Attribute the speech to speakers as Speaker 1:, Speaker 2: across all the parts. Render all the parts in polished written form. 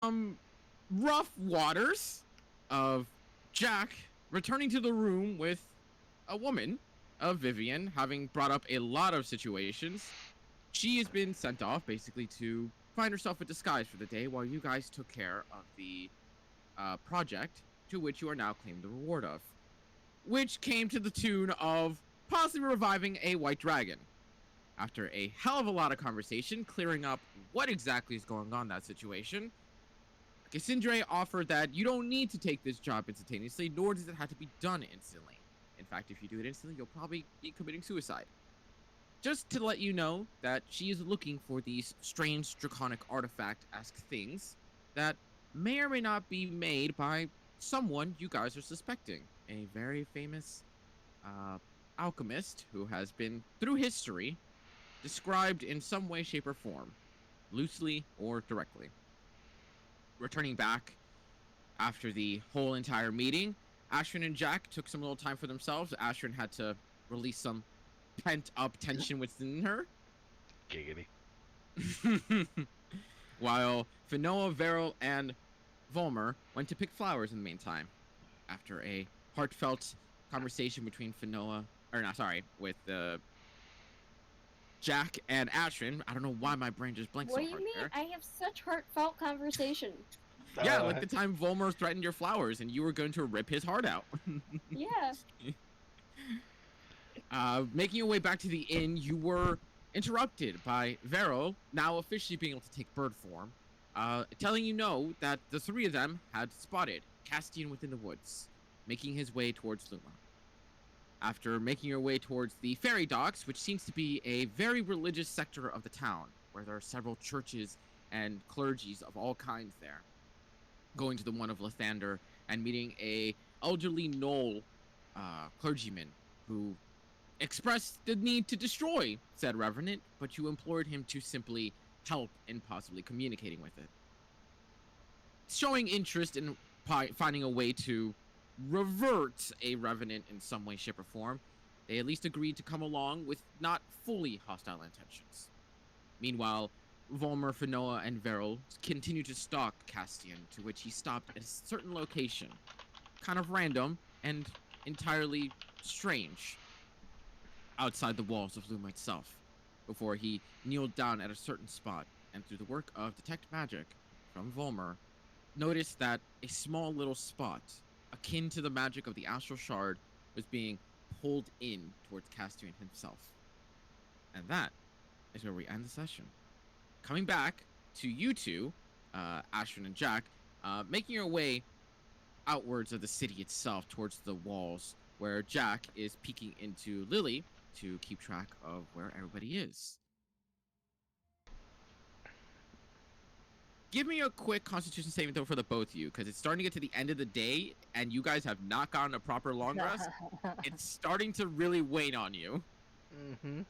Speaker 1: um rough waters of Jack returning to the room with a woman of Vivian, having brought up a lot of situations. She has been sent off basically to find herself a disguise for the day while you guys took care of the project to which you are now claiming the reward of, which came to the tune of possibly reviving a white dragon. After a hell of a lot of conversation, clearing up what exactly is going on in that situation, Cassandre offered that you don't need to take this job instantaneously, nor does it have to be done instantly. In fact, if you do it instantly, you'll probably be committing suicide. Just to let you know that she is looking for these strange draconic artifact-esque things that may or may not be made by someone you guys are suspecting. A very famous uh, alchemist who has been, through history, described in some way, shape, or form, loosely or directly. Returning back after the whole entire meeting, Ashrin and Jack took some little time for themselves. Ashrin had to release some pent up tension within her.
Speaker 2: Giggity.
Speaker 1: While Finoa, Veril, and Volmer went to pick flowers in the meantime. After a heartfelt conversation between Finoa, or not, sorry, with Jack and Ashrin. I don't know why my brain just blanked
Speaker 3: What
Speaker 1: so
Speaker 3: do you
Speaker 1: hard
Speaker 3: mean?
Speaker 1: there.
Speaker 3: I have such heartfelt conversation.
Speaker 1: Yeah, like the time Volmer threatened your flowers and you were going to rip his heart out.
Speaker 3: Yeah.
Speaker 1: Making your way back to the inn, you were interrupted by Vero, now officially being able to take bird form, telling you no that the three of them had spotted Castian within the woods, making his way towards Luma. After making your way towards the ferry docks, which seems to be a very religious sector of the town, where there are several churches and clergies of all kinds there, going to the one of Lathander and meeting a elderly Knoll clergyman who expressed the need to destroy said revenant, but you implored him to simply help in possibly communicating with it. Showing interest in finding a way to revert a revenant in some way, shape, or form, they at least agreed to come along with not fully hostile intentions. Meanwhile, Volmer, Finoa, and Veril continue to stalk Castian, to which he stopped at a certain location, kind of random and entirely strange, outside the walls of Luma itself, before he kneeled down at a certain spot and, through the work of Detect Magic from Volmer, noticed that a small little spot, akin to the magic of the Astral Shard, was being pulled in towards Castian himself. And that is where we end the session. Coming back to you two, Ashton and Jack, making your way outwards of the city itself towards the walls, where Jack is peeking into Lily to keep track of where everybody is. Give me a quick Constitution saving throw for the both of you, because it's starting to get to the end of the day, and you guys have not gotten a proper long rest. It's starting to really wane on you.
Speaker 2: Mm-hmm.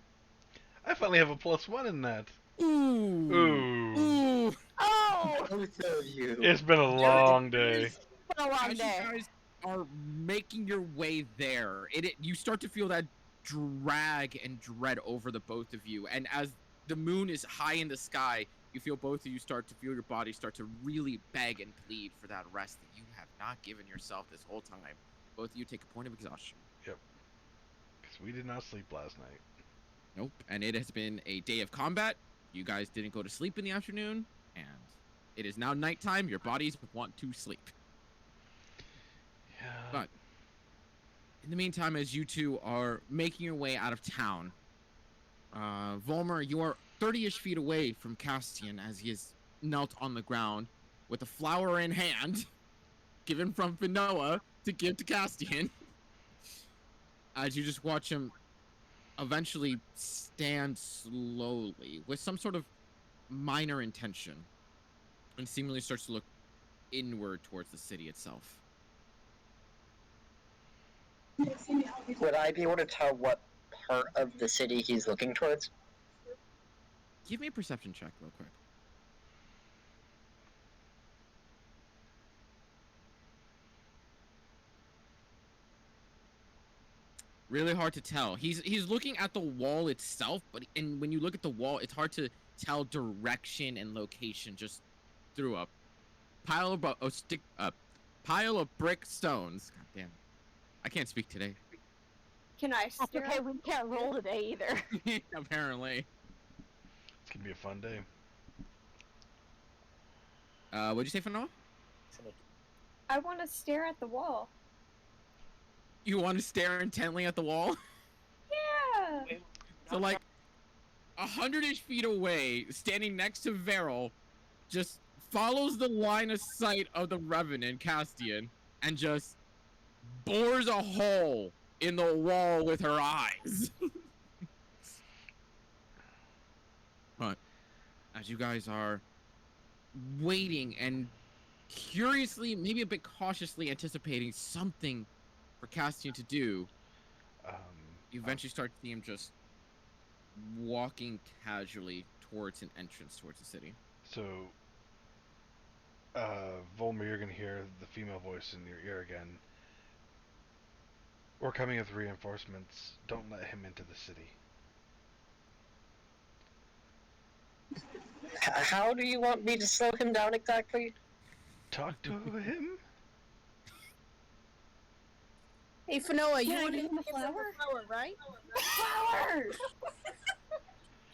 Speaker 2: I finally have a +1 in that.
Speaker 1: Ooh.
Speaker 2: Ooh.
Speaker 1: Ooh.
Speaker 3: Oh!
Speaker 4: Both of you.
Speaker 2: It's been a long day.
Speaker 3: It's been a long
Speaker 1: As
Speaker 3: day.
Speaker 1: you guys are making your way there, you start to feel that drag and dread over the both of you. And as the moon is high in the sky, you feel both of you start to feel your body start to really beg and plead for that rest that you have not given yourself this whole time. Both of you take a point of exhaustion.
Speaker 2: Yep. Because we did not sleep last night.
Speaker 1: Nope. And it has been a day of combat. You guys didn't go to sleep in the afternoon, and it is now nighttime. Your bodies want to sleep.
Speaker 2: Yeah.
Speaker 1: But in the meantime, as you two are making your way out of town, Volmer, you are 30-ish feet away from Castian as he is knelt on the ground with a flower in hand, given from Finoa to give to Castian. As you just watch him eventually stand slowly with some sort of minor intention and seemingly starts to look inward towards the city itself.
Speaker 4: Would I be able to tell what part of the city he's looking towards?
Speaker 1: Give me a perception check real quick. Really hard to tell. He's looking at the wall itself, but when you look at the wall, it's hard to tell direction and location just through a pile of pile of brick stones. God damn, I can't speak today.
Speaker 3: Can I
Speaker 5: That's
Speaker 3: stare?
Speaker 5: okay, we can't roll today either.
Speaker 1: Apparently.
Speaker 2: It's gonna be a fun day.
Speaker 1: What'd you say for Noah?
Speaker 3: I want to stare at the wall.
Speaker 1: You want to stare intently at the wall?
Speaker 3: Yeah.
Speaker 1: So like 100-ish feet away, standing next to Veril, just follows the line of sight of the Revenant Castian and just bores a hole in the wall with her eyes. But as you guys are waiting and curiously, maybe a bit cautiously anticipating something for Castian to do, you eventually start seeing him just walking casually towards an entrance towards the city.
Speaker 2: So, Volmer, you're gonna hear the female voice in your ear again. We're coming with reinforcements. Don't let him into the city.
Speaker 4: How do you want me to slow him down exactly?
Speaker 2: Talk to him?
Speaker 5: Hey, Fanoa,
Speaker 3: Can
Speaker 5: you
Speaker 3: I
Speaker 5: want to
Speaker 3: give him a
Speaker 5: give him
Speaker 3: flower?
Speaker 5: a flower, right?
Speaker 3: Flower.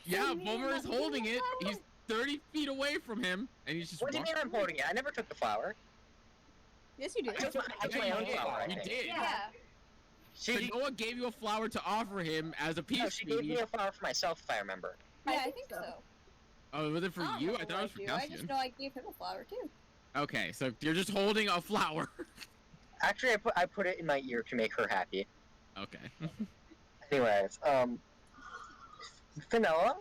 Speaker 1: Yeah,
Speaker 3: man,
Speaker 1: Volmer is
Speaker 3: let me get
Speaker 1: holding
Speaker 3: the
Speaker 1: it.
Speaker 3: flower.
Speaker 1: He's 30 feet away from him, and he's just
Speaker 4: What do you mean
Speaker 1: walking
Speaker 4: I'm holding it? I never took the flower.
Speaker 5: Yes, you do.
Speaker 4: I took my own flower, I
Speaker 1: You
Speaker 4: think.
Speaker 1: did.
Speaker 3: Yeah.
Speaker 4: She,
Speaker 1: So Noah gave you a flower to offer him as a peace
Speaker 4: no, she gave me
Speaker 1: treaty.
Speaker 4: a flower for myself, if I remember.
Speaker 3: Yeah, I think so.
Speaker 1: Oh, was it for
Speaker 3: I don't
Speaker 1: you?
Speaker 3: know
Speaker 1: I thought it
Speaker 3: what
Speaker 1: was for
Speaker 3: do. I just
Speaker 1: Castian.
Speaker 3: know I gave him a flower too.
Speaker 1: Okay, so you're just holding a flower.
Speaker 4: Actually, I put it in my ear to make her happy.
Speaker 1: Okay.
Speaker 4: Anyways, Fenella?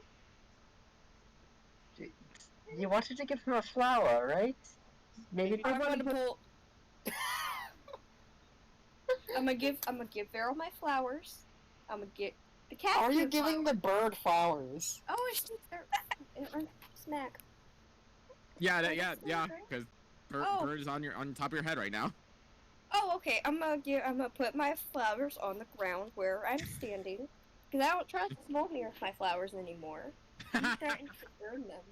Speaker 4: You wanted to give him a flower, right? Maybe
Speaker 3: I'm gonna pull. I'm gonna give Vero my flowers. I'm gonna get the cat.
Speaker 6: Are you giving the bird flowers?
Speaker 3: Oh, it's smack.
Speaker 1: Yeah,
Speaker 3: Oh,
Speaker 1: yeah,
Speaker 3: that's
Speaker 1: yeah.
Speaker 3: okay.
Speaker 1: Because
Speaker 3: Oh.
Speaker 1: bird is on top of your head right now.
Speaker 3: Oh, okay. I'm gonna put my flowers on the ground where I'm standing, because I don't trust Volmir with my flowers anymore. He's starting to burn them.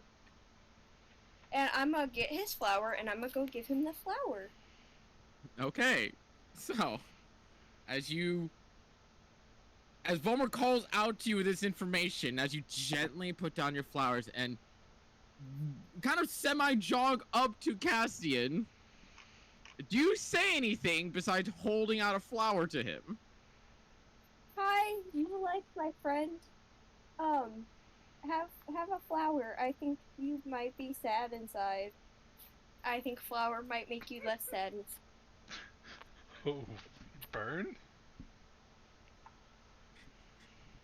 Speaker 3: And I'm gonna get his flower, and I'm gonna go give him the flower.
Speaker 1: Okay, so as Volmer calls out to you this information, as you gently put down your flowers and kind of semi-jog up to Castian, do you say anything besides holding out a flower to him?
Speaker 3: Hi, you like my friend? Have a flower. I think you might be sad inside. I think flower might make you less sad.
Speaker 2: Oh, burn?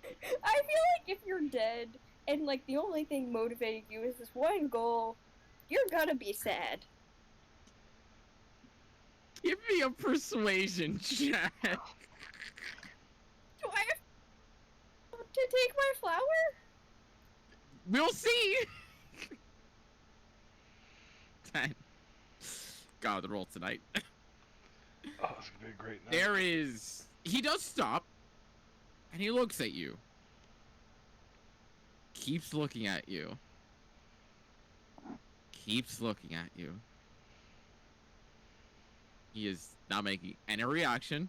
Speaker 3: I feel like if you're dead and like the only thing motivating you is this one goal, you're gonna be sad.
Speaker 1: Give me a persuasion check.
Speaker 3: Do I have to take my flower?
Speaker 1: We'll see. 10. God, the roll tonight.
Speaker 2: Oh, it's gonna be a great night.
Speaker 1: There is. He does stop, and he looks at you. Keeps looking at you. Keeps looking at you. He is not making any reaction.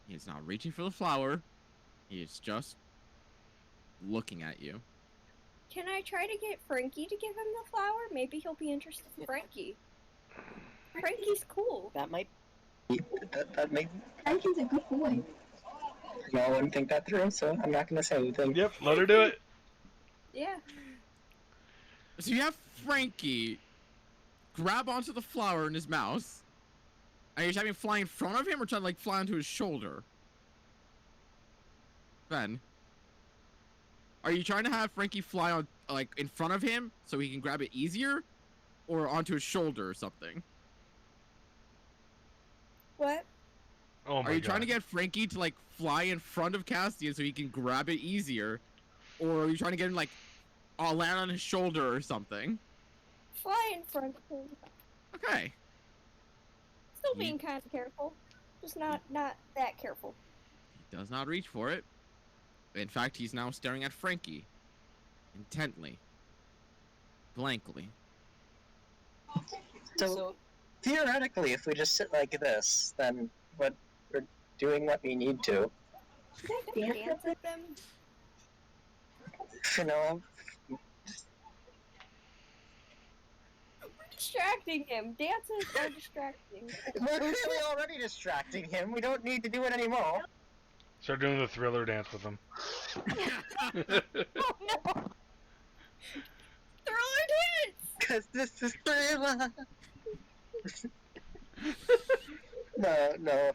Speaker 1: He is not reaching for the flower. He is just looking at you.
Speaker 3: Can I try to get Frankie to give him the flower? Maybe he'll be interested in Frankie. Frankie's cool.
Speaker 6: That might.
Speaker 4: That makes.
Speaker 3: Frankie's a good boy.
Speaker 4: No, I wouldn't think that through, so I'm not gonna say anything.
Speaker 2: Yep, let her do it.
Speaker 3: Yeah.
Speaker 1: So you have Frankie grab onto the flower in his mouth. Are you having him fly in front of him or trying to like fly onto his shoulder? Ben, are you trying to have Frankie fly on like in front of him so he can grab it easier, or onto his shoulder or something?
Speaker 3: What?
Speaker 2: Oh my
Speaker 1: Are you
Speaker 2: god.
Speaker 1: trying to get Frankie to like fly in front of Castian so he can grab it easier, or are you trying to get him like land on his shoulder or something?
Speaker 3: Fly in front of him.
Speaker 1: Okay.
Speaker 3: Still being kind of careful. Just not that careful.
Speaker 1: He does not reach for it. In fact, he's now staring at Frankie. Intently. Blankly.
Speaker 4: So theoretically, if we just sit like this, then we're doing what we need to.
Speaker 3: Dance at them?
Speaker 4: You know,
Speaker 3: We're distracting him. Dances are distracting.
Speaker 4: we're clearly already distracting him. We don't need to do it anymore.
Speaker 2: Start doing the thriller dance with him.
Speaker 5: Oh no!
Speaker 3: Thriller dance!
Speaker 4: Cause this is thriller. No.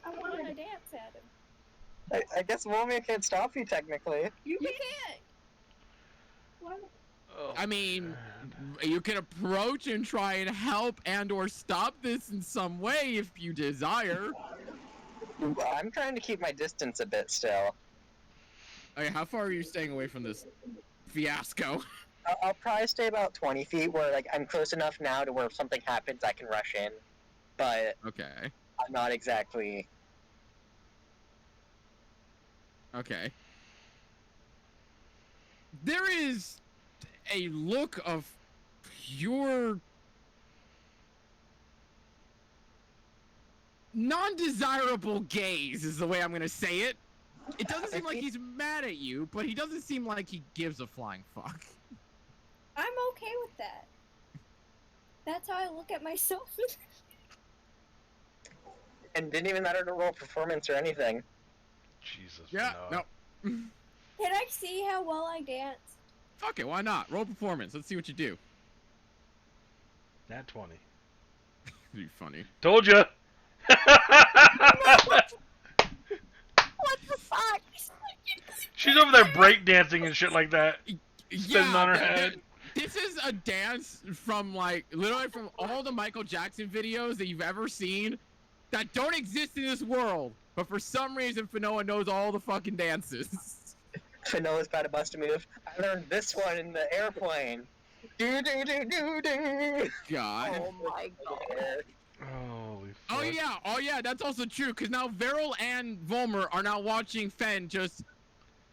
Speaker 3: I want to dance at him.
Speaker 4: I guess Momia can't stop you technically.
Speaker 3: You can't!
Speaker 2: Oh,
Speaker 1: I mean,
Speaker 2: God.
Speaker 1: you can approach and try and help and or stop this in some way if you desire.
Speaker 4: I'm trying to keep my distance a bit still.
Speaker 1: Okay, how far are you staying away from this fiasco?
Speaker 4: I'll probably stay about 20 feet where like I'm close enough now to where if something happens I can rush in. But
Speaker 1: Okay.
Speaker 4: I'm not exactly.
Speaker 1: Okay. There is a look of pure non-desirable gaze is the way I'm gonna say it. It doesn't seem like he's mad at you, but he doesn't seem like he gives a flying fuck.
Speaker 3: I'm okay with that. That's how I look at myself.
Speaker 4: And didn't even matter to roll performance or anything.
Speaker 2: Jesus.
Speaker 1: Yeah,
Speaker 2: no.
Speaker 1: no.
Speaker 3: Can I see how well I dance?
Speaker 1: Fuck it, why not? Roll performance. Let's see what you do.
Speaker 2: Nat 20.
Speaker 1: Be funny.
Speaker 2: Told ya.
Speaker 3: What the fuck?
Speaker 2: She's over there breakdancing and shit like that. Spinning on her head.
Speaker 1: This is a dance from like literally from all the Michael Jackson videos that you've ever seen that don't exist in this world. But for some reason, Fanoa knows all the fucking dances.
Speaker 4: Fanoa's got to bust a move. I learned this one in the airplane. Do do do do do.
Speaker 1: God.
Speaker 5: Oh my god.
Speaker 2: Holy fuck.
Speaker 1: Oh yeah, that's also true, because now Veril and Volmer are now watching Fen just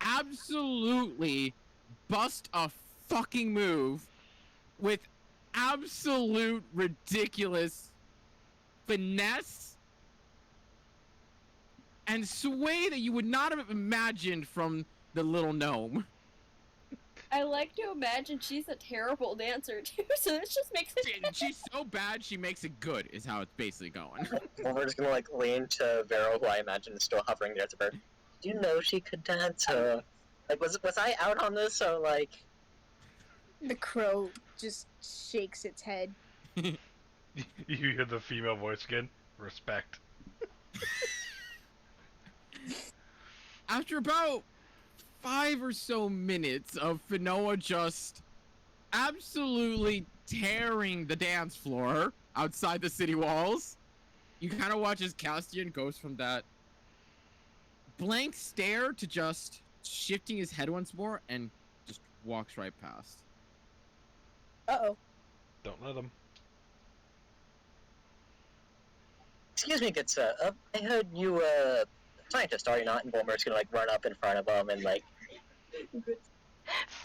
Speaker 1: absolutely bust a fucking move with absolute ridiculous finesse and sway that you would not have imagined from the little gnome.
Speaker 3: I like to imagine she's a terrible dancer too, so this just makes it.
Speaker 1: She's so bad she makes it good, is how it's basically going.
Speaker 4: Well, we're just gonna like lean to Vero, who I imagine is still hovering there at the bird. Do you know she could dance? Like, was I out on this, or like?
Speaker 5: The crow just shakes its head.
Speaker 2: You hear the female voice again? Respect.
Speaker 1: After about 5 or so minutes of Fanoa just absolutely tearing the dance floor outside the city walls, you kind of watch as Castian goes from that blank stare to just shifting his head once more and just walks right past.
Speaker 5: Uh-oh.
Speaker 2: Don't let him.
Speaker 4: Excuse me, good sir. I heard you scientist, are you not? And Bulmer's gonna like run up in front of him and like.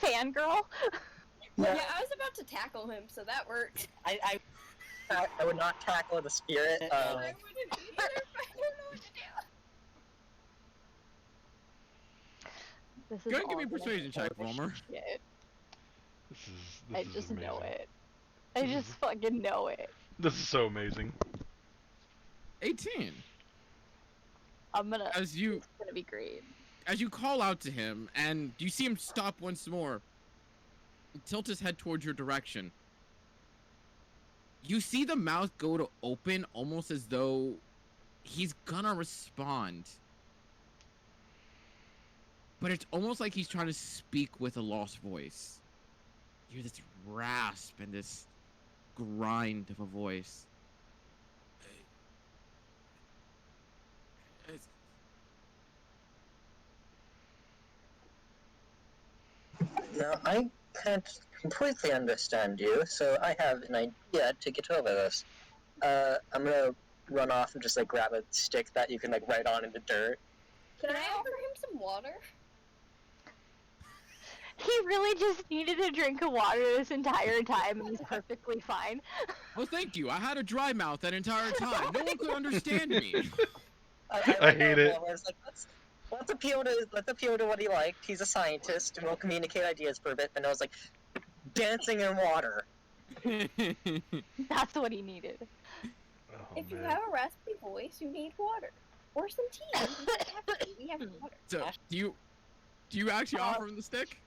Speaker 5: Fangirl?
Speaker 3: Yeah, I was about to tackle him, so that worked.
Speaker 4: I would not tackle the spirit.
Speaker 3: I wouldn't either, but I don't know what to do.
Speaker 5: This is
Speaker 1: Go ahead and give me a
Speaker 5: all gonna
Speaker 1: persuasion
Speaker 5: be
Speaker 1: check,
Speaker 5: horseshit.
Speaker 1: Volmer.
Speaker 2: This
Speaker 5: I
Speaker 2: is
Speaker 5: just
Speaker 2: amazing.
Speaker 5: know it. I just fucking know it.
Speaker 2: This is so amazing.
Speaker 1: 18.
Speaker 5: I'm gonna.
Speaker 1: As you
Speaker 5: It's gonna be great.
Speaker 1: call out to him, and you see him stop once more, tilt his head towards your direction. You see the mouth go to open, almost as though he's gonna respond. But it's almost like he's trying to speak with a lost voice. You hear this rasp and this grind of a voice.
Speaker 4: Now, I can't completely understand you, so I have an idea to get over this. I'm gonna run off and just like grab a stick that you can like write on in the dirt.
Speaker 3: Can I offer him some water?
Speaker 7: He really just needed a drink of water this entire time and was perfectly fine.
Speaker 1: Well, thank you. I had a dry mouth that entire time. No one could understand me.
Speaker 2: I hate it.
Speaker 4: I was like, let's appeal to what he liked. He's a scientist, and we'll communicate ideas for a bit. And I was like, dancing in water.
Speaker 7: That's what he needed.
Speaker 2: Oh,
Speaker 3: If you
Speaker 2: man.
Speaker 3: have a raspy voice, you need water. Or some tea. We have water.
Speaker 1: So, do you actually offer him the stick?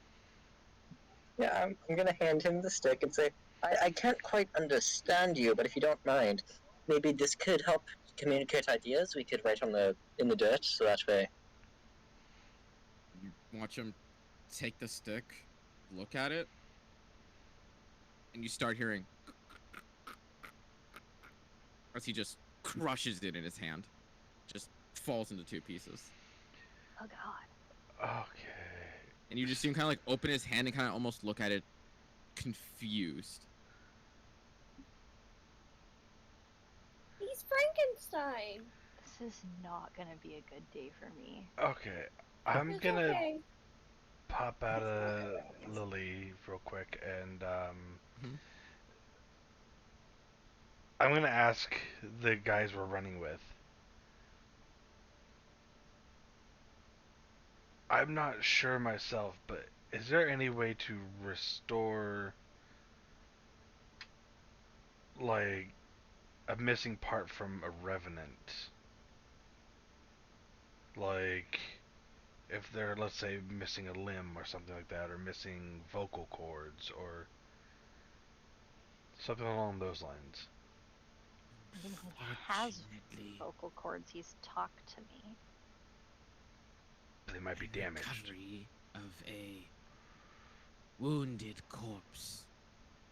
Speaker 4: Yeah, I'm gonna hand him the stick and say, I can't quite understand you, but if you don't mind, maybe this could help communicate ideas. We could write in the dirt, so that way.
Speaker 1: You watch him take the stick, look at it, and you start hearing as he just crushes it in his hand. Just falls into two pieces.
Speaker 7: Oh god.
Speaker 2: Okay.
Speaker 1: And you just see him kind of like open his hand and kind of almost look at it confused.
Speaker 3: He's Frankenstein.
Speaker 7: This is not gonna be a good day for me.
Speaker 2: Okay. I'm
Speaker 3: It's
Speaker 2: gonna
Speaker 3: okay.
Speaker 2: pop out of Lily real quick and
Speaker 1: Mhm.
Speaker 2: I'm gonna ask the guys we're running with. I'm not sure myself, but is there any way to restore like a missing part from a revenant? Like if they're, let's say, missing a limb or something like that, or missing vocal cords or something along those lines.
Speaker 7: I mean, he has
Speaker 1: Unfortunately,
Speaker 7: vocal cords. He's talked to me.
Speaker 2: They might be
Speaker 1: the
Speaker 2: damaged.
Speaker 1: recovery of a wounded corpse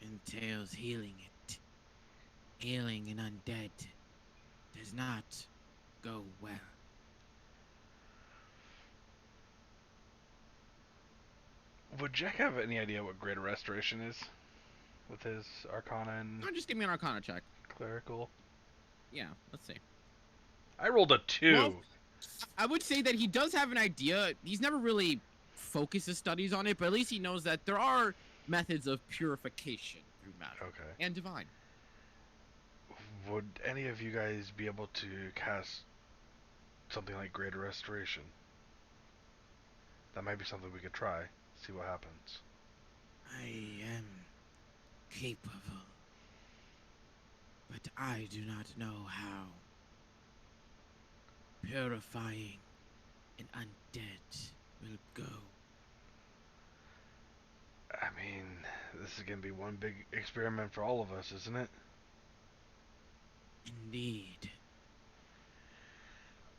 Speaker 1: entails healing it. Healing an undead does not go well.
Speaker 2: Would Jack have any idea what Greater Restoration is? With his Arcana and
Speaker 1: Oh, just give me an Arcana check.
Speaker 2: Clerical?
Speaker 1: Yeah, let's see.
Speaker 2: I rolled a 2.
Speaker 1: Well, I would say that he does have an idea. He's never really focused his studies on it, but at least he knows that there are methods of purification through magic
Speaker 2: Okay.
Speaker 1: and divine.
Speaker 2: Would any of you guys be able to cast something like Greater Restoration? That might be something we could try. See what happens.
Speaker 1: I am capable, but I do not know how. Purifying an undead will go.
Speaker 2: I mean, this is gonna be one big experiment for all of us, isn't it?
Speaker 1: Indeed.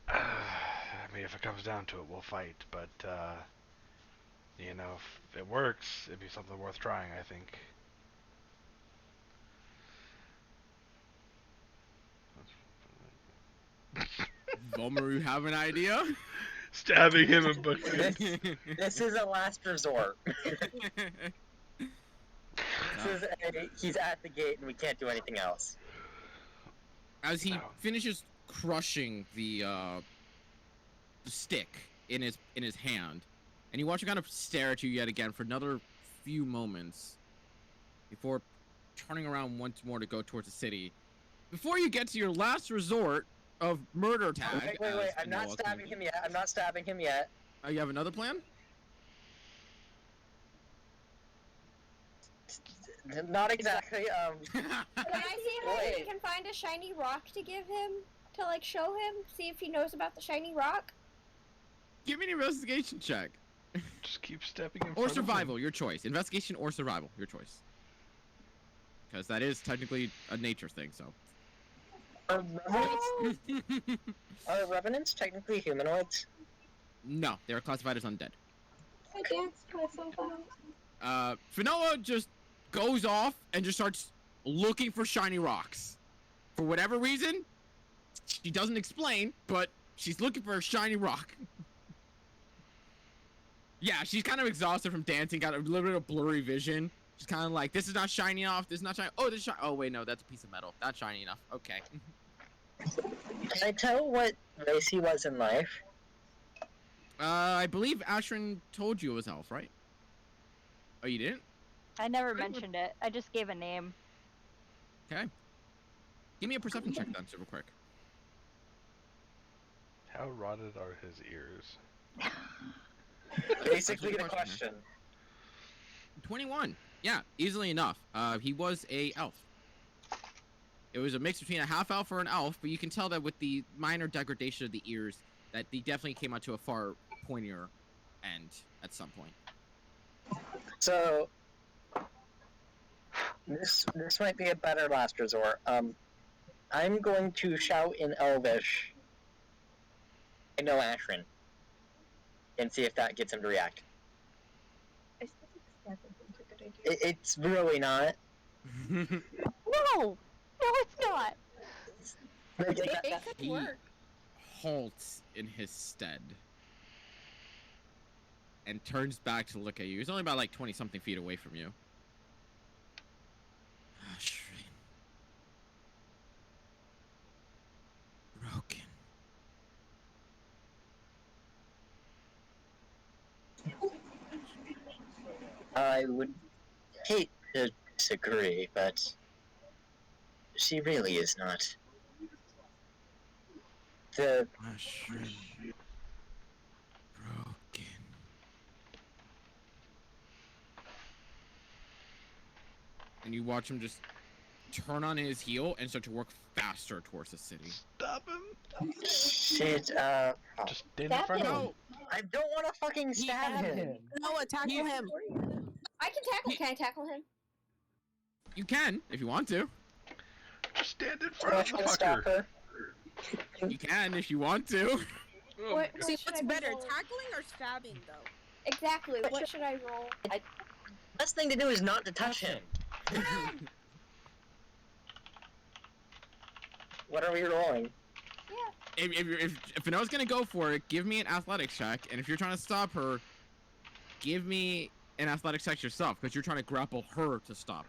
Speaker 2: I mean, if it comes down to it, we'll fight, but, you know, if it works, it'd be something worth trying, I think.
Speaker 1: Vomer, you have an idea?
Speaker 2: Stabbing him in book.
Speaker 4: This is a last resort. He's at the gate and we can't do anything else.
Speaker 1: As he finishes crushing the stick in his hand, and you watch him kind of stare at you yet again for another few moments before turning around once more to go towards the city. Before you get to your last resort of murder tag.
Speaker 4: Wait, I'm not stabbing him yet. I'm not stabbing him yet.
Speaker 1: Oh, you have another plan?
Speaker 4: Not exactly.
Speaker 3: Can I see if I
Speaker 4: Wait.
Speaker 3: can find a shiny rock to give him? To, like, show him? See if he knows about the shiny rock?
Speaker 1: Give me an investigation check.
Speaker 2: Just keep stepping in
Speaker 1: Or
Speaker 2: front of him.
Speaker 1: survival, your choice. Investigation or survival, your choice. Because that is technically a nature thing, so.
Speaker 4: Are revenants technically humanoids?
Speaker 1: No, they're classified as undead.
Speaker 6: I danced myself out.
Speaker 1: Finoa just goes off and just starts looking for shiny rocks. For whatever reason, she doesn't explain, but she's looking for a shiny rock. Yeah, she's kind of exhausted from dancing, got a little bit of blurry vision. She's kind of like, this is not shiny enough, this is not shiny. Oh, this is shiny. Oh, wait, no, that's a piece of metal. Not shiny enough. Okay.
Speaker 4: Can I tell what race he was in life?
Speaker 1: I believe Ashrin told you it was elf, right? Oh, you didn't?
Speaker 7: I never
Speaker 1: Pretty much-
Speaker 7: mentioned it. I just gave a name.
Speaker 1: Okay. Give me a perception check then, super quick.
Speaker 2: How rotted are his ears?
Speaker 4: Basically
Speaker 1: That's a
Speaker 4: the
Speaker 1: good
Speaker 4: question.
Speaker 1: 21. Yeah, easily enough. He was a elf. It was a mix between a half elf or an elf, but you can tell that with the minor degradation of the ears, that they definitely came out to a far pointier end at some point.
Speaker 4: So this might be a better last resort. I'm going to shout in Elvish. I know Ashrin, and see if that gets him to react.
Speaker 6: I still think stabbing him's a good idea.
Speaker 4: It's really not.
Speaker 7: No! No, it's not!
Speaker 4: Like,
Speaker 3: It could
Speaker 1: He
Speaker 3: work.
Speaker 1: halts in his stead and turns back to look at you. He's only about like 20 something feet away from you. Ashrin. Broken.
Speaker 4: I would hate to disagree, but she really is not. The
Speaker 1: Ashrin. Broken. And you watch him just turn on his heel and start to work faster towards the city.
Speaker 2: Stop him!
Speaker 4: shit.
Speaker 2: Just stand in
Speaker 3: Stab
Speaker 2: front of
Speaker 3: him.
Speaker 2: him.
Speaker 1: No!
Speaker 4: I don't want to fucking stab him.
Speaker 5: Noah, tackle
Speaker 1: You-
Speaker 5: him.
Speaker 3: I can tackle. Can I tackle him?
Speaker 1: You can, if you want to.
Speaker 2: Just stand in front of the
Speaker 4: Can I stop
Speaker 2: fucker.
Speaker 4: her?
Speaker 1: You can, if you want to.
Speaker 2: Oh,
Speaker 3: What-
Speaker 5: See,
Speaker 3: should
Speaker 5: what's
Speaker 3: I be
Speaker 5: better,
Speaker 3: rolling?
Speaker 5: tackling or stabbing, though?
Speaker 3: Exactly. What should I roll?
Speaker 4: Best thing to do is not to touch him. What are we rolling?
Speaker 1: If Finoa's gonna go for it, give me an athletics check, and if you're trying to stop her, give me an athletics check yourself, because you're trying to grapple her to stop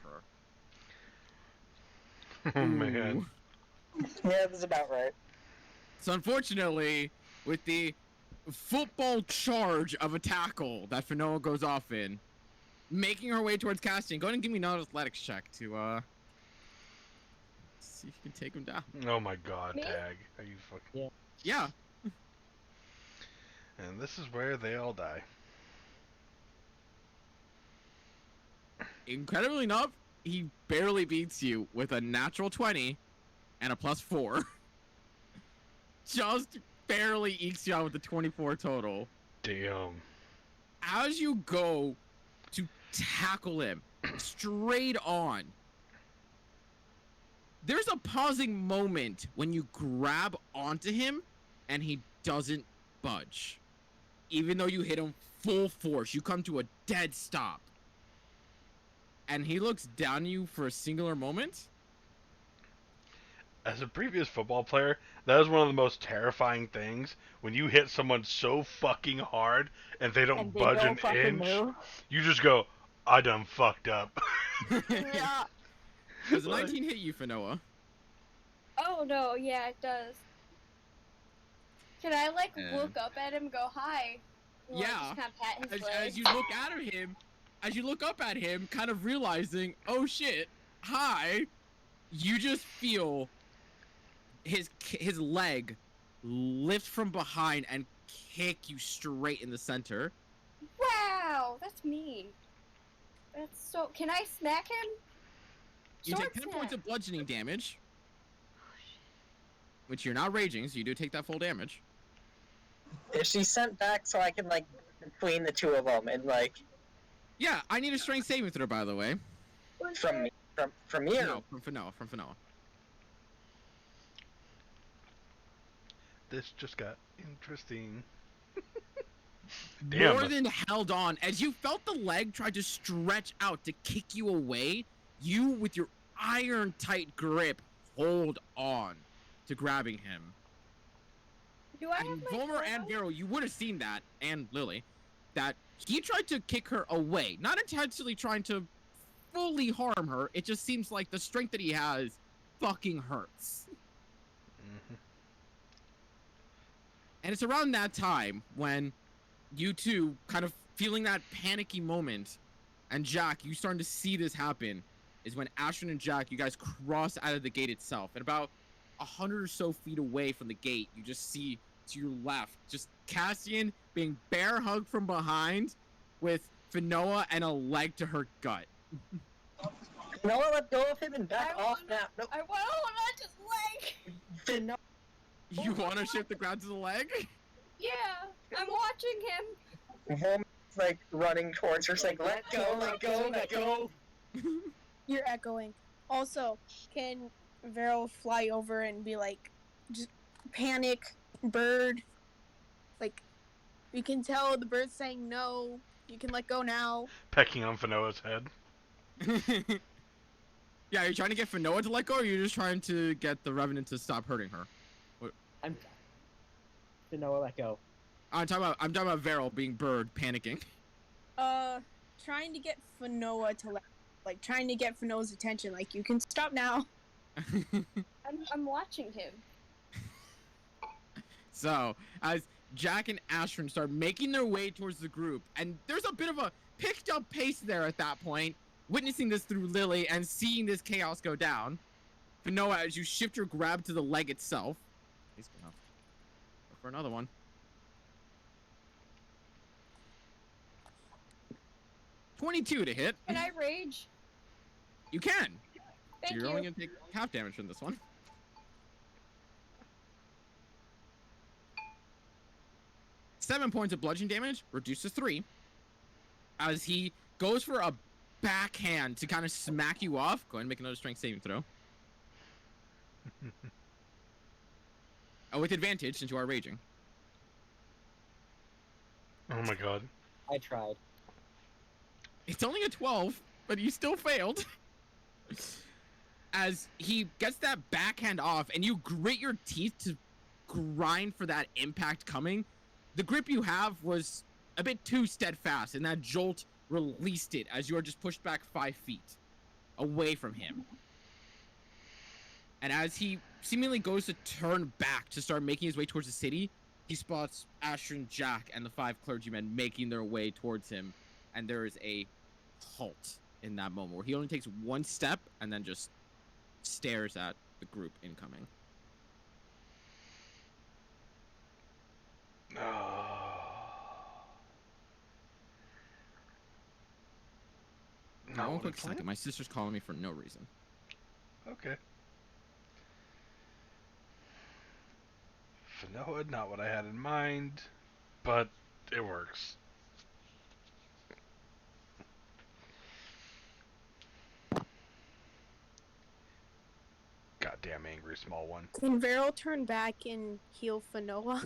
Speaker 1: her.
Speaker 2: Oh man.
Speaker 1: Ooh.
Speaker 4: Yeah, that's about right.
Speaker 1: So unfortunately, with the football charge of a tackle that Finoa goes off in, making her way towards Castian, go ahead and give me another athletics check to see if you can take him down.
Speaker 2: Oh my god,
Speaker 3: Me?
Speaker 2: Tag. Are you fucking...
Speaker 1: Yeah.
Speaker 2: And this is where they all die.
Speaker 1: Incredibly enough, he barely beats you with a natural 20 and a +4. Just barely ekes you out with a 24 total.
Speaker 2: Damn.
Speaker 1: As you go to tackle him straight on, there's a pausing moment when you grab onto him and he doesn't budge. Even though you hit him full force, you come to a dead stop. And he looks down at you for a singular moment.
Speaker 2: As a previous football player, that is one of the most terrifying things. When you hit someone so fucking hard and they don't
Speaker 7: And they
Speaker 2: budge
Speaker 7: don't
Speaker 2: an
Speaker 7: fucking
Speaker 2: inch,
Speaker 7: move.
Speaker 2: you just go, I done fucked up.
Speaker 7: Yeah.
Speaker 1: Does a 19 hit you, Finoa?
Speaker 3: Oh no, yeah, it does. Can I like
Speaker 1: And-
Speaker 3: look up at him and go hi? Or
Speaker 1: Yeah.
Speaker 3: Just kind of pat his
Speaker 1: As
Speaker 3: leg.
Speaker 1: you look at him, as you look up at him, kind of realizing, oh shit, hi, you just feel his leg lift from behind and kick you straight in the center.
Speaker 3: Wow, that's me. That's so. Can I smack him?
Speaker 1: You
Speaker 3: Sword
Speaker 1: take 10
Speaker 3: smack.
Speaker 1: points of bludgeoning damage, which you're not raging, so you do take that full damage.
Speaker 4: Is she sent back so I can like between the two of them and like
Speaker 1: Yeah, I need a strength saving throw, by the way.
Speaker 4: from me from you?
Speaker 1: No, from Finoa.
Speaker 2: This just got interesting. Damn.
Speaker 1: More than held on. As you felt the leg try to stretch out to kick you away, you, with your iron tight grip, hold on to grabbing him.
Speaker 3: Do I have
Speaker 1: And
Speaker 3: my
Speaker 1: Vomer
Speaker 3: phone?
Speaker 1: and Vero, you would have seen that, and Lily, that he tried to kick her away. Not intentionally trying to fully harm her, it just seems like the strength that he has fucking hurts.
Speaker 2: Mhm.
Speaker 1: And it's around that time when you two, kind of feeling that panicky moment, and Jack, you starting to see this happen, is when Ashton and Jack, you guys cross out of the gate itself. And about 100 or so feet away from the gate, you just see to your left, just Cassian being bear hugged from behind with Finoa and a leg to her gut.
Speaker 4: Noah, let go of him and back
Speaker 3: I
Speaker 4: off
Speaker 3: wanna-
Speaker 4: now. No,
Speaker 3: I want to hold on to his leg.
Speaker 4: no.
Speaker 1: You want to shift the ground to the leg?
Speaker 3: Yeah, I'm watching him.
Speaker 4: Woman's like running towards her, saying, let go, let go, let go.
Speaker 5: You're echoing. Also, can Vero fly over and be like, just panic, bird? Like, you can tell the bird's saying no. You can let go now.
Speaker 2: Pecking on Fanoa's head.
Speaker 1: Yeah, are you trying to get Finoa to let go, or are you just trying to get the Revenant to stop hurting her?
Speaker 8: I'm to know let go.
Speaker 1: I'm talking about Varel being bird, panicking.
Speaker 5: Trying to get Finoa to trying to get Finoa's attention. Like, you can stop now.
Speaker 3: I'm watching him.
Speaker 1: So, as Jack and Ashton start making their way towards the group, and there's a bit of a picked up pace there at that point, witnessing this through Lily and seeing this chaos go down. Finoa, as you shift your grab to the leg itself, he's gonna go for another one. 22 to hit.
Speaker 3: Can I rage?
Speaker 1: You can.
Speaker 3: Thank
Speaker 1: So you're
Speaker 3: you.
Speaker 1: only gonna take half damage from this one. Seven points of bludgeoning damage, reduced to 3. As he goes for a backhand to kind of smack you off. Go ahead and make another strength saving throw. With advantage, since you are raging.
Speaker 2: Oh my god.
Speaker 8: I tried.
Speaker 1: It's only a 12, but you still failed. As he gets that backhand off, and you grit your teeth to grind for that impact coming, the grip you have was a bit too steadfast, and that jolt released it as you are just pushed back 5 feet away from him. And as he seemingly goes to turn back to start making his way towards the city, he spots Ashton, Jack, and the 5 clergymen making their way towards him, and there is a halt in that moment where he only takes 1 step and then just stares at the group incoming.
Speaker 2: Not
Speaker 1: One
Speaker 2: what
Speaker 1: quick
Speaker 2: I planned?
Speaker 1: second, my sister's calling me for no reason.
Speaker 2: Okay. Fanoa, not what I had in mind, but it works. Goddamn angry small one.
Speaker 5: Can Vero turn back and heal Finoa?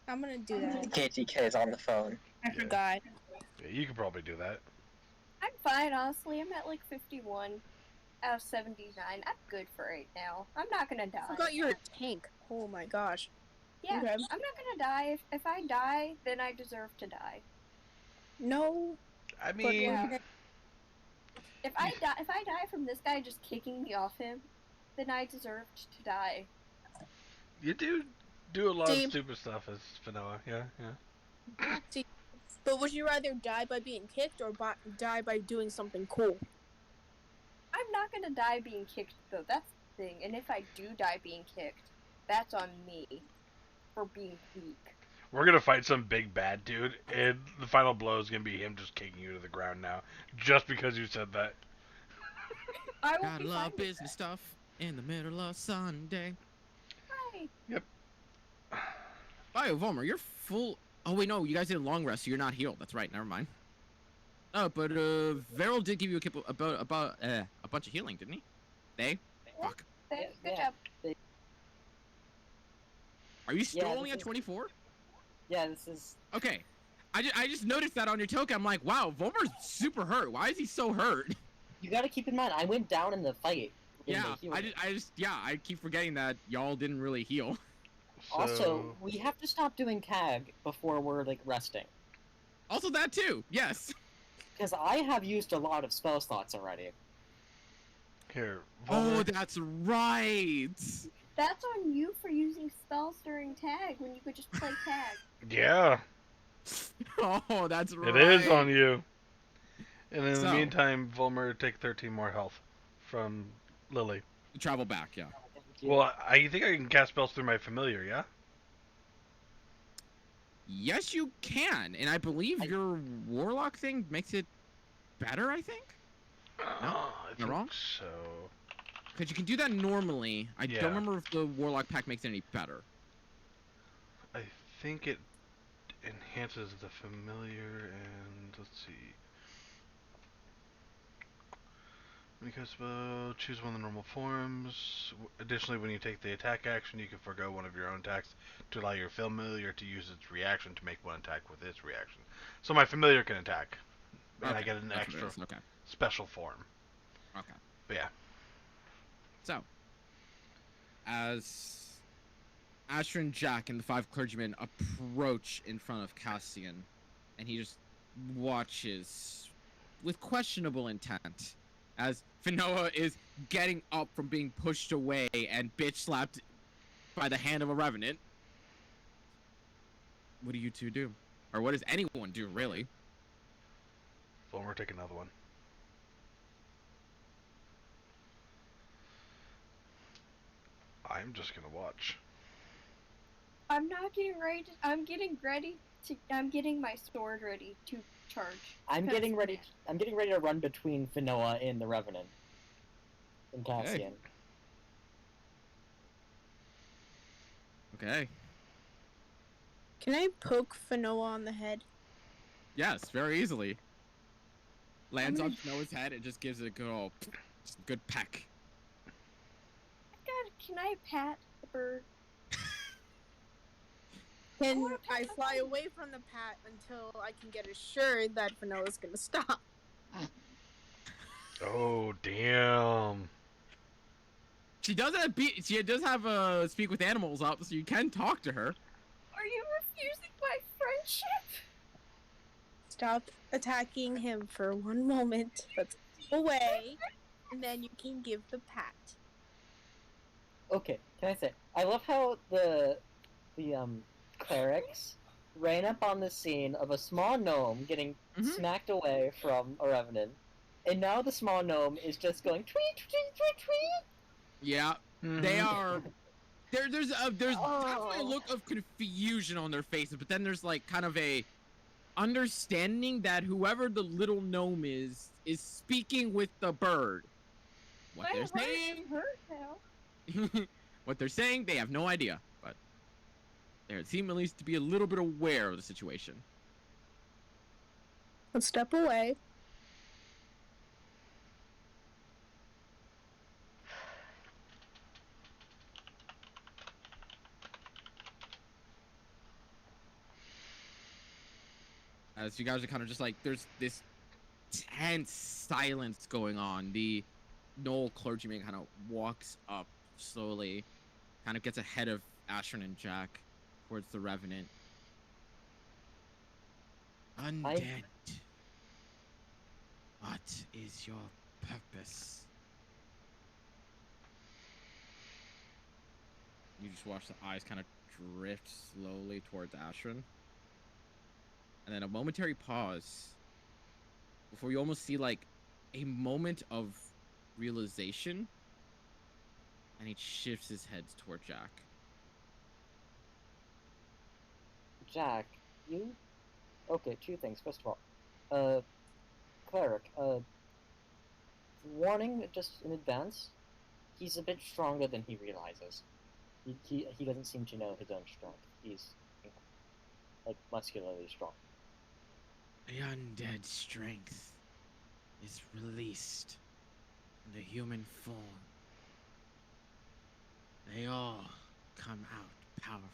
Speaker 5: I'm gonna do that.
Speaker 4: KTK is on the phone.
Speaker 5: I forgot.
Speaker 2: Yeah, you could probably do that.
Speaker 3: I'm fine, honestly. I'm at like 51 out of 79. I'm good for right now. I'm not gonna die.
Speaker 5: I forgot you're a tank. Oh my gosh.
Speaker 3: Yeah,
Speaker 5: Okay.
Speaker 3: I'm not gonna die. If I die, then I deserve to die.
Speaker 5: No.
Speaker 2: I
Speaker 5: But
Speaker 2: mean,
Speaker 3: yeah. If I die from this guy just kicking me off him, then I deserved to die.
Speaker 2: you do a lot
Speaker 5: See-
Speaker 2: of stupid stuff as Fanoa. Yeah, yeah.
Speaker 5: See, but would you rather die by being kicked or die by doing something cool?
Speaker 3: I'm not gonna die being kicked though. That's the thing. And if I do die being kicked, that's on me for being weak.
Speaker 2: We're gonna fight some big bad dude, and the final blow is gonna be him just kicking you to the ground now, just because you said that.
Speaker 3: I will
Speaker 1: Got a
Speaker 3: be
Speaker 1: lot
Speaker 3: fine
Speaker 1: of
Speaker 3: with
Speaker 1: business stuff in the middle of Sunday.
Speaker 3: that. Hi.
Speaker 1: Bio Vomer, you're full. Oh wait, no, you guys did a long rest, so you're not healed. That's right. Never mind. Oh, but Varel did give you a bunch of healing, didn't he? They? Fuck.
Speaker 3: Good
Speaker 8: Yeah.
Speaker 3: job.
Speaker 1: Are you still
Speaker 8: Yeah,
Speaker 1: only
Speaker 8: this
Speaker 1: at
Speaker 8: is-
Speaker 1: 24?
Speaker 8: Yeah, this is.
Speaker 1: Okay. I just noticed that on your token. I'm like, wow, Vomer's super hurt. Why is he so hurt?
Speaker 8: You gotta keep in mind, I went down in the fight. when
Speaker 1: Yeah,
Speaker 8: they healed me.
Speaker 1: I keep forgetting that y'all didn't really heal.
Speaker 8: Also, we have to stop doing CAG before we're like resting,
Speaker 1: Also that too. Yes.
Speaker 8: because I have used a lot of spell slots already.
Speaker 2: Here,
Speaker 1: Oh,
Speaker 2: Vomer,
Speaker 1: that's right.
Speaker 3: That's on you for using spells during tag when you could just play tag.
Speaker 2: yeah,
Speaker 1: Oh, that's right.
Speaker 2: it is on you. And in the
Speaker 1: So-
Speaker 2: meantime, Volmer take 13 more health from Lily.
Speaker 1: Travel back, yeah.
Speaker 2: Well, I think I can cast spells through my familiar, yeah?
Speaker 1: Yes, you can, and I believe your warlock thing makes it better. I think. No?
Speaker 2: I think
Speaker 1: wrong?
Speaker 2: so.
Speaker 1: Because you can do that normally. I
Speaker 2: Yeah.
Speaker 1: don't remember if the warlock pack makes it any better.
Speaker 2: I think it enhances the familiar, and let's see. When you cast a spell, choose one of the normal forms. Additionally, when you take the attack action, you can forgo one of your own attacks to allow your familiar to use its reaction to make one attack with its reaction. So my familiar can attack, and I
Speaker 1: Okay,
Speaker 2: get an
Speaker 1: that's what it
Speaker 2: extra
Speaker 1: is, Okay.
Speaker 2: special form.
Speaker 1: Okay.
Speaker 2: But yeah.
Speaker 1: So, as Asher and Jack and the 5 clergymen approach in front of Cassian, and he just watches with questionable intent as Finoa is getting up from being pushed away and bitch slapped by the hand of a revenant. What do you two do? Or what does anyone do, really?
Speaker 2: Volmer, take another one. I'm just gonna watch.
Speaker 3: I'm not getting ready. I'm getting ready to. I'm getting my sword ready to charge.
Speaker 8: I'm
Speaker 3: Because-
Speaker 8: getting ready. I'm getting ready to run between Finoa and the Revenant. And Cassian.
Speaker 1: Okay.
Speaker 5: Can I poke Finoa on the head?
Speaker 1: Yes, very easily. Lands
Speaker 3: I'm
Speaker 1: on Finoa's head and just gives it a good old, just a good peck.
Speaker 3: God, can I pat the bird?
Speaker 5: Can
Speaker 3: wanna pat
Speaker 5: I
Speaker 3: my
Speaker 5: fly
Speaker 3: buddy.
Speaker 5: away from the pat until I can get assured that Finoa's gonna stop?
Speaker 2: Oh, damn.
Speaker 1: She does have a speak with animals up, so you can talk to her.
Speaker 3: Are you refusing my friendship?
Speaker 5: Stop attacking him for one moment. Let's go away, and then you can give the pat.
Speaker 8: Okay, can I say? I love how the clerics ran up on the scene of a small gnome getting
Speaker 1: Mhm.
Speaker 8: smacked away from a revenant, and now the small gnome is just going tweet tweet tweet tweet.
Speaker 1: Yeah, they are. There's definitely a
Speaker 8: Oh.
Speaker 1: look of confusion on their faces, but then there's like kind of a understanding that whoever the little gnome is speaking with the bird. What
Speaker 3: My
Speaker 1: they're
Speaker 3: heart
Speaker 1: saying,
Speaker 3: hurt now.
Speaker 1: what they're saying, they have no idea, but they seem at least to be a little bit aware of the situation.
Speaker 5: Let's step away.
Speaker 1: As you guys are kind of just like, there's this tense silence going on. The Knoll clergyman kind of walks up slowly, kind of gets ahead of Ashern and Jack towards the Revenant. Undead. What is your purpose? You just watch the eyes kind of drift slowly towards Ashern. And then a momentary pause before you almost see like a moment of realization. And he shifts his head toward Jack.
Speaker 8: Jack, you? Okay, two things. First of all, cleric, warning just in advance, he's a bit stronger than he realizes. He doesn't seem to know his own strength. He's, like, muscularly strong.
Speaker 1: The undead strength is released in the human form. They all come out powerful.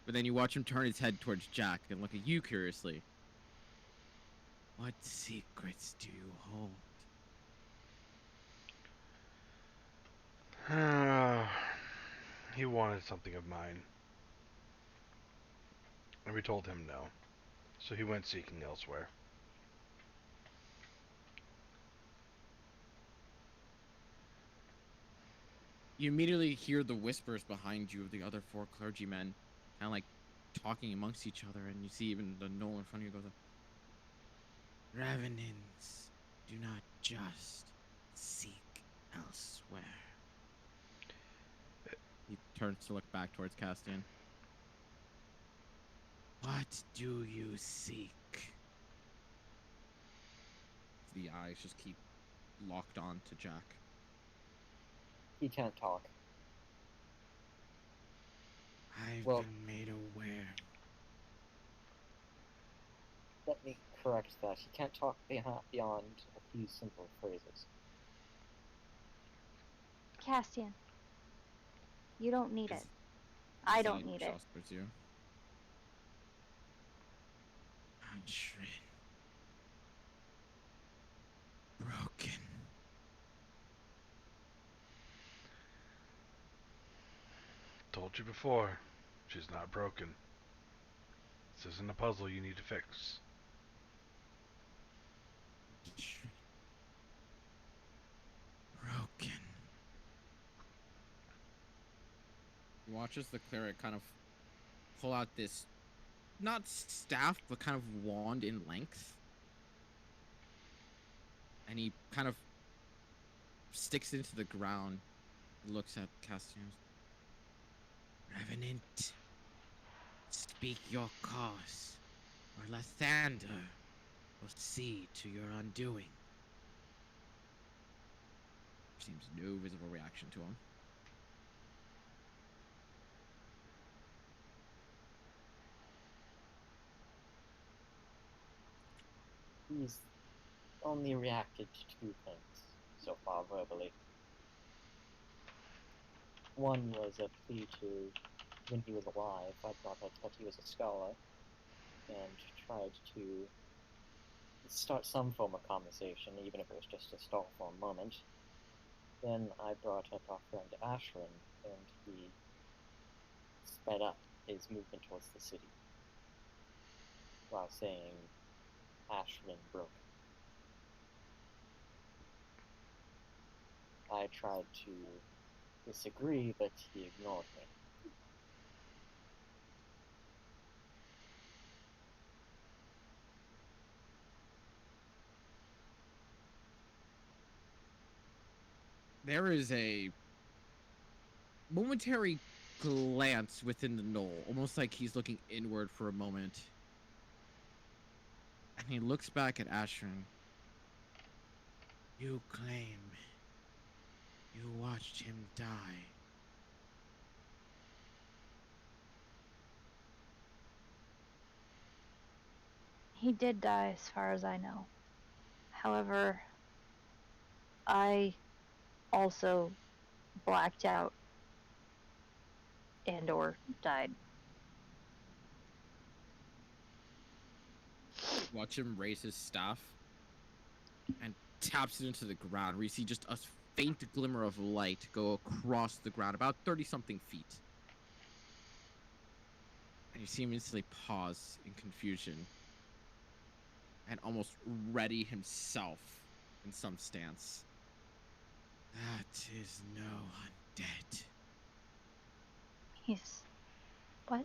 Speaker 1: But then you watch him turn his head towards Jack and look at you curiously. What secrets do you hold?
Speaker 2: He wanted something of mine. And we told him no. So he went seeking elsewhere.
Speaker 1: You immediately hear the whispers behind you of the other 4 clergymen, kind of like talking amongst each other, and you see even the knoll in front of you goes, Revenants do not just seek elsewhere. He turns to look back towards Castian. What do you seek? The eyes just keep locked on to Jack.
Speaker 8: He can't talk.
Speaker 1: I've
Speaker 8: Well-
Speaker 1: been made aware.
Speaker 8: Let me correct that. He can't talk beyond a few simple phrases.
Speaker 7: Castian, you don't need
Speaker 1: His-
Speaker 7: it. I
Speaker 1: his
Speaker 7: don't
Speaker 1: eye
Speaker 7: need it.
Speaker 1: shuts towards you. Ashrin. Broken.
Speaker 2: Told you before, she's not broken. This isn't a puzzle you need to fix.
Speaker 1: Ashrin. Broken. He watches the cleric kind of pull out this, not staff, but kind of wand in length. And he kind of sticks it into the ground, looks at Castian. Revenant, speak your cause, or Lathander will see to your undoing. Seems no visible reaction to him.
Speaker 8: He's only reacted to two things so far verbally. One was a plea to, when he was alive, I brought up that he was a scholar and tried to start some form of conversation, even if it was just to stall for a moment. Then I brought up our friend Ashrin, and he sped up his movement towards the city while saying Ashrin broken. I tried to disagree, but he ignored me.
Speaker 1: There is a momentary glance within the knoll, almost like he's looking inward for a moment. And he looks back at Ashrin. You claim you watched him die.
Speaker 7: He did die as far as I know. However, I also blacked out and or died.
Speaker 1: Watch him raise his staff and taps it into the ground, where you see just a faint glimmer of light go across the ground, about 30-something feet. And you see him instantly pause in confusion and almost ready himself in some stance. That is no undead.
Speaker 7: He's... What?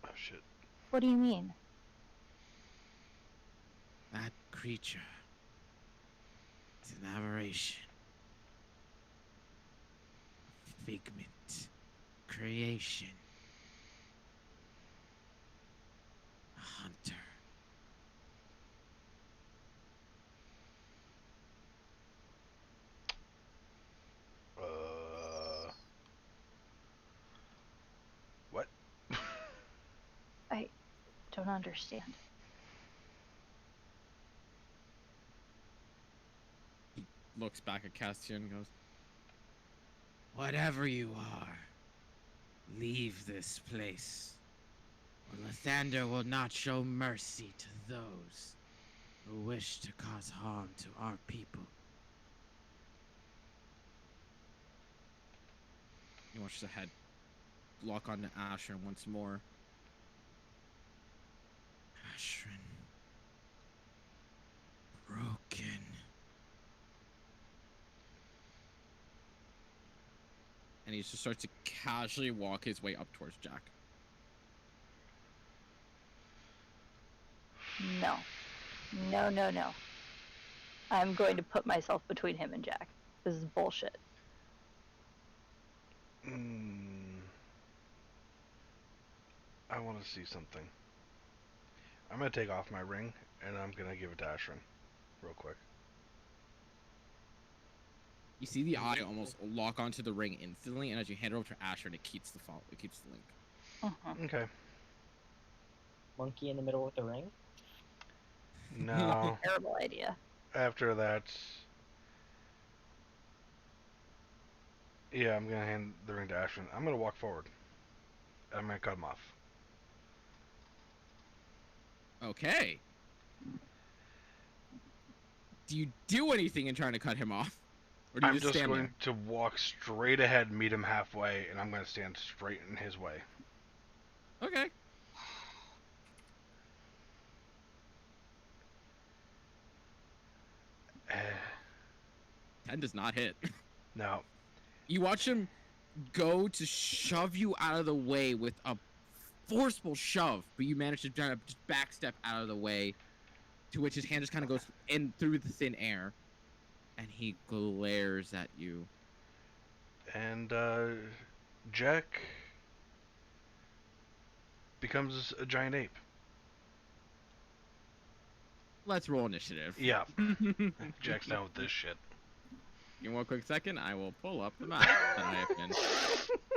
Speaker 2: Oh shit.
Speaker 7: What do you mean?
Speaker 1: That creature is an aberration. A figment. Creation. A hunter.
Speaker 2: What?
Speaker 7: I don't understand.
Speaker 1: He looks back at Castian and goes, whatever you are, leave this place, or Lathander will not show mercy to those who wish to cause harm to our people. He watches the head lock onto Ashrin once more. Ashrin. Broken. And he just starts to casually walk his way up towards Jack.
Speaker 7: No. No, no, no. I'm going to put myself between him and Jack. This is bullshit.
Speaker 2: I want to see something. I'm gonna take off my ring and I'm gonna give it to Ashrin, real quick.
Speaker 1: You see the eye almost lock onto the ring instantly, and as you hand it over to Asher, it keeps the link.
Speaker 7: Uh-huh.
Speaker 2: Okay.
Speaker 8: Monkey in the middle with the ring?
Speaker 2: No.
Speaker 7: Terrible idea.
Speaker 2: After that, yeah, I'm gonna hand the ring to Ashrin. I'm gonna walk forward. I'm gonna cut him off.
Speaker 1: Okay. Do you do anything in trying to cut him off? Or do you
Speaker 2: I'm
Speaker 1: just
Speaker 2: just
Speaker 1: stand
Speaker 2: going
Speaker 1: there?
Speaker 2: to walk straight ahead, meet him halfway, and I'm gonna stand straight in his way.
Speaker 1: Okay.
Speaker 2: Eh,
Speaker 1: 10 does not hit.
Speaker 2: no.
Speaker 1: You watch him go to shove you out of the way with a forceful shove, but you manage to kind of just backstep out of the way, to which his hand just kind of goes in through the thin air, and he glares at you.
Speaker 2: And Jack becomes a giant ape.
Speaker 1: Let's roll initiative.
Speaker 2: Yeah. Jack's down with this shit.
Speaker 1: Give me 1 quick second. I will pull up the map that I have been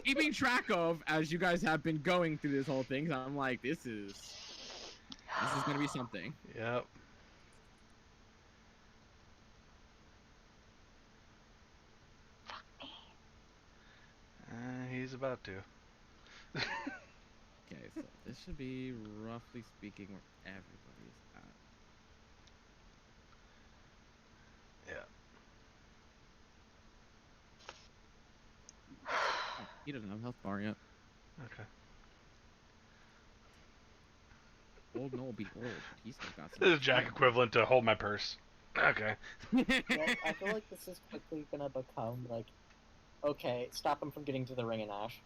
Speaker 1: keeping track of as you guys have been going through this whole thing. So I'm like, this is gonna be something.
Speaker 2: Yep. He's about to.
Speaker 1: Okay, so this should be roughly speaking where everybody's at.
Speaker 2: Yeah.
Speaker 1: Oh, he doesn't have a health bar yet.
Speaker 2: Okay.
Speaker 1: Old Noel be old, but he's still got some.
Speaker 2: This is Jack equivalent to hold my purse. Okay.
Speaker 8: Well, I feel like this is quickly gonna become like, okay, stop him from getting to the ring and Ash.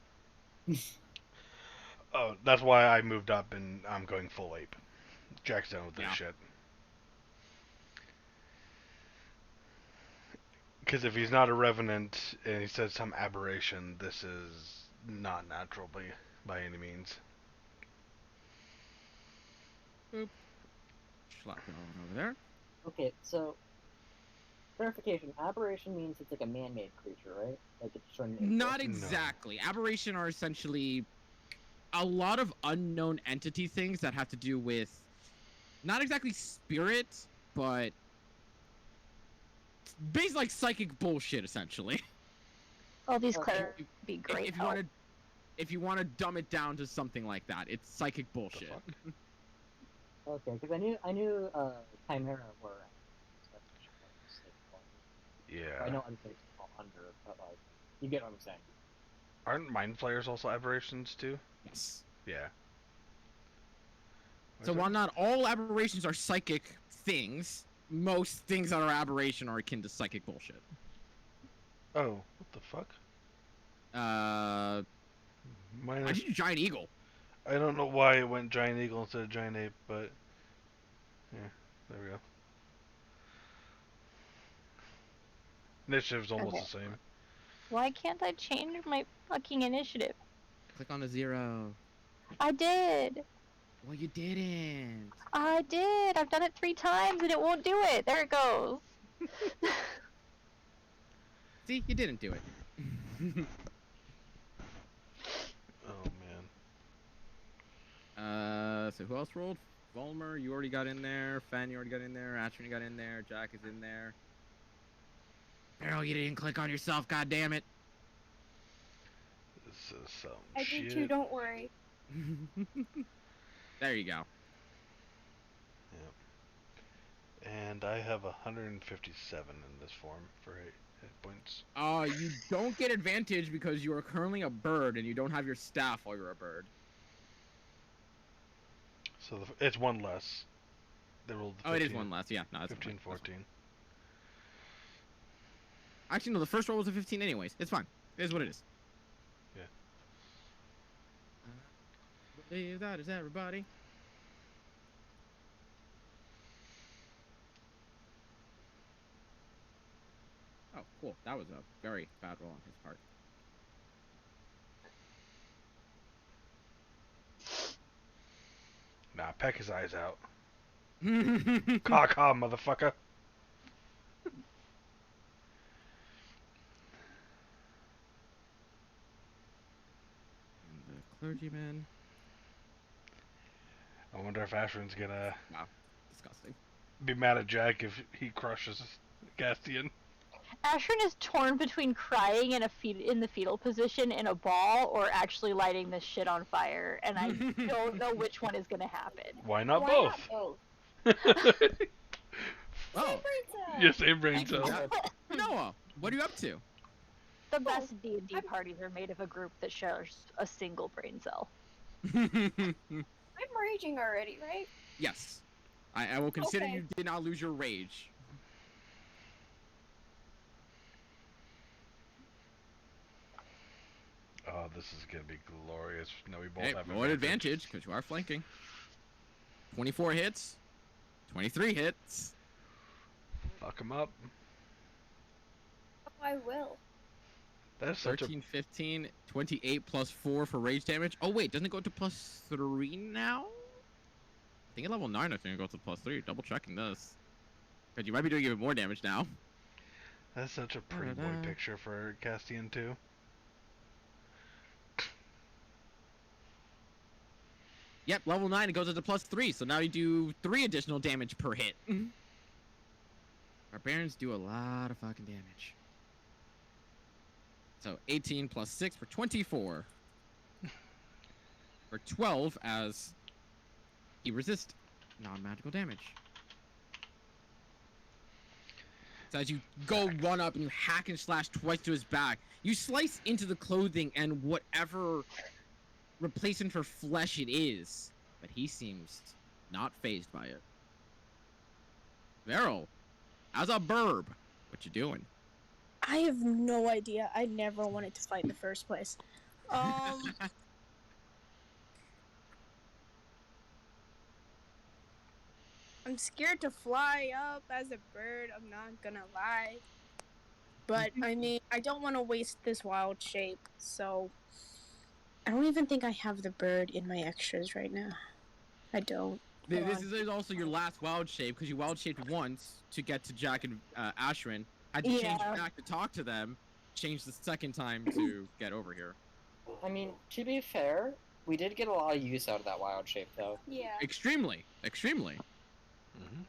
Speaker 2: Oh, that's why I moved up and I'm going full ape. Jack's done with this
Speaker 1: Yeah.
Speaker 2: shit. Because if he's not a revenant and he says some aberration, this is not natural by any means.
Speaker 1: Boop. Slap that one over there.
Speaker 8: Okay, so clarification: aberration means it's like a man-made creature, right? Like it's turned into.
Speaker 1: Not exactly. Aberration are essentially a lot of unknown entity things that have to do with not exactly spirit, but basically like psychic bullshit, essentially.
Speaker 7: All these
Speaker 8: Okay.
Speaker 7: clerics would be great.
Speaker 1: If you want to dumb it down to something like that, it's psychic bullshit.
Speaker 2: fuck?
Speaker 8: Okay, because I knew Chimera were.
Speaker 2: Yeah.
Speaker 8: I know other things fall under, but like, you get what I'm saying.
Speaker 2: Aren't mind flayers also aberrations too?
Speaker 1: Yes.
Speaker 2: Yeah.
Speaker 1: So
Speaker 2: What's
Speaker 1: while
Speaker 2: that?
Speaker 1: not all aberrations are psychic things, most things that are aberration are akin to psychic bullshit.
Speaker 2: Oh, what the fuck?
Speaker 1: Why'd
Speaker 2: Minus.
Speaker 1: you do giant eagle?
Speaker 2: I don't know why it went giant eagle instead of giant ape, but yeah, there we go. Initiative's almost
Speaker 7: Okay.
Speaker 2: the same.
Speaker 7: Why can't I change my fucking initiative?
Speaker 1: Click on the 0.
Speaker 7: I did.
Speaker 1: Well, you didn't.
Speaker 7: I did. I've done it 3 times and it won't do it. There it goes.
Speaker 1: See, you didn't do it.
Speaker 2: Oh man.
Speaker 1: So who else rolled? Volmer, you already got in there. Fen, you already got in there. Atron, you got in there. Jack is in there. Barrel, you didn't click on yourself, God damn it.
Speaker 2: This is some
Speaker 3: I
Speaker 2: shit.
Speaker 3: did too, don't worry.
Speaker 1: There you go.
Speaker 2: And I have 157 in this form for hit points.
Speaker 1: You don't get advantage because you are currently a bird and you don't have your staff while you're a bird.
Speaker 2: So it's one less. They rolled 15,
Speaker 1: Oh, it is one less. Yeah, no, that's
Speaker 2: 15,
Speaker 1: fine. That's
Speaker 2: 14.
Speaker 1: fine. Actually, no, the first roll was a 15 anyways. It's fine. It is what it is.
Speaker 2: Yeah.
Speaker 1: I believe that is everybody. Oh, cool. That was a very bad roll on his part.
Speaker 2: Nah, peck his eyes out.
Speaker 1: And
Speaker 2: Caw caw, motherfucker.
Speaker 1: the clergyman.
Speaker 2: I wonder if Ashwin's gonna
Speaker 1: Wow, disgusting.
Speaker 2: be mad at Jack if he crushes Castian.
Speaker 7: Ashrin is torn between crying in the fetal position in a ball or actually lighting this shit on fire, and I don't know which one is gonna happen.
Speaker 2: Why not
Speaker 3: Why
Speaker 2: both?
Speaker 3: not both?
Speaker 1: Oh,
Speaker 2: Yeah, same brain
Speaker 1: thank you,
Speaker 2: cells.
Speaker 1: Jack. Noah, what are you up to?
Speaker 7: The best D&D parties are made of a group that shares a single brain cell.
Speaker 3: I'm raging already, right?
Speaker 1: Yes. I will consider
Speaker 3: Okay.
Speaker 1: you did not lose your rage.
Speaker 2: Oh, this is gonna be glorious. No, we both
Speaker 1: Hey,
Speaker 2: have
Speaker 1: roll an advantage because you are flanking. 24 hits. 23 hits.
Speaker 2: Fuck him up.
Speaker 3: Oh, I will.
Speaker 2: That's such
Speaker 1: 13, 15, 28 plus 4 for rage damage. Oh, wait, doesn't it go to plus 3 now? I think at level 9, I think it goes to plus 3. Double checking this. Because you might be doing even more damage now.
Speaker 2: that's such a pretty boy
Speaker 1: Da-da-da.
Speaker 2: picture for Castian too.
Speaker 1: Yep, level 9, it goes into plus 3. So now you do 3 additional damage per hit. Barbarians do a lot of fucking damage. So 18 plus 6 for 24. For 12 as he resists non-magical damage. So as you go run up and you hack and slash twice to his back, you slice into the clothing and whatever replacement for flesh it is, but he seems not phased by it. Varel, as a burb, what you doing?
Speaker 5: I have no idea. I never wanted to fight in the first place. I'm scared to fly up as a bird, I'm not gonna lie. But, I mean, I don't want to waste this wild shape, so... I don't even think I have the bird in my extras right now. I don't. Hold
Speaker 1: This
Speaker 5: on.
Speaker 1: is also your last wild shape because you wild shaped once to get to Jack and Ashrin. Had to change
Speaker 5: Yeah.
Speaker 1: back to talk to them. Change the second time to get over here.
Speaker 8: I mean, to be fair, we did get a lot of use out of that wild shape, though.
Speaker 3: Yeah.
Speaker 1: Extremely, extremely.
Speaker 2: Mm-hmm.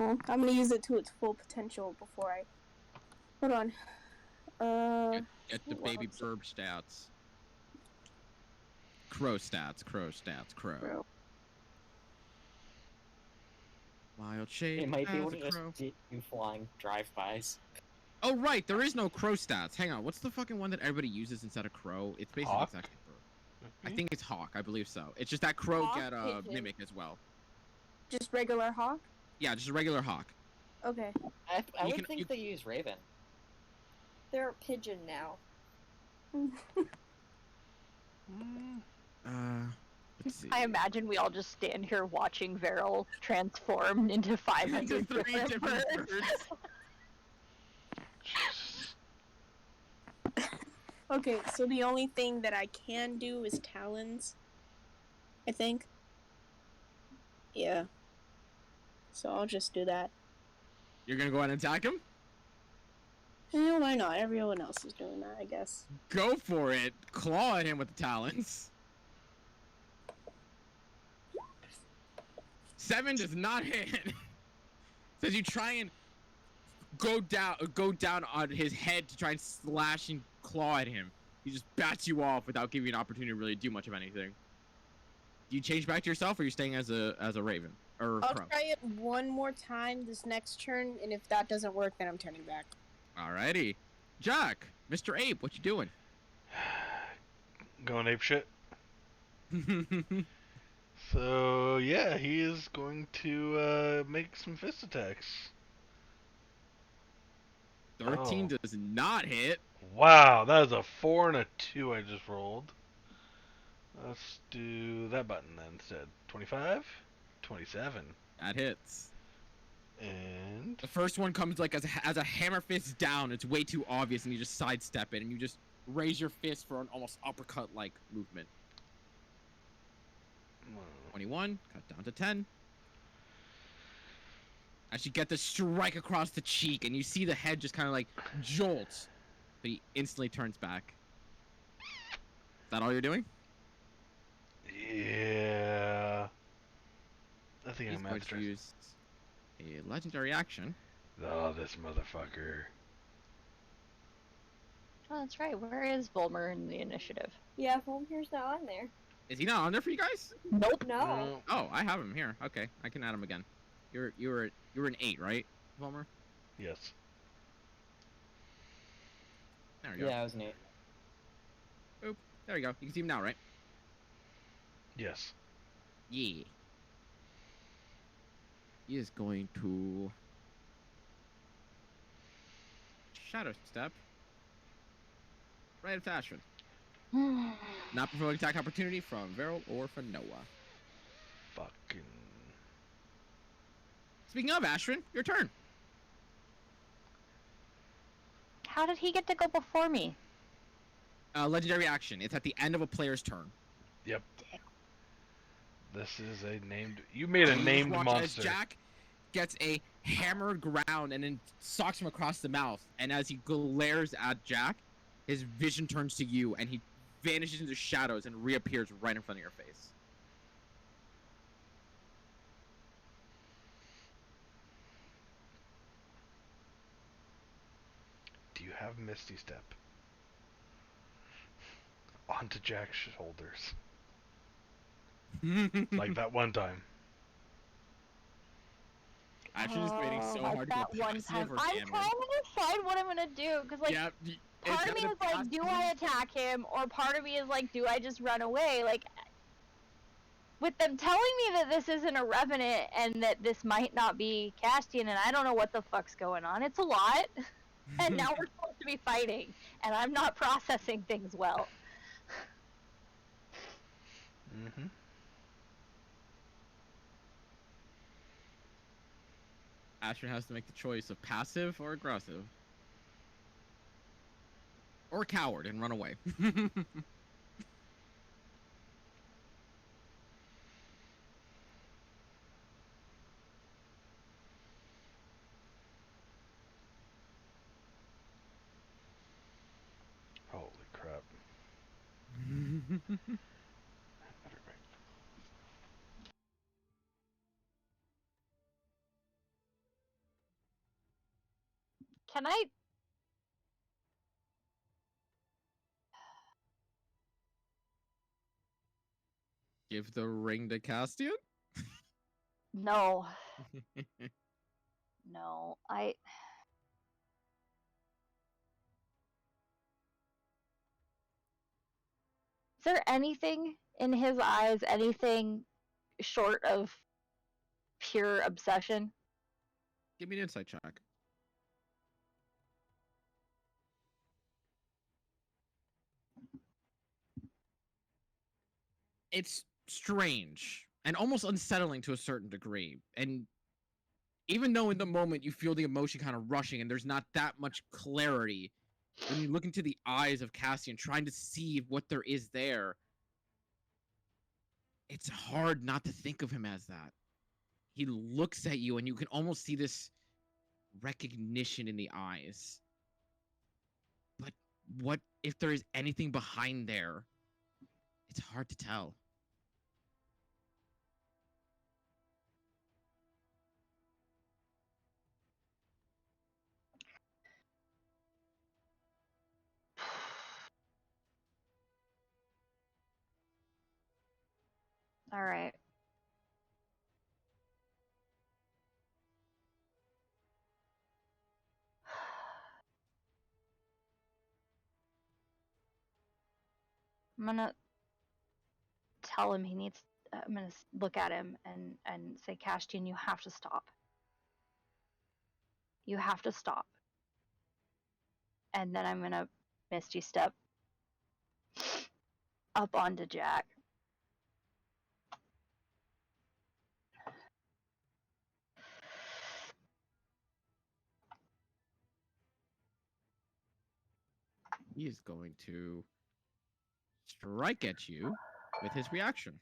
Speaker 5: Well, I'm gonna use it to its full potential before I... Hold on.
Speaker 1: Get the baby
Speaker 5: wild
Speaker 1: burb stats. Crow stats, crow stats, crow.
Speaker 5: Crow.
Speaker 1: Wild shape
Speaker 8: It might be
Speaker 1: as
Speaker 8: able
Speaker 1: a
Speaker 8: to just
Speaker 1: crow.
Speaker 8: do flying drive-bys.
Speaker 1: Oh right, there is no crow stats. Hang on, what's the fucking one that everybody uses instead of crow? It's basically
Speaker 2: Hawk?
Speaker 1: exactly bird. I think it's hawk. I believe so. It's just that crow
Speaker 3: Hawk,
Speaker 1: get
Speaker 3: pigeon.
Speaker 1: mimic as well.
Speaker 5: Just regular hawk?
Speaker 1: Yeah, just a regular hawk.
Speaker 5: Okay.
Speaker 8: I
Speaker 1: You
Speaker 8: would
Speaker 1: can-
Speaker 8: think
Speaker 1: you-
Speaker 8: they use Raven.
Speaker 3: They're a pigeon now.
Speaker 1: Let's see.
Speaker 7: I imagine we all just stand here watching Varel transform into 500
Speaker 1: Into 3 different birds.
Speaker 5: Okay, so the only thing that I can do is talons. I think. Yeah. So I'll just do that.
Speaker 1: You're gonna go ahead and attack him?
Speaker 5: Eh, why not? Everyone else is doing that, I guess.
Speaker 1: Go for it. Claw at him with the talons. 7 does not hit. Says you try and go down on his head to try and slash and claw at him. He just bats you off without giving you an opportunity to really do much of anything. Do you change back to yourself, or are you staying as a raven or
Speaker 5: I'll
Speaker 1: crow?
Speaker 5: try it one more time this next turn, and if that doesn't work, then I'm turning back.
Speaker 1: Alrighty, Jack, Mr. Ape, what you doing?
Speaker 2: Going ape shit. So yeah, he is going to make some fist attacks.
Speaker 1: 13
Speaker 2: Oh.
Speaker 1: does not hit.
Speaker 2: Wow, that is a 4 and a 2 I just rolled. Let's do that button then instead. 25? 27.
Speaker 1: That hits.
Speaker 2: And
Speaker 1: The first one comes like as a hammer fist down. It's way too obvious, and you just sidestep it, and you just raise your fist for an almost uppercut-like movement. 21, cut down to 10. As you get the strike across the cheek, and you see the head just kind of like jolts, but he instantly turns back. Is that all you're doing?
Speaker 2: yeah, I think
Speaker 1: He's
Speaker 2: I'm
Speaker 1: going
Speaker 2: at the
Speaker 1: to use a legendary action.
Speaker 2: Oh, this motherfucker.
Speaker 7: Oh, that's right. Where is Volmer in the initiative?
Speaker 3: Yeah, Volmir's not on there.
Speaker 1: Is he not on there for you guys?
Speaker 7: Nope.
Speaker 3: No.
Speaker 1: Oh, I have him here. Okay, I can add him again. You were an 8, right, Volmer?
Speaker 2: Yes.
Speaker 1: There we go.
Speaker 8: Yeah, I was an 8.
Speaker 1: Boop. There we go. You can see him now, right?
Speaker 2: Yes.
Speaker 1: Yeah. He is going to shadow step right at Ashwin. Not provoking attack opportunity from Veril or from Noah.
Speaker 2: Fucking.
Speaker 1: Speaking of Ashwin, your turn.
Speaker 7: How did he get to go before me?
Speaker 1: Legendary action. It's at the end of a player's turn.
Speaker 2: Yep. This is a named. You made a
Speaker 1: You just
Speaker 2: named
Speaker 1: watch
Speaker 2: monster.
Speaker 1: As Jack gets a hammered ground and then socks him across the mouth. And as he glares at Jack, his vision turns to you and he vanishes into shadows and reappears right in front of your face.
Speaker 2: Do you have Misty Step? Onto Jack's shoulders. Like that one time.
Speaker 1: Ashwin is waiting so
Speaker 7: like
Speaker 1: hard to
Speaker 7: that
Speaker 1: go
Speaker 7: one
Speaker 1: passive
Speaker 7: time.
Speaker 1: or
Speaker 7: I'm
Speaker 1: damage.
Speaker 7: trying to decide what I'm gonna do because, like,
Speaker 1: Yeah,
Speaker 7: part of me is like, do I attack him? Or part of me is like, do I just run away? Like, with them telling me that this isn't a Revenant and that this might not be Castian, and I don't know what the fuck's going on. It's a lot. And now we're supposed to be fighting, and I'm not processing things well.
Speaker 2: Mm-hmm.
Speaker 1: Ashwin has to make the choice of passive or aggressive. Or coward and run away.
Speaker 2: Holy crap. Everybody.
Speaker 7: Can I?
Speaker 1: Give the ring to Castian?
Speaker 7: No. No. Is there anything in his eyes, anything short of pure obsession?
Speaker 1: Give me an insight check. It's strange and almost unsettling to a certain degree. And even though in the moment you feel the emotion kind of rushing and there's not that much clarity, when you look into the eyes of Cassian trying to see what there is there, it's hard not to think of him as that. He looks at you and you can almost see this recognition in the eyes. But what if there is anything behind there? It's hard to tell.
Speaker 7: All right. I'm gonna tell him he needs. I'm gonna look at him and say, Castian, you have to stop. You have to stop. And then I'm gonna Misty Step up onto Jack.
Speaker 1: he is going to strike at you with his reaction.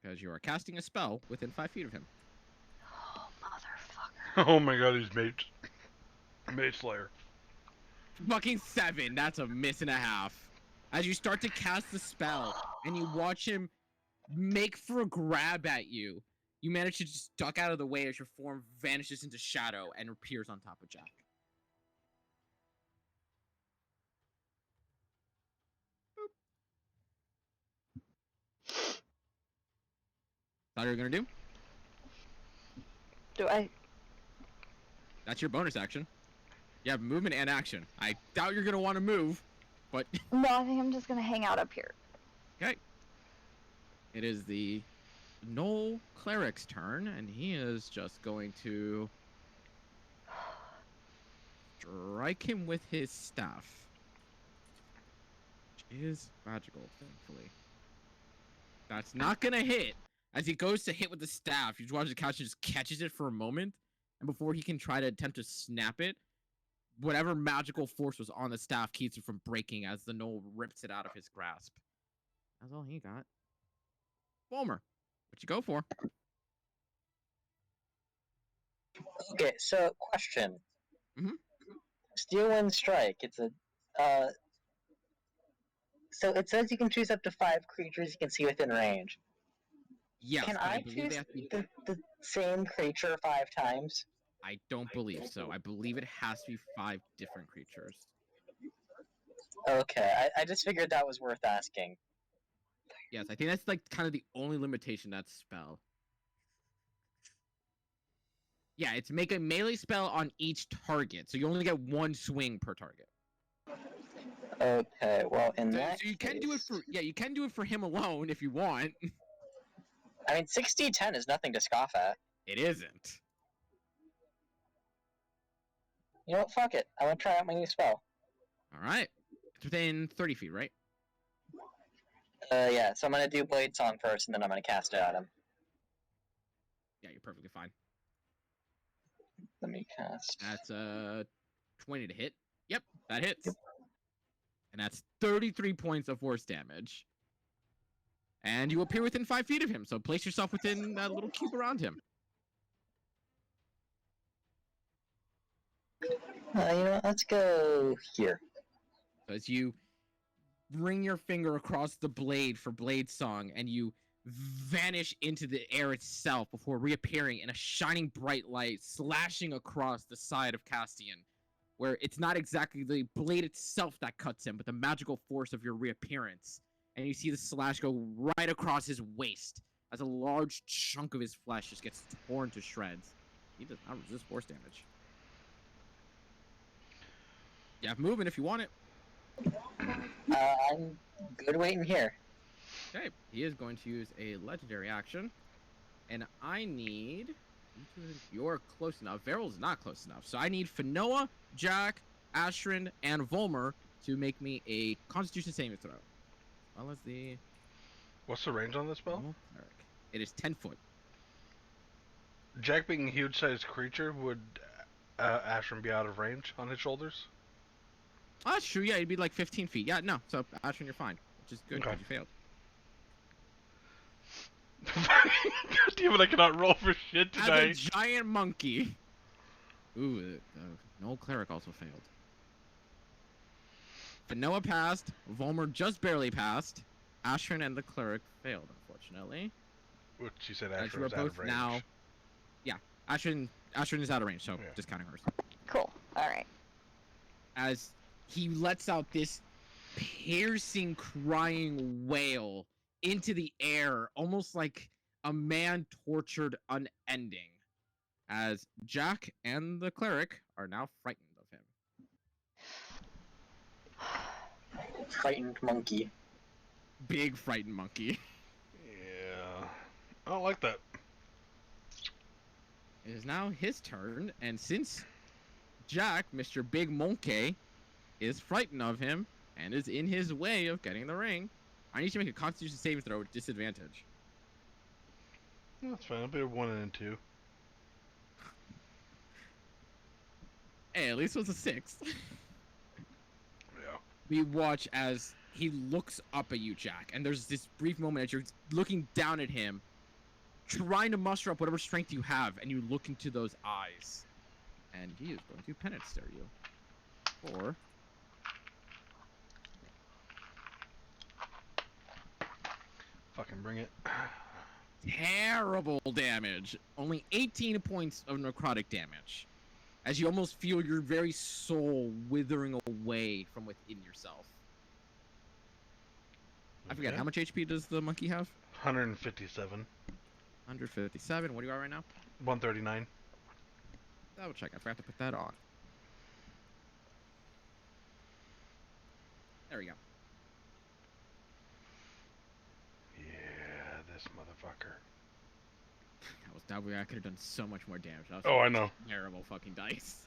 Speaker 1: Because you are casting a spell within 5 feet of him.
Speaker 7: Oh, motherfucker.
Speaker 2: Oh my god, he's Mage Slayer.
Speaker 1: Fucking 7. That's a miss and a half. As you start to cast the spell, and you watch him make for a grab at you, you manage to just duck out of the way as your form vanishes into shadow and appears on top of Jack. Thought you were gonna do?
Speaker 7: Do I?
Speaker 1: That's your bonus action. You have movement and action. I doubt you're gonna want to move, but
Speaker 7: No, I think I'm just gonna hang out up here.
Speaker 1: okay. It is the Knoll Cleric's turn, and he is just going to strike him with his staff. Which is magical, thankfully. That's not gonna hit. As he goes to hit with the staff, you watch the couch and just catches it for a moment, and before he can try to attempt to snap it, whatever magical force was on the staff keeps it from breaking as the Knoll rips it out of his grasp. That's all he got. Fulmer, what you go for?
Speaker 4: Okay, so question.
Speaker 1: Mhm.
Speaker 4: Steel Wind Strike. It's a. So it says you can choose up to 5 creatures you can see within range.
Speaker 1: Yes,
Speaker 4: Can
Speaker 1: but I
Speaker 4: I
Speaker 1: believe
Speaker 4: choose
Speaker 1: they have to be.
Speaker 4: the same creature 5 times?
Speaker 1: I don't believe so. I believe it has to be 5 different creatures.
Speaker 4: Okay, I just figured that was worth asking.
Speaker 1: Yes, I think that's like kind of the only limitation that spell. Yeah, it's make a melee spell on each target, so you only get 1 swing per target.
Speaker 4: Okay, well in
Speaker 1: So,
Speaker 4: that
Speaker 1: so you can do it for you can do it for him alone if you want.
Speaker 4: I mean, 60-10 is nothing to scoff at.
Speaker 1: It isn't.
Speaker 4: You know what? Fuck it. I want to try out my new spell.
Speaker 1: All right, it's within 30 feet, right?
Speaker 4: Yeah. So I'm gonna do Blade Song first, and then I'm gonna cast it at him.
Speaker 1: Yeah, you're perfectly fine.
Speaker 4: Let me cast.
Speaker 1: That's 20 to hit. Yep, that hits.
Speaker 4: Yep.
Speaker 1: And that's 33 points of force damage. And you appear within 5 feet of him, so place yourself within that little cube around him.
Speaker 4: You know what? Let's go here.
Speaker 1: So as you bring your finger across the blade for Blade Song, and you vanish into the air itself before reappearing in a shining bright light, slashing across the side of Castian, where it's not exactly the blade itself that cuts him, but the magical force of your reappearance. And you see the slash go right across his waist as a large chunk of his flesh just gets torn to shreds. He does not resist force damage. You have movement if you want it.
Speaker 4: I'm good waiting here.
Speaker 1: Okay, he is going to use a legendary action. And I need... You're close enough. Veryl's not close enough. So I need Finoa, Jack, Ashrin, and Volmer to make me a Constitution saving throw. As well as the...
Speaker 2: What's the range on this spell?
Speaker 1: Cleric. It is 10 foot.
Speaker 2: Jack being a huge-sized creature, would Ashram be out of range on his shoulders?
Speaker 1: Oh, that's true. Yeah, he'd be like 15 feet. Yeah, no. So, Ashrin, you're fine. Which is good, because
Speaker 2: Okay.
Speaker 1: you failed.
Speaker 2: God damn it, I cannot roll for shit
Speaker 1: As a
Speaker 2: tonight.
Speaker 1: giant monkey. Ooh, no cleric also failed. Finoa passed. Volmer just barely passed. Ashrin and the cleric failed, unfortunately.
Speaker 2: Which you said
Speaker 1: As you
Speaker 2: Ashram
Speaker 1: are
Speaker 2: was out
Speaker 1: both
Speaker 2: of range.
Speaker 1: now. Yeah, Ashrin is out of range, so
Speaker 2: Yeah.
Speaker 1: just counting hers.
Speaker 7: Cool. All right.
Speaker 1: As he lets out this piercing, crying wail into the air, almost like a man tortured unending. As Jack and the cleric are now frightened of him.
Speaker 4: Frightened monkey.
Speaker 1: Big frightened monkey.
Speaker 2: Yeah. I don't like that.
Speaker 1: It is now his turn, and since Jack, Mr. Big Monkey, is frightened of him and is in his way of getting the ring, I need to make a Constitution saving throw with disadvantage.
Speaker 2: That's fine. I'll be a 1 and 2.
Speaker 1: Hey, at least it was a 6.
Speaker 2: Yeah.
Speaker 1: we watch as he looks up at you, Jack, and there's this brief moment as you're looking down at him, trying to muster up whatever strength you have, and you look into those eyes, and he is going to penance stare you. Or
Speaker 2: Fucking bring it.
Speaker 1: terrible damage. Only 18 points of necrotic damage, as you almost feel your very soul withering away from within yourself. I forget,
Speaker 2: Okay.
Speaker 1: how much HP does the monkey have?
Speaker 2: 157.
Speaker 1: 157. What are you at right now?
Speaker 2: 139.
Speaker 1: Double check. I forgot to put that on. There we go.
Speaker 2: Yeah, this motherfucker.
Speaker 1: That was double. I could have done so much more damage. That was
Speaker 2: Oh, I know.
Speaker 1: terrible fucking dice.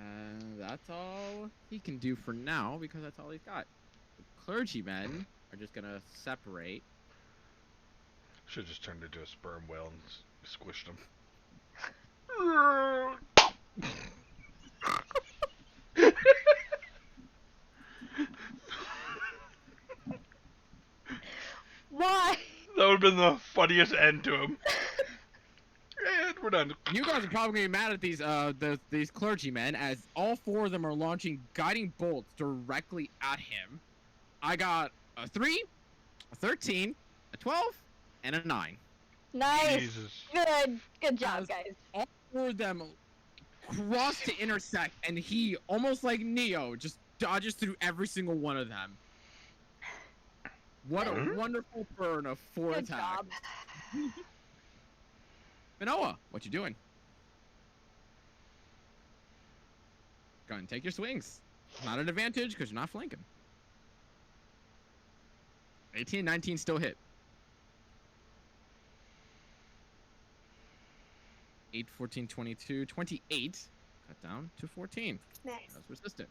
Speaker 1: And that's all he can do for now, because that's all he's got. The clergymen are just gonna separate.
Speaker 2: Should just turned into a sperm whale and squished him.
Speaker 7: Why?
Speaker 2: That would have been the funniest end to him. And we're done.
Speaker 1: You guys are probably gonna be mad at these clergymen, as all four of them are launching guiding bolts directly at him. I got a 3, a 13, a 12, and a 9.
Speaker 7: Nice.
Speaker 2: Jesus.
Speaker 7: Good job,
Speaker 1: As
Speaker 7: guys.
Speaker 1: all four of them cross to intersect, and he, almost like Neo, just dodges through every single one of them. What a wonderful burn of 4
Speaker 7: Good
Speaker 1: attacks.
Speaker 7: job.
Speaker 1: Manoa, what you doing? Go ahead and take your swings. Not an advantage because you're not flanking. 18, 19 still hit. 8, 14, 22, 28. Cut down to 14.
Speaker 3: Nice.
Speaker 1: That's resistant.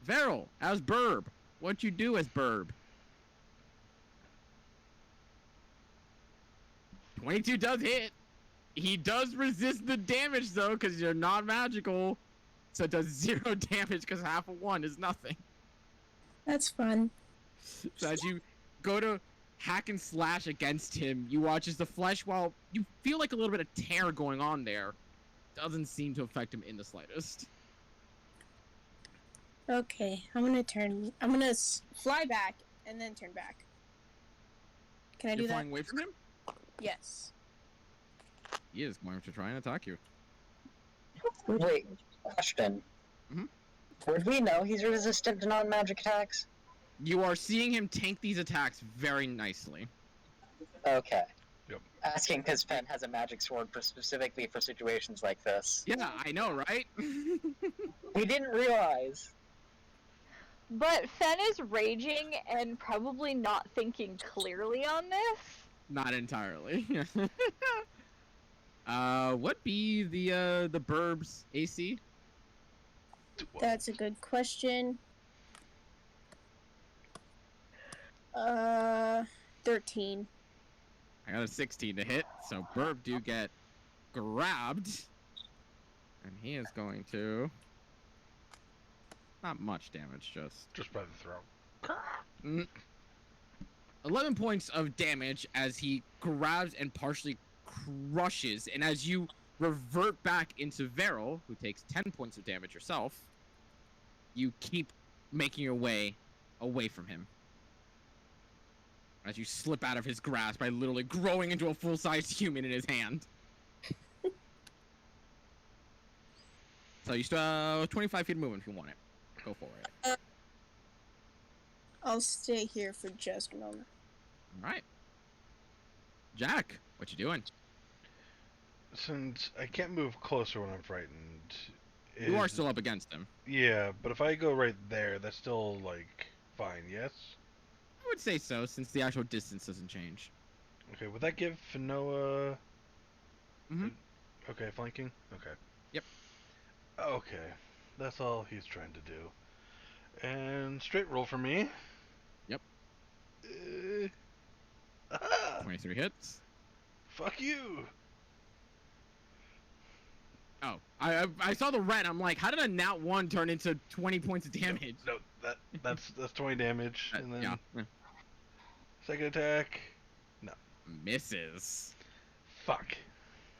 Speaker 1: Veril, as Burb. What you do as Burb? 22 does hit. He does resist the damage, though, because you're not magical. So it does 0 damage, because half of 1 is nothing.
Speaker 5: That's fun.
Speaker 1: So as you go to hack and slash against him, you watch as the flesh, while you feel like a little bit of tear going on there, doesn't seem to affect him in the slightest.
Speaker 5: Okay, I'm gonna fly back and then turn back. Can I
Speaker 1: You're
Speaker 5: do that?
Speaker 1: flying away from him?
Speaker 5: Yes.
Speaker 1: He is going to try and attack you.
Speaker 4: Wait, question.
Speaker 1: Mhm.
Speaker 4: Would we know he's resistant to non-magic attacks?
Speaker 1: You are seeing him tank these attacks very nicely.
Speaker 4: Okay.
Speaker 2: Yep.
Speaker 4: Asking because Fen has a magic sword specifically for situations like this.
Speaker 1: Yeah, I know, right?
Speaker 4: We didn't realize.
Speaker 7: But Fen is raging and probably not thinking clearly on this.
Speaker 1: Not entirely. What be the Burb's AC?
Speaker 2: 12.
Speaker 5: That's a good question. 13.
Speaker 1: I got a 16 to hit, so Burb do get grabbed. And he is going to... Not much damage,
Speaker 2: Just by the throat.
Speaker 1: 11 points of damage as he grabs and partially crushes. And as you revert back into Veril, who takes 10 points of damage yourself, you keep making your way away from him. As you slip out of his grasp by literally growing into a full-sized human in his hand. So you still have 25 feet of movement if you want it. Go for it.
Speaker 5: I'll stay here for just a moment.
Speaker 1: All right. Jack, what you doing?
Speaker 2: Since I can't move closer when I'm frightened.
Speaker 1: You are still up against him.
Speaker 2: Yeah, but if I go right there, that's still, like, fine, yes?
Speaker 1: I would say so, since the actual distance doesn't change.
Speaker 2: Okay, would that give Finoa...
Speaker 1: Mhm.
Speaker 2: Okay, flanking? Okay.
Speaker 1: Yep.
Speaker 2: Okay. That's all he's trying to do. And straight roll for me.
Speaker 1: Yep.
Speaker 2: Ah,
Speaker 1: 23 hits.
Speaker 2: fuck you!
Speaker 1: Oh, I saw the red. I'm like, how did a nat 1 turn into 20 points of damage?
Speaker 2: No, that's 20 damage, and then
Speaker 1: Yeah.
Speaker 2: second attack.
Speaker 1: Misses.
Speaker 2: Fuck.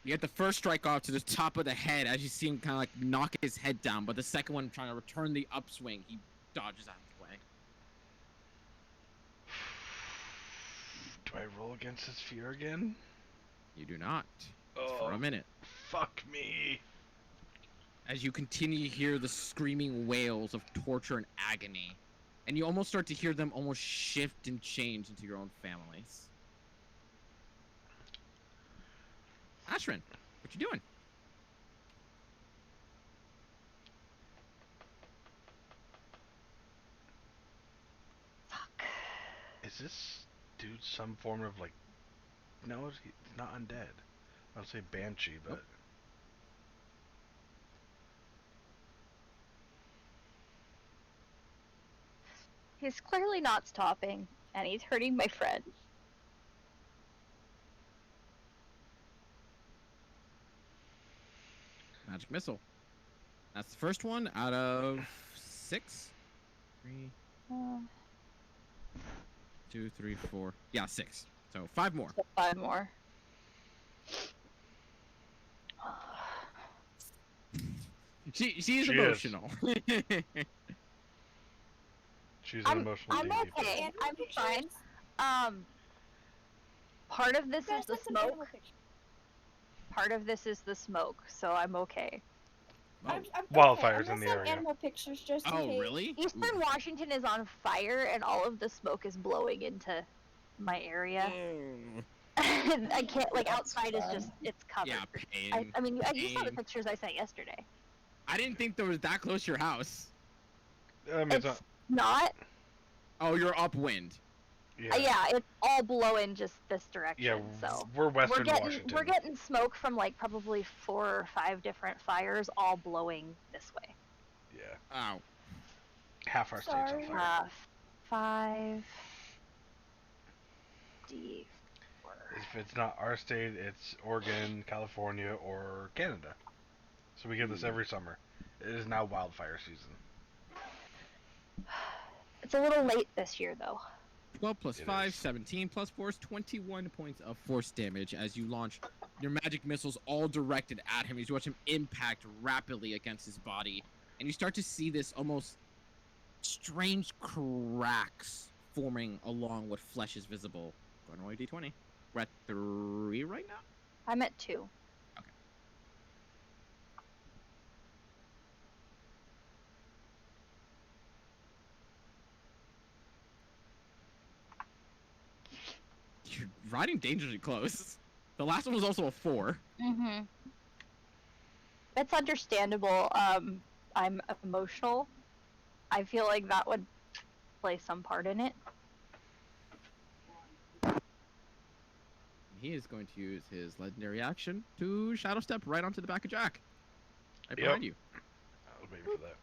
Speaker 1: You get the first strike off to the top of the head as you see him kind of like knock his head down, but the second one trying to return the upswing, he dodges out of the way.
Speaker 2: Do I roll against his fear again?
Speaker 1: You do not. It's
Speaker 2: Oh,
Speaker 1: for a minute.
Speaker 2: fuck me.
Speaker 1: As you continue to hear the screaming wails of torture and agony, and you almost start to hear them almost shift and change into your own families. Ashrin, what you doing?
Speaker 7: Fuck.
Speaker 2: Is this dude some form of like? No, he's not undead. I'll say banshee, but.
Speaker 1: Nope.
Speaker 7: He's clearly not stopping, and he's hurting my friend.
Speaker 1: Magic missile. That's the first one out of 6. 3, 2, 3, 4. Yeah, 6. So 5 more.
Speaker 7: 5 more.
Speaker 1: She's
Speaker 2: She is.
Speaker 1: emotional.
Speaker 2: She's an emotional
Speaker 7: I'm
Speaker 2: D&D player.
Speaker 7: okay. I'm fine. Part of this is the smoke. Part of this is the smoke, so I'm okay.
Speaker 1: Oh,
Speaker 3: I'm
Speaker 2: Wildfires
Speaker 3: okay.
Speaker 2: in the
Speaker 3: I'm gonna
Speaker 2: area.
Speaker 3: send animal pictures just in
Speaker 1: oh
Speaker 3: case.
Speaker 1: really?
Speaker 7: Eastern Washington is on fire, and all of the smoke is blowing into my area. I can't, like, outside is just, it's covered.
Speaker 1: Yeah, pain.
Speaker 7: I mean, you saw the
Speaker 1: pain.
Speaker 7: pictures I sent yesterday.
Speaker 1: I didn't think there was that close to your house.
Speaker 2: I mean, it's
Speaker 7: It's
Speaker 2: not.
Speaker 7: not.
Speaker 1: Oh, you're upwind.
Speaker 2: Yeah.
Speaker 7: Yeah, it's all blowing just this direction.
Speaker 2: Yeah,
Speaker 7: so
Speaker 2: we're Western
Speaker 7: we're
Speaker 2: Washington.
Speaker 7: getting smoke from like probably 4 or 5 different fires, all blowing this way.
Speaker 2: Yeah.
Speaker 1: Oh.
Speaker 2: Half our state's on
Speaker 3: Sorry.
Speaker 2: fire.
Speaker 7: 5 D.
Speaker 2: If it's not our state, it's Oregon, California, or Canada. So we get this every summer. It is now wildfire season.
Speaker 7: It's a little late this year, though.
Speaker 1: 12 plus
Speaker 2: It
Speaker 1: 5,
Speaker 2: is.
Speaker 1: 17 plus 4 is 21 points of force damage as you launch your magic missiles all directed at him. As you watch him impact rapidly against his body. And you start to see this almost strange cracks forming along what flesh is visible. Go ahead and roll a d20. We're at 3 right now?
Speaker 7: I'm at 2.
Speaker 1: You're riding dangerously close. The last one was also a 4.
Speaker 7: Mm-hmm. It's understandable. I'm emotional. I feel like that would play some part in it.
Speaker 1: He is going to use his legendary action to shadow step right onto the back of Jack. Right
Speaker 2: Yep.
Speaker 1: behind you.
Speaker 2: I was waiting for that.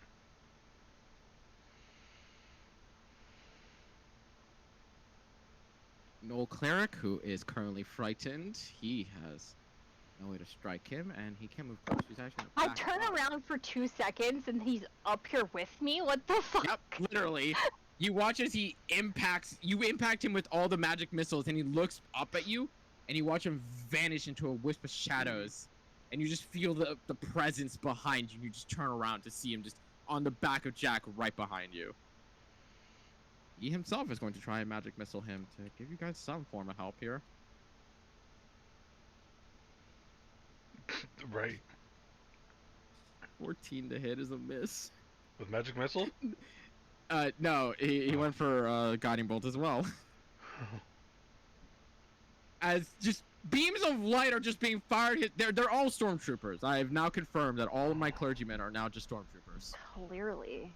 Speaker 1: Noel Cleric, who is currently frightened, he has no way to strike him, and he can't move close. He's actually
Speaker 7: I
Speaker 1: back
Speaker 7: turn
Speaker 1: up.
Speaker 7: around for 2 seconds and he's up here with me. What the fuck?
Speaker 1: Yep, literally. You watch as he impacts. You impact him with all the magic missiles, and he looks up at you, and you watch him vanish into a wisp of shadows, and you just feel the presence behind you. And you just turn around to see him just on the back of Jack, right behind you. He himself is going to try and magic missile him to give you guys some form of help here.
Speaker 2: Right.
Speaker 1: 14 to hit is a miss.
Speaker 2: With magic missile?
Speaker 1: No, he went for guiding bolt as well. As just beams of light are just being fired. They're all stormtroopers. I have now confirmed that all of my clergymen are now just stormtroopers.
Speaker 7: Clearly.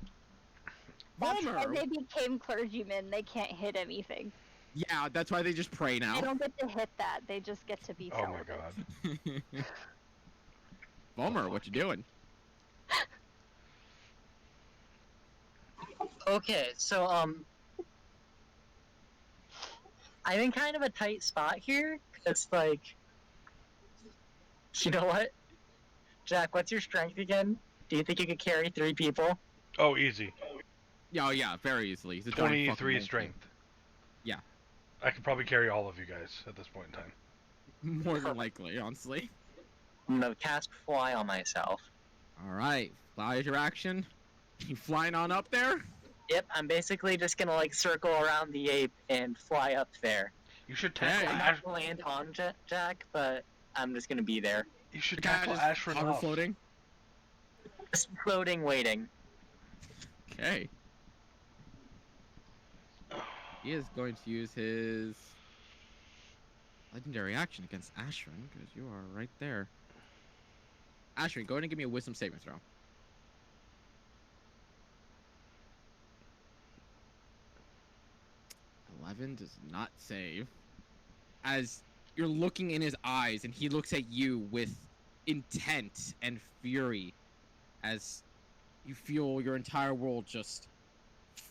Speaker 7: That's why they became clergymen. They can't hit anything.
Speaker 1: Yeah, that's why they just pray now.
Speaker 7: They don't get to hit that. They just get to be
Speaker 2: Oh my
Speaker 7: celibates.
Speaker 2: god.
Speaker 1: Vollmer, what you doing?
Speaker 4: Okay, so I'm in kind of a tight spot here. It's like, you know what? Jack, what's your strength again? Do you think you could carry 3 people?
Speaker 2: Oh, easy.
Speaker 1: Yeah, oh, yeah, very easily. He's a giant fucking
Speaker 2: 23
Speaker 1: monkey.
Speaker 2: strength.
Speaker 1: Yeah.
Speaker 2: I could probably carry all of you guys at this point in time.
Speaker 1: More than likely, honestly.
Speaker 4: I'm gonna cast Fly on myself.
Speaker 1: Alright, fly is your action. You flying on up there?
Speaker 4: Yep, I'm basically just gonna like circle around the ape and fly up there.
Speaker 2: You should
Speaker 1: Hey.
Speaker 2: tackle
Speaker 4: I'm
Speaker 2: Ash.
Speaker 4: not gonna land on Jack, but I'm just gonna be there.
Speaker 2: You should
Speaker 1: The guy
Speaker 2: tackle
Speaker 1: just
Speaker 2: Ashran
Speaker 1: hover
Speaker 2: off.
Speaker 1: floating.
Speaker 4: Just floating, waiting.
Speaker 1: Okay. He is going to use his legendary action against Ashran, because you are right there. Ashran, go ahead and give me a wisdom saving throw. 11 does not save. As you're looking in his eyes, and he looks at you with intent and fury, as you feel your entire world just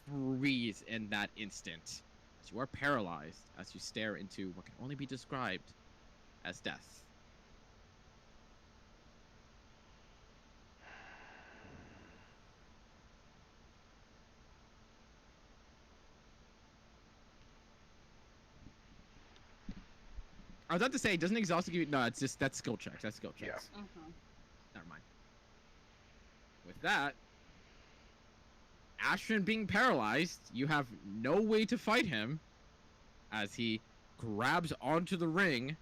Speaker 1: freeze in that instant. As you are paralyzed, as you stare into what can only be described as death. I was about to say, it doesn't exhaust give you. No, it's just that's skill checks. That's skill checks.
Speaker 2: Yeah.
Speaker 1: Never mind. With that, Ashton being paralyzed, you have no way to fight him, as he grabs onto the ring.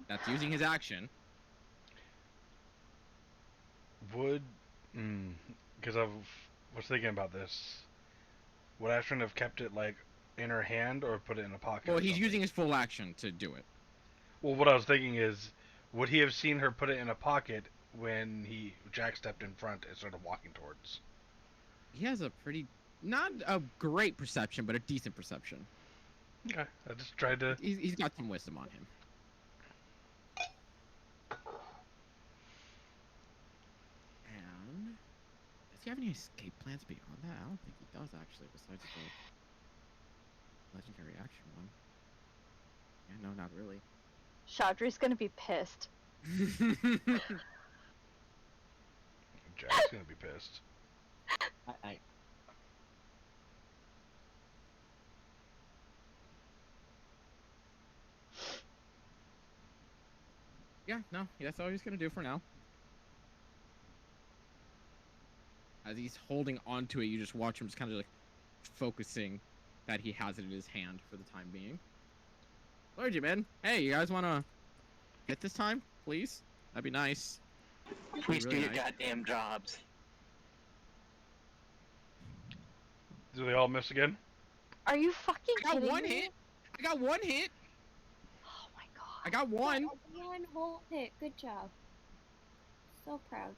Speaker 1: That's using his action.
Speaker 2: Would, because I was thinking about this. Would Ashran have kept it like in her hand or put it in a pocket?
Speaker 1: Well,
Speaker 2: or
Speaker 1: he's
Speaker 2: something?
Speaker 1: using his full action to do it.
Speaker 2: Well, what I was thinking is, would he have seen her put it in a pocket when Jack stepped in front and started walking towards?
Speaker 1: He has a pretty, not a great perception, but a decent perception.
Speaker 2: Okay, I just tried to.
Speaker 1: He's got some wisdom on him. And does he have any escape plans beyond that? I don't think he does actually, besides the legendary action one. Yeah, no, not really.
Speaker 7: Chaudry's gonna be pissed.
Speaker 2: Jack's gonna be pissed.
Speaker 1: Yeah, no, that's all he's gonna do for now. As he's holding onto it, you just watch him just kind of like focusing that he has it in his hand for the time being. Clergyman, hey, you guys wanna hit this time, please? That'd be nice.
Speaker 4: Please
Speaker 1: Really
Speaker 4: do your
Speaker 1: nice.
Speaker 4: goddamn jobs.
Speaker 2: Do they all miss again?
Speaker 7: Are you fucking
Speaker 1: I got
Speaker 7: kidding
Speaker 1: one
Speaker 7: me?
Speaker 1: hit. I got one hit.
Speaker 7: Oh my god.
Speaker 1: I got one.
Speaker 3: One whole hit. Good job. So proud.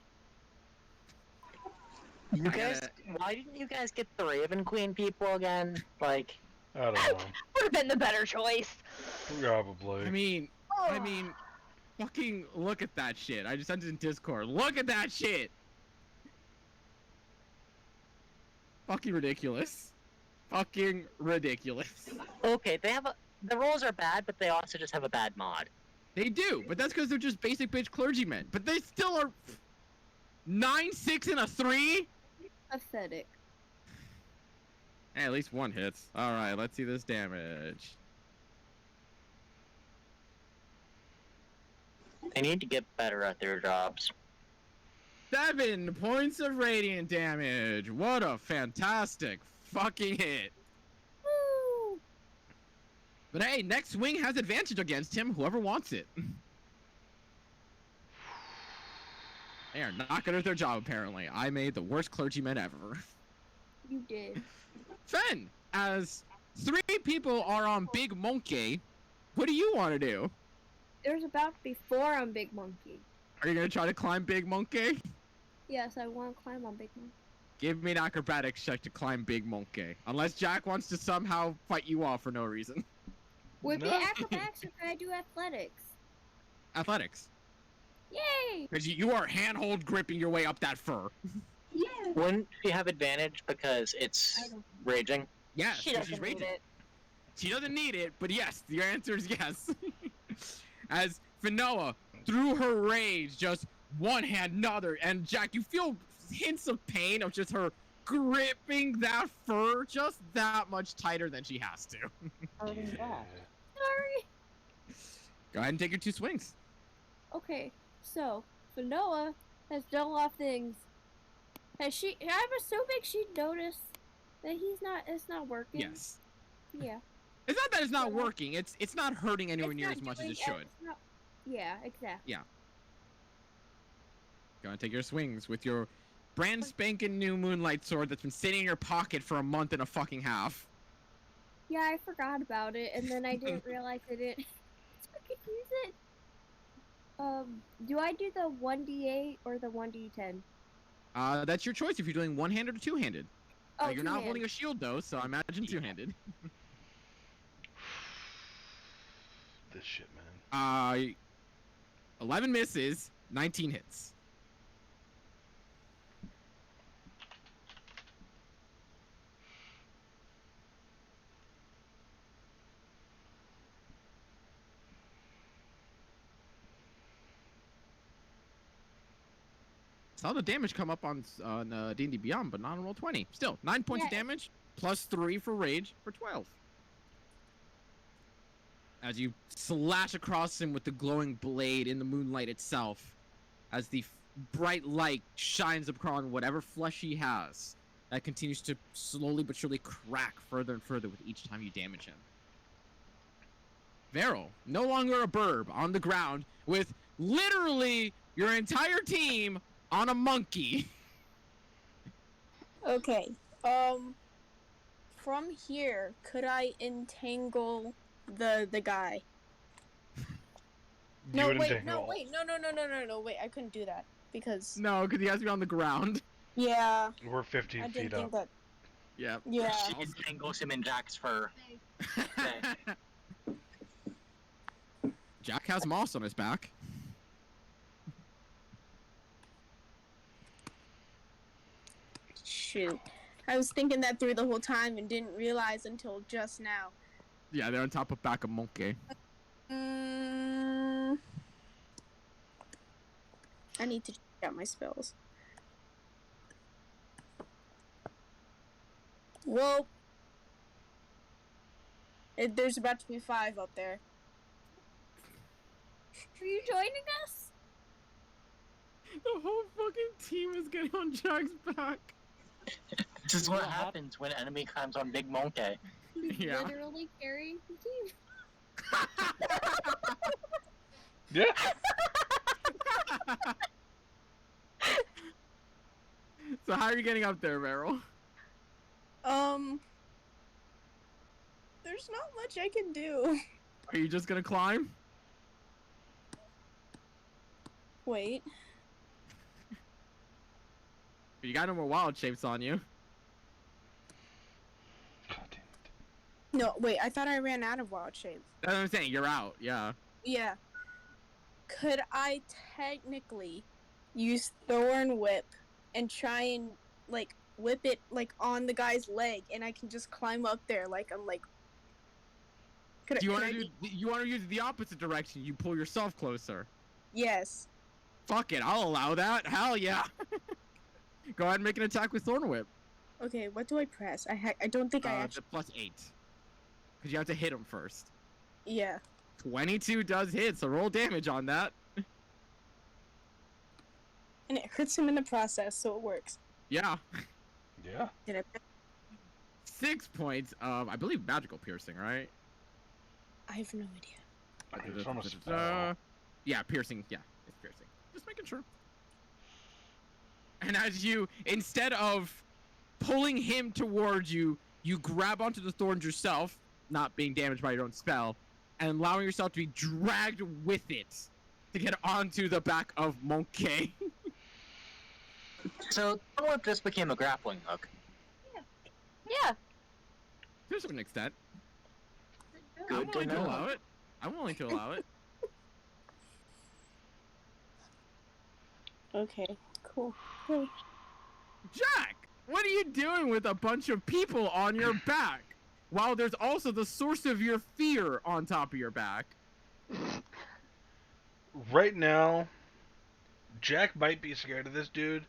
Speaker 4: You
Speaker 1: I
Speaker 4: guys,
Speaker 1: gotta-
Speaker 4: why didn't you guys get the Raven Queen people again? Like,
Speaker 2: I don't know.
Speaker 7: Would have been the better choice.
Speaker 2: Probably.
Speaker 1: I mean, fucking look at that shit. I just sent it in Discord. Look at that shit. Fucking ridiculous. Fucking ridiculous.
Speaker 4: okay, they have the rolls are bad, but they also just have a bad mod.
Speaker 1: They do, but that's because they're just basic bitch clergymen. But they still are 9, 6, and a 3.
Speaker 3: Pathetic.
Speaker 1: Hey, at least one hits. All right, let's see this damage.
Speaker 4: They need to get better at their jobs.
Speaker 1: 7 points of radiant damage. What a fantastic fucking hit.
Speaker 3: Woo!
Speaker 1: But hey, next swing has advantage against him, whoever wants it. They are not good at their job, apparently. I made the worst clergyman ever.
Speaker 3: You did.
Speaker 1: Fen, as 3 people are on Big Monkey, what do you want to do?
Speaker 3: There's about to be 4 on Big Monkey.
Speaker 1: Are you going to try to climb Big Monkey?
Speaker 3: Yes, I want to climb on Big Monkey.
Speaker 1: Give me an acrobatics check to climb Big Monkey. Unless Jack wants to somehow fight you off for no reason.
Speaker 3: Would be
Speaker 2: No.
Speaker 3: acrobatics if I do athletics.
Speaker 1: Athletics.
Speaker 3: Yay!
Speaker 1: Because you are handhold gripping your way up that fur.
Speaker 6: Yeah.
Speaker 4: Wouldn't she have advantage because it's raging?
Speaker 1: Yes,
Speaker 7: She
Speaker 1: 'cause
Speaker 7: doesn't
Speaker 1: she's
Speaker 7: need
Speaker 1: raging.
Speaker 7: it.
Speaker 1: She doesn't need it, but yes, your answer is yes. As Finoa, through her rage, just one hand, another, and Jack, you feel hints of pain of just her gripping that fur just that much tighter than she has to.
Speaker 8: Hurting back.
Speaker 3: Sorry.
Speaker 1: Go ahead and take your 2 swings.
Speaker 3: Okay, so Fanoa has done a lot of things. Has she? I'm assuming she noticed that it's not working.
Speaker 1: Yes.
Speaker 3: Yeah.
Speaker 1: It's not that it's not working. It's not hurting anywhere
Speaker 3: It's
Speaker 1: near
Speaker 3: not
Speaker 1: as much as
Speaker 3: doing
Speaker 1: it should.
Speaker 3: it's not- yeah, exactly.
Speaker 1: Yeah. Go ahead and take your swings with your brand spanking new moonlight sword that's been sitting in your pocket for a month and a fucking half.
Speaker 3: Yeah, I forgot about it, and then I didn't realize I didn't. So I could use it. Do I do the 1d8 or the 1d10?
Speaker 1: That's your choice if you're doing one-handed or two-handed.
Speaker 3: Oh,
Speaker 1: You're not
Speaker 3: two-hand.
Speaker 1: holding a shield though, so I imagine two-handed.
Speaker 2: This shit, man.
Speaker 1: 11 misses, 19 hits. Saw the damage come up on D&D Beyond, but not on Roll20. Still, 9 points of
Speaker 3: Yeah.
Speaker 1: damage, plus 3 for rage, for 12. As you slash across him with the glowing blade in the moonlight itself, as the bright light shines upon whatever flesh he has, that continues to slowly but surely crack further and further with each time you damage him. Varel, no longer a burb, on the ground, with literally your entire team on a monkey.
Speaker 5: Okay. From here, could I entangle the guy? No,
Speaker 2: would
Speaker 5: wait,
Speaker 2: entangle-
Speaker 5: no, wait, I couldn't do that because
Speaker 1: No, because he has to be on the ground.
Speaker 5: yeah,
Speaker 2: We're 15
Speaker 5: I
Speaker 2: feet
Speaker 5: didn't think
Speaker 2: up.
Speaker 5: that.
Speaker 1: Yep.
Speaker 5: Yeah.
Speaker 4: She entangles him in Jack's fur.
Speaker 1: Jack has moss on his back.
Speaker 5: Shoot, I was thinking that through the whole time and didn't realize until just now.
Speaker 1: Yeah, they're on top of back of monkey.
Speaker 5: I need to check out my spells. Well, there's about to be 5 up there.
Speaker 3: Are you joining us?
Speaker 1: The whole fucking team is getting on Jack's back.
Speaker 4: This is what happens when enemy climbs on Big Monkey.
Speaker 3: He's
Speaker 1: Yeah.
Speaker 3: literally carrying the team.
Speaker 2: Yeah.
Speaker 1: So how are you getting up there, Meryl?
Speaker 5: There's not much I can do.
Speaker 1: Are you just gonna climb?
Speaker 5: Wait.
Speaker 1: You got no more wild shapes on you.
Speaker 2: God damn it.
Speaker 5: No, wait, I thought I ran out of wild shapes.
Speaker 1: That's what I'm saying. You're out. Yeah.
Speaker 5: Yeah. Could I technically use Thorn Whip and try and, like, whip it, like, on the guy's leg and I can just climb up there like I'm, like... Could
Speaker 1: Do you
Speaker 5: could
Speaker 1: want
Speaker 5: I
Speaker 1: to do? You want to use the opposite direction? You pull yourself closer.
Speaker 5: Yes.
Speaker 1: Fuck it. I'll allow that. Hell yeah. Go ahead and make an attack with Thorn Whip.
Speaker 5: Okay, what do I press? I don't think I actually...
Speaker 1: The +8. Because you have to hit him first.
Speaker 5: Yeah.
Speaker 1: 22 does hit, so roll damage on that.
Speaker 5: And it hurts him in the process, so it works.
Speaker 1: Yeah.
Speaker 2: Yeah.
Speaker 5: Did I...
Speaker 1: 6 points of, I believe, magical piercing, right?
Speaker 5: I have no idea.
Speaker 2: It's from a spell.
Speaker 1: Yeah, piercing. Yeah, it's piercing. Just making sure. And as you, instead of pulling him towards you, you grab onto the thorns yourself, not being damaged by your own spell, and allowing yourself to be dragged with it to get onto the back of Monkey.
Speaker 4: So, Thorn Whip just became a grappling hook.
Speaker 7: Yeah.
Speaker 1: To a certain extent.
Speaker 4: Good
Speaker 1: I'm
Speaker 4: to
Speaker 1: willing to
Speaker 4: know.
Speaker 1: allow it. I'm willing to allow it.
Speaker 5: Okay, cool. Okay.
Speaker 1: Jack, what are you doing with a bunch of people on your back? While there's also the source of your fear on top of your back.
Speaker 2: Right now, Jack might be scared of this dude,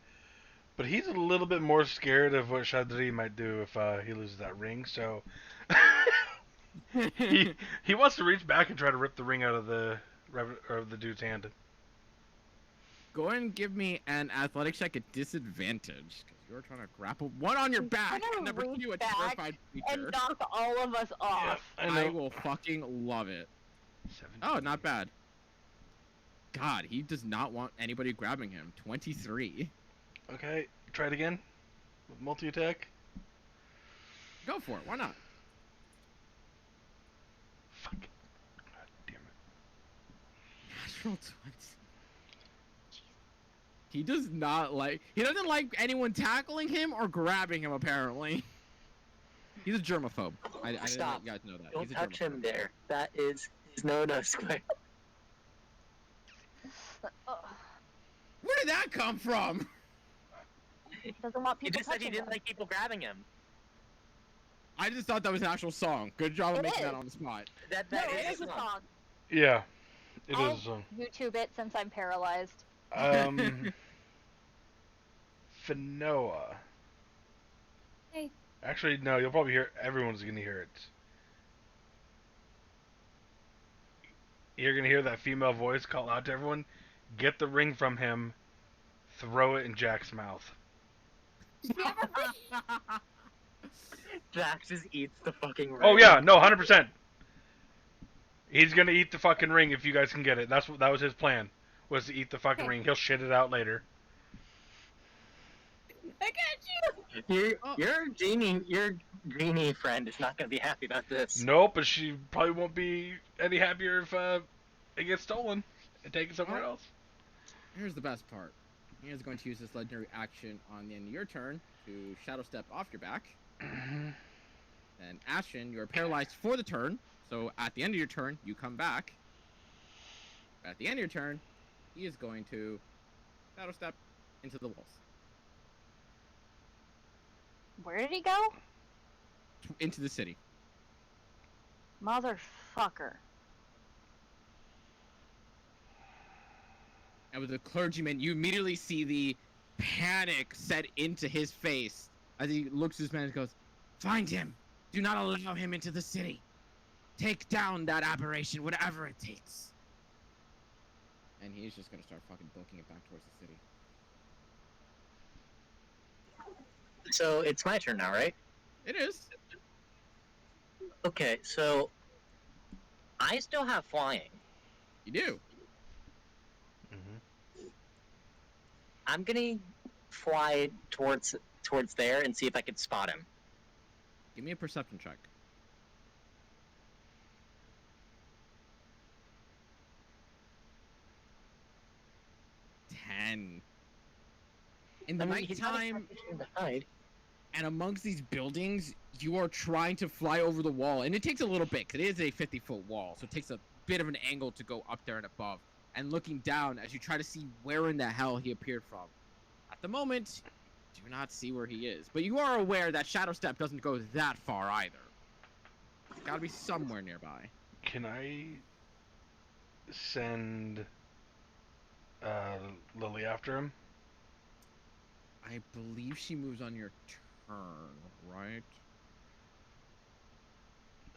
Speaker 2: but he's a little bit more scared of what Shadri might do if he loses that ring. So he wants to reach back and try to rip the ring out of the dude's hand.
Speaker 1: Go ahead and give me an athletics check at disadvantage, because you're trying to grapple one on your back.
Speaker 7: gonna
Speaker 1: Number
Speaker 7: reach
Speaker 1: two, a
Speaker 7: back
Speaker 1: terrified
Speaker 7: and
Speaker 1: creature.
Speaker 7: knock all of us off.
Speaker 2: I
Speaker 1: I
Speaker 2: know.
Speaker 1: will fucking love it.
Speaker 2: 17.
Speaker 1: Oh, not bad. God, he does not want anybody grabbing him. 23.
Speaker 2: Okay, try it again. Multi attack.
Speaker 1: Go for it. Why not?
Speaker 2: Fuck. God damn it.
Speaker 1: Natural 20. He does not like. He doesn't like anyone tackling him or grabbing him. Apparently, he's a germaphobe. I didn't let
Speaker 4: Stop.
Speaker 1: you guys know that.
Speaker 4: Don't
Speaker 1: He's a
Speaker 4: touch him
Speaker 1: germaphobe.
Speaker 4: there. That is no square.
Speaker 1: Where did that come from?
Speaker 7: Doesn't want
Speaker 4: He
Speaker 7: people
Speaker 4: just said he
Speaker 7: touching
Speaker 4: didn't
Speaker 7: him.
Speaker 4: like people grabbing him.
Speaker 1: I just thought that was an actual song. Good job of
Speaker 7: It
Speaker 1: making
Speaker 7: is.
Speaker 1: that on the spot.
Speaker 4: That
Speaker 7: No,
Speaker 4: that
Speaker 7: it
Speaker 4: is
Speaker 7: is a song.
Speaker 2: Yeah, it is
Speaker 7: I'll
Speaker 2: a song.
Speaker 7: YouTube it since I'm paralyzed.
Speaker 2: Finoa.
Speaker 3: Hey.
Speaker 2: Actually, no, you'll probably hear. Everyone's gonna hear it. You're gonna hear that female voice call out to everyone. Get the ring from him. Throw it in Jack's mouth.
Speaker 4: Jack just eats the fucking ring.
Speaker 2: Oh yeah, no, 100%. He's gonna eat the fucking ring if you guys can get it. That was his plan. Was to eat the fucking ring. He'll shit it out later.
Speaker 3: I got
Speaker 4: Your genie friend is not gonna be happy about this.
Speaker 2: Nope, but she probably won't be any happier if it gets stolen and taken somewhere else.
Speaker 1: Here's the best part. He is going to use this legendary action on the end of your turn to shadow step off your back. Then Ashen, you are paralyzed for the turn. So at the end of your turn, you come back. At the end of your turn, he is going to shadow step into the walls.
Speaker 7: Where did he go?
Speaker 1: Into the city.
Speaker 7: Motherfucker.
Speaker 1: And with the clergyman, you immediately see the panic set into his face as he looks at his man and goes, "Find him! Do not allow him into the city! Take down that aberration, whatever it takes!" And he's just gonna start fucking booking it back towards the city.
Speaker 4: So it's my turn now, right?
Speaker 1: It is.
Speaker 4: Okay, so I still have flying.
Speaker 1: You do.
Speaker 4: I'm gonna fly towards there and see if I can spot him.
Speaker 1: Give me a perception check. In the
Speaker 4: I mean, he's not
Speaker 1: nighttime
Speaker 4: expecting to hide.
Speaker 1: and amongst these buildings, you are trying to fly over the wall, and it takes a little bit because it is a 50-foot wall, so it takes a bit of an angle to go up there and above. And looking down as you try to see where in the hell he appeared from. At the moment, you do not see where he is, but you are aware that Shadow Step doesn't go that far either. It's got to be somewhere nearby.
Speaker 2: Can I send Lily after him?
Speaker 1: I believe she moves on your turn, right?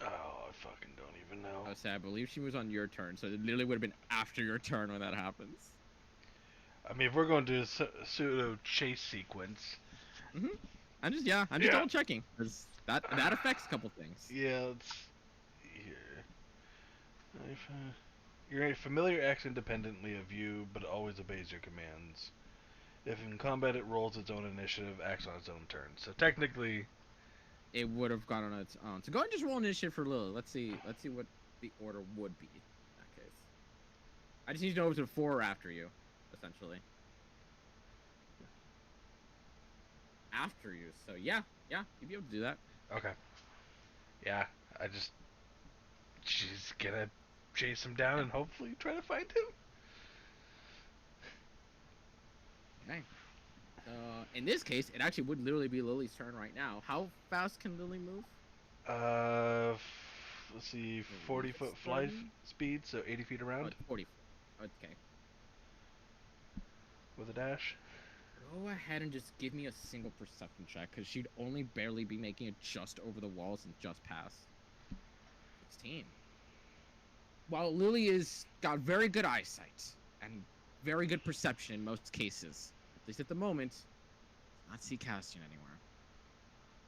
Speaker 2: Oh, I fucking don't even know.
Speaker 1: I would say I believe she moves on your turn, so it literally would have been after your turn when that happens.
Speaker 2: I mean, if we're going to do a pseudo chase sequence.
Speaker 1: I'm just double checking because that affects a couple things.
Speaker 2: Yeah, let's see here. Your familiar acts independently of you, but always obeys your commands. If in combat it rolls its own initiative, acts on its own turn. So technically,
Speaker 1: It would have gone on its own. So go ahead and just roll initiative for Lily. Let's see what the order would be in that case. I just need to know if it's before or after you, essentially. After you. So yeah, you'd be able to do that.
Speaker 2: okay. Yeah, she's gonna chase him down and hopefully try to find him.
Speaker 1: Okay. In this case, it actually would literally be Lily's turn right now. How fast can Lily move?
Speaker 2: Let's see, 40-foot fly speed, so 80 feet around.
Speaker 1: 40. Okay.
Speaker 2: with a dash.
Speaker 1: Go ahead and just give me a single perception check, because she'd only barely be making it just over the walls and just past. 16. While Lily is got very good eyesight and very good perception in most cases, at least at the moment, not see Castian anywhere.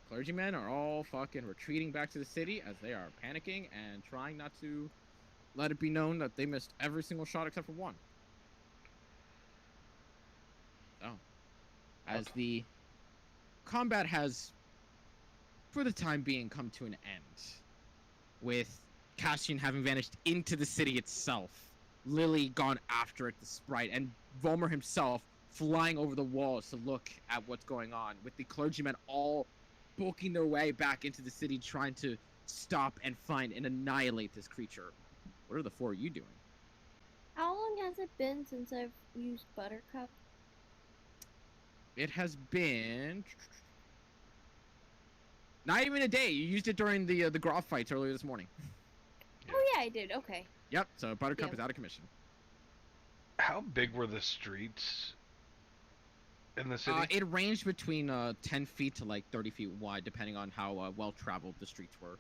Speaker 1: Clergymen are all fucking retreating back to the city as they are panicking and trying not to let it be known that they missed every single shot except for one. So, as the combat has, for the time being, come to an end, with Castian having vanished into the city itself, Lily gone after it, the sprite, and Volmer himself flying over the walls to look at what's going on, with the clergymen all booking their way back into the city, trying to stop and find and annihilate this creature. What are the four of you doing?
Speaker 3: How long has it been since I've used Buttercup?
Speaker 1: It has been not even a day. You used it during the Groff fights earlier this morning.
Speaker 3: Oh yeah, I did. Okay.
Speaker 1: Yep. So Buttercup
Speaker 3: Yeah.
Speaker 1: is out of commission.
Speaker 2: How big were the streets in the city?
Speaker 1: It ranged between 10 feet to like 30 feet wide, depending on how well traveled the streets were,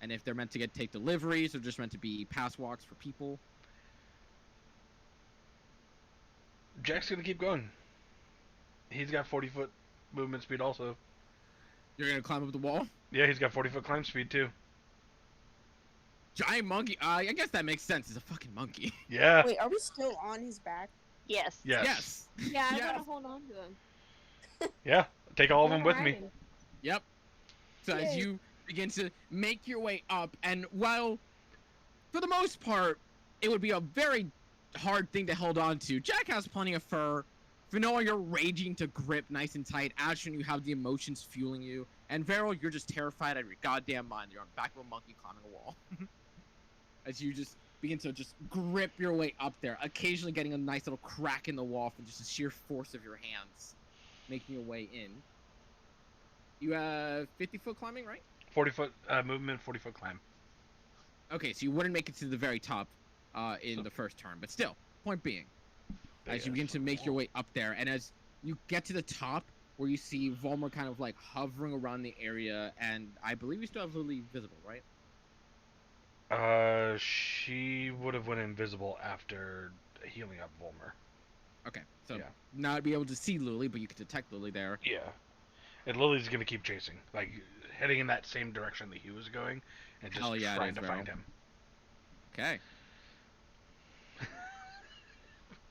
Speaker 1: and if they're meant to take deliveries or just meant to be pass walks for people.
Speaker 2: Jack's gonna keep going. He's got 40-foot movement speed also.
Speaker 1: You're gonna climb up the wall.
Speaker 2: Yeah, he's got 40-foot climb speed too.
Speaker 1: Giant monkey. I guess that makes sense. It's a fucking monkey.
Speaker 2: Yeah.
Speaker 5: Wait, are we still on his back?
Speaker 7: Yes.
Speaker 2: Yes.
Speaker 1: Yes.
Speaker 3: Yeah, I
Speaker 1: Yes.
Speaker 3: want to hold on to him.
Speaker 2: Yeah. Take all of them with me.
Speaker 3: Riding.
Speaker 1: Yep. So as
Speaker 5: Yay.
Speaker 1: you begin to make your way up, and while for the most part it would be a very hard thing to hold on to, Jack has plenty of fur. Finoa, you're raging to grip nice and tight. Ashton, you have the emotions fueling you. And Varel, you're just terrified out of your goddamn mind. You're on the back of a monkey climbing a wall. As you just begin to just grip your way up there, occasionally getting a nice little crack in the wall from just the sheer force of your hands, making your way in. You have 50-foot climbing, right?
Speaker 2: 40-foot movement, 40-foot climb.
Speaker 1: Okay, so you wouldn't make it to the very top in the first turn, but still, point being, as you begin to make your way up there, and as you get to the top, where you see Volmer kind of like hovering around the area, and I believe you still have Lily visible, right?
Speaker 2: She would have went invisible after healing up Volmer.
Speaker 1: Okay, so
Speaker 2: Yeah.
Speaker 1: not be able to see Lily, but you can detect Lily there.
Speaker 2: Yeah. And Lily's gonna keep chasing, like heading in that same direction that he was going, and just
Speaker 1: Hell yeah, it
Speaker 2: trying
Speaker 1: is,
Speaker 2: to
Speaker 1: Varel.
Speaker 2: find him.
Speaker 1: Okay,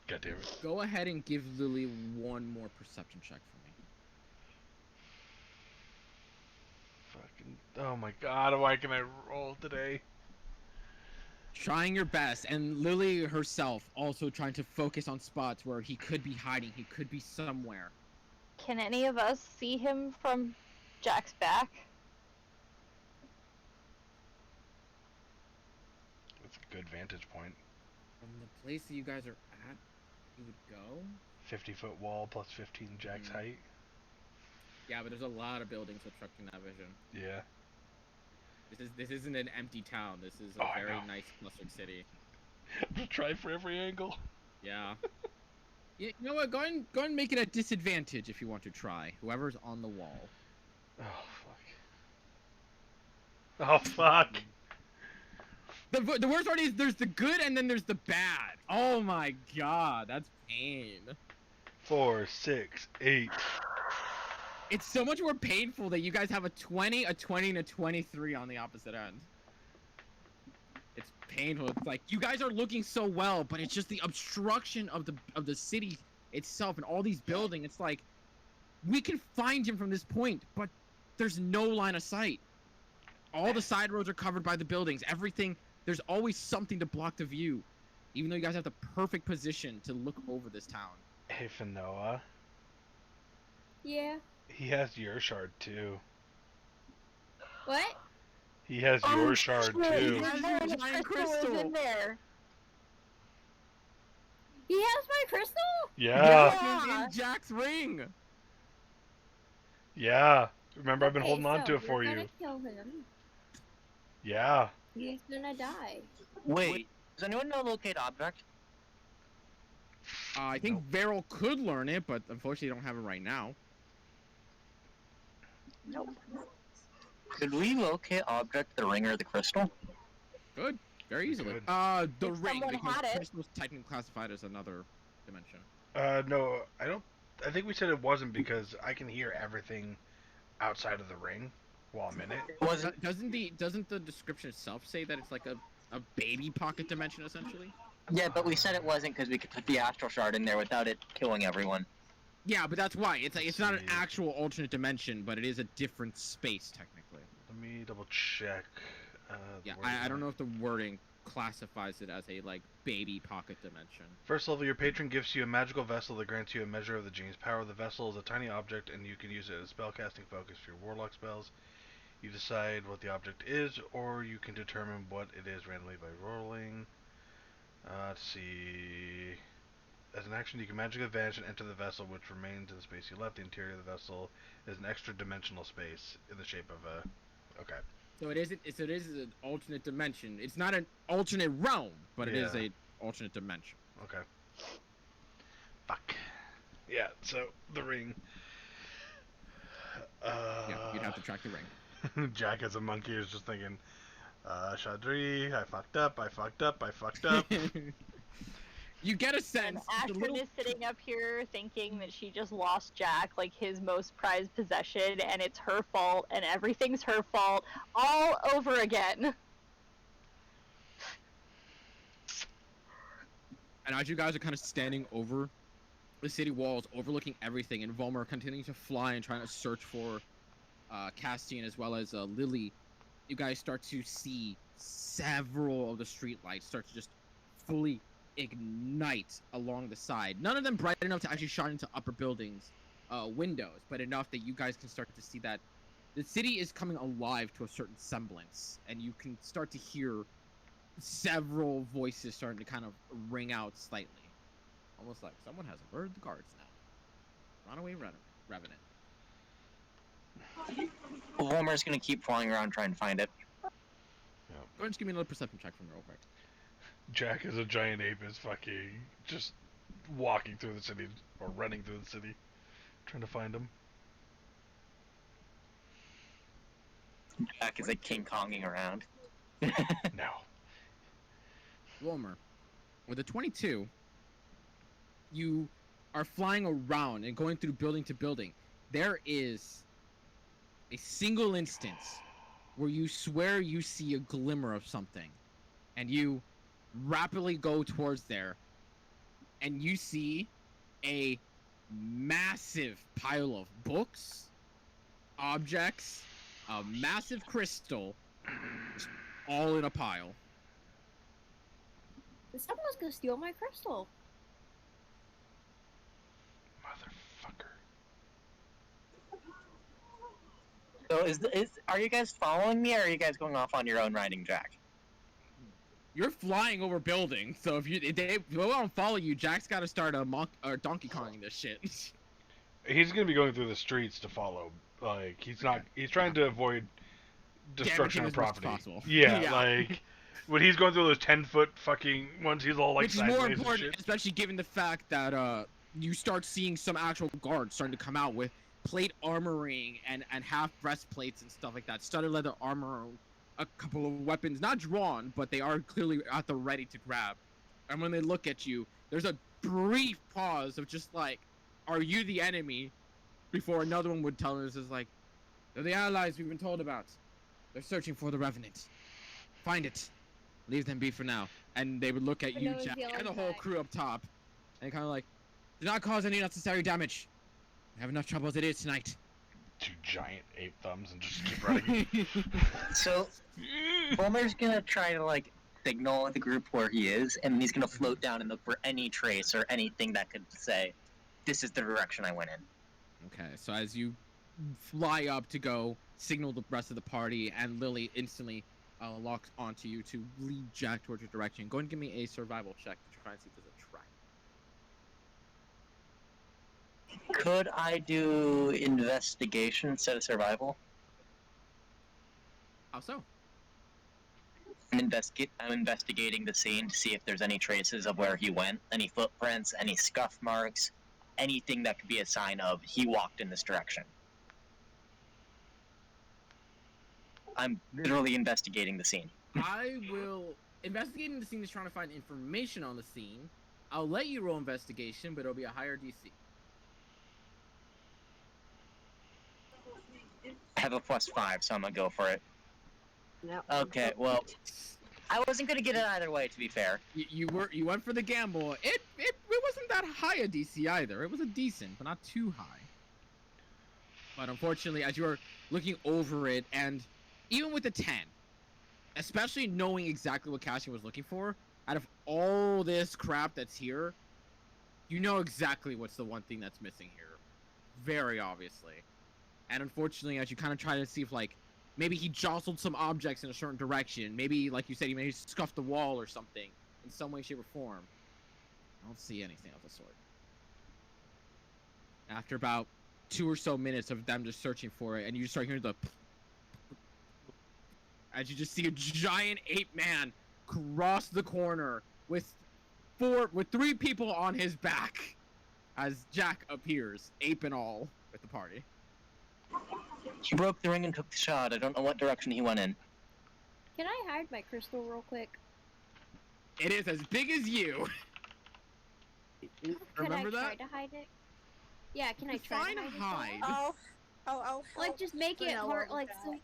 Speaker 2: God damn it.
Speaker 1: go ahead and give Lily one more perception check for me.
Speaker 2: Fucking. Oh my god, why can I roll today?
Speaker 1: Trying your best, and Lily herself also trying to focus on spots where he could be hiding, he could be somewhere.
Speaker 7: Can any of us see him from Jack's back?
Speaker 2: That's a good vantage point.
Speaker 1: From the place that you guys are at, you would go?
Speaker 2: 50-foot wall plus 15 Jack's
Speaker 1: Mhm.
Speaker 2: height.
Speaker 1: Yeah, but there's a lot of buildings obstructing that vision.
Speaker 2: Yeah.
Speaker 1: This isn't an empty town. This is a
Speaker 2: Oh, I
Speaker 1: very
Speaker 2: know.
Speaker 1: nice clustered city.
Speaker 2: Try for every angle.
Speaker 1: Yeah. You know what? Go ahead and make it a disadvantage if you want to try. Whoever's on the wall.
Speaker 2: Oh fuck. Oh fuck.
Speaker 1: The worst part is there's the good and then there's the bad. Oh my god, that's pain.
Speaker 2: 4, 6, 8.
Speaker 1: It's so much more painful that you guys have a 20, a 20, and a 23 on the opposite end. It's painful. It's like you guys are looking so well, but it's just the obstruction of the city itself and all these buildings. It's like we can find him from this point, but there's no line of sight. All the side roads are covered by the buildings. Everything, there's always something to block the view, even though you guys have the perfect position to look over this town.
Speaker 2: Hey Finoa.
Speaker 3: Yeah.
Speaker 2: He has your shard too.
Speaker 3: What?
Speaker 2: He has your shard too.
Speaker 1: He has your
Speaker 7: The
Speaker 1: giant
Speaker 7: crystal is
Speaker 1: crystal.
Speaker 7: in there.
Speaker 3: He has my crystal?
Speaker 2: Yeah.
Speaker 1: Yeah, in Jack's ring.
Speaker 2: Yeah. Remember, I've been
Speaker 3: Okay,
Speaker 2: holding on
Speaker 3: so
Speaker 2: to it for
Speaker 3: we're
Speaker 2: you.
Speaker 3: gonna kill him.
Speaker 2: Yeah.
Speaker 3: He's gonna die.
Speaker 4: Wait, does anyone know locate object?
Speaker 1: I think
Speaker 2: Nope.
Speaker 1: Varel could learn it, but unfortunately, you don't have it right now.
Speaker 4: Could we locate object, the ring, or the crystal?
Speaker 1: Good, very
Speaker 2: We
Speaker 1: easily.
Speaker 2: could.
Speaker 1: The
Speaker 7: If
Speaker 1: ring,
Speaker 7: someone
Speaker 1: because
Speaker 7: had it.
Speaker 1: crystal's technically classified as another dimension.
Speaker 2: No, I don't. I think we said it wasn't because I can hear everything outside of the ring while I'm in it.
Speaker 4: It wasn't.
Speaker 1: Doesn't the description itself say that it's like a baby pocket dimension essentially?
Speaker 4: Yeah, but we said it wasn't because we could put the astral shard in there without it killing everyone.
Speaker 1: Yeah, but that's why it's like it's not an
Speaker 2: See.
Speaker 1: actual alternate dimension, but it is a different space technically.
Speaker 2: Let me double check.
Speaker 1: Yeah,
Speaker 2: where
Speaker 1: I
Speaker 2: is
Speaker 1: don't
Speaker 2: it?
Speaker 1: know if the wording classifies it as a like baby pocket dimension.
Speaker 2: First level, your patron gives you a magical vessel that grants you a measure of the genie's power. The vessel is a tiny object, and you can use it as spellcasting focus for your warlock spells. You decide what the object is, or you can determine what it is randomly by rolling. Let's see. As an action, you can magically vanish and enter the vessel, which remains in the space you left. The interior of the vessel is an extra dimensional space in the shape of a. Okay.
Speaker 1: So it is an alternate dimension. It's not an alternate realm, but it is
Speaker 2: Yeah.
Speaker 1: a alternate dimension.
Speaker 2: Okay. Fuck. Yeah, so the ring.
Speaker 1: Yeah, you'd have to track the ring.
Speaker 2: Jack as a monkey is just thinking, Shadri, I fucked up, I fucked up, I fucked up.
Speaker 1: You get a
Speaker 7: And
Speaker 1: sense. the
Speaker 7: Astrid
Speaker 1: little
Speaker 7: is sitting up here thinking that she just lost Jack, like his most prized possession, and it's her fault, and everything's her fault, all over again.
Speaker 1: And as you guys are kind of standing over the city walls, overlooking everything, and Volmer continuing to fly and trying to search for Castian as well as Lily, you guys start to see several of the street lights start to just fully ignite along the side. None of them bright enough to actually shine into upper buildings windows, but enough that you guys can start to see that the city is coming alive to a certain semblance, and you can start to hear several voices starting to kind of ring out slightly. Almost like someone has alerted the guards now. Runaway Revenant.
Speaker 4: Homer's gonna keep flying around trying to find it.
Speaker 1: Go ahead and just give me another perception check from me real quick.
Speaker 2: Jack as a giant ape is fucking just walking through the city, or running through the city, trying to find him.
Speaker 4: Jack is like King Konging around.
Speaker 2: No.
Speaker 1: Wilmer, with a 22, you are flying around and going through building to building. There is a single instance where you swear you see a glimmer of something, and you rapidly go towards there, and you see a massive pile of books, objects, a massive crystal, all in a pile.
Speaker 3: Someone's gonna steal my crystal.
Speaker 2: Motherfucker.
Speaker 4: So are you guys following me, or are you guys going off on your own riding Jack?
Speaker 1: You're flying over buildings, so if they don't follow you, Jack's got to start Donkey Konging this shit.
Speaker 2: He's gonna be going through the streets to follow. Like, he's not. He's trying to avoid destruction
Speaker 1: Damaging
Speaker 2: of
Speaker 1: as much as
Speaker 2: property.
Speaker 1: possible.
Speaker 2: Yeah,
Speaker 1: Yeah.
Speaker 2: like when he's going through those 10-foot fucking ones, he's all like
Speaker 1: Which is
Speaker 2: sideways
Speaker 1: more
Speaker 2: and
Speaker 1: important,
Speaker 2: shit.
Speaker 1: especially given the fact that you start seeing some actual guards starting to come out with plate armoring and half breastplates and stuff like that, studded leather armor, a couple of weapons not drawn, but they are clearly at the ready to grab. And when they look at you, there's a brief pause of just like, "Are you the enemy?" Before another one would tell us, is like, "They're the allies we've been told about. They're searching for the Revenant. Find it. Leave them be for now." And they would look at you,
Speaker 3: Windows
Speaker 1: Jack,
Speaker 3: yelling
Speaker 1: and the whole
Speaker 3: back.
Speaker 1: crew up top, and kind of like, "Do not cause any unnecessary damage. We have enough trouble as it is tonight."
Speaker 2: Two giant ape thumbs and just keep running.
Speaker 4: So Homer's gonna try to like signal the group where he is, and he's gonna float down and look for any trace or anything that could say, "This is the direction I went in."
Speaker 1: Okay, so as you fly up to go signal the rest of the party, and Lily instantly locks onto you to lead Jack towards your direction. Go and give me a survival check to try and see if there's a track.
Speaker 4: Could I do investigation instead of survival?
Speaker 1: How so?
Speaker 4: I'm investigating the scene to see if there's any traces of where he went, any footprints, any scuff marks, anything that could be a sign of he walked in this direction. I'm literally investigating the scene.
Speaker 1: I will investigating the scene is trying to find information on the scene. I'll let you roll investigation, but it'll be a higher DC.
Speaker 4: I have a +5, so I'm gonna go for it.
Speaker 6: No.
Speaker 4: Okay, well, I wasn't gonna get it either way, to be fair.
Speaker 1: You went for the gamble. It wasn't that high a DC either. It was a decent, but not too high. But unfortunately, as you were looking over it, and even with the 10, especially knowing exactly what Cassian was looking for, out of all this crap that's here, you know exactly what's the one thing that's missing here. Very obviously. And unfortunately, as you kind of try to see if, like, maybe he jostled some objects in a certain direction, maybe, like you said, he maybe scuffed the wall or something, in some way, shape, or form. I don't see anything of the sort. After about 2 or so minutes of them just searching for it, and you start hearing the as you just see a giant ape man cross the corner with 3 people on his back as Jack appears, ape and all, with the party.
Speaker 4: He broke the ring and took the shot. I don't know what direction he went in.
Speaker 3: Can I hide my crystal real quick?
Speaker 1: It is as big as you. Remember
Speaker 3: can I
Speaker 1: that?
Speaker 3: try to hide it? Yeah, can I try
Speaker 1: Fine
Speaker 3: to hide
Speaker 1: hide.
Speaker 3: it?
Speaker 5: I'll
Speaker 3: Like, just make it
Speaker 5: Vanilla
Speaker 3: hard,
Speaker 5: with
Speaker 3: like,
Speaker 5: that.
Speaker 3: so...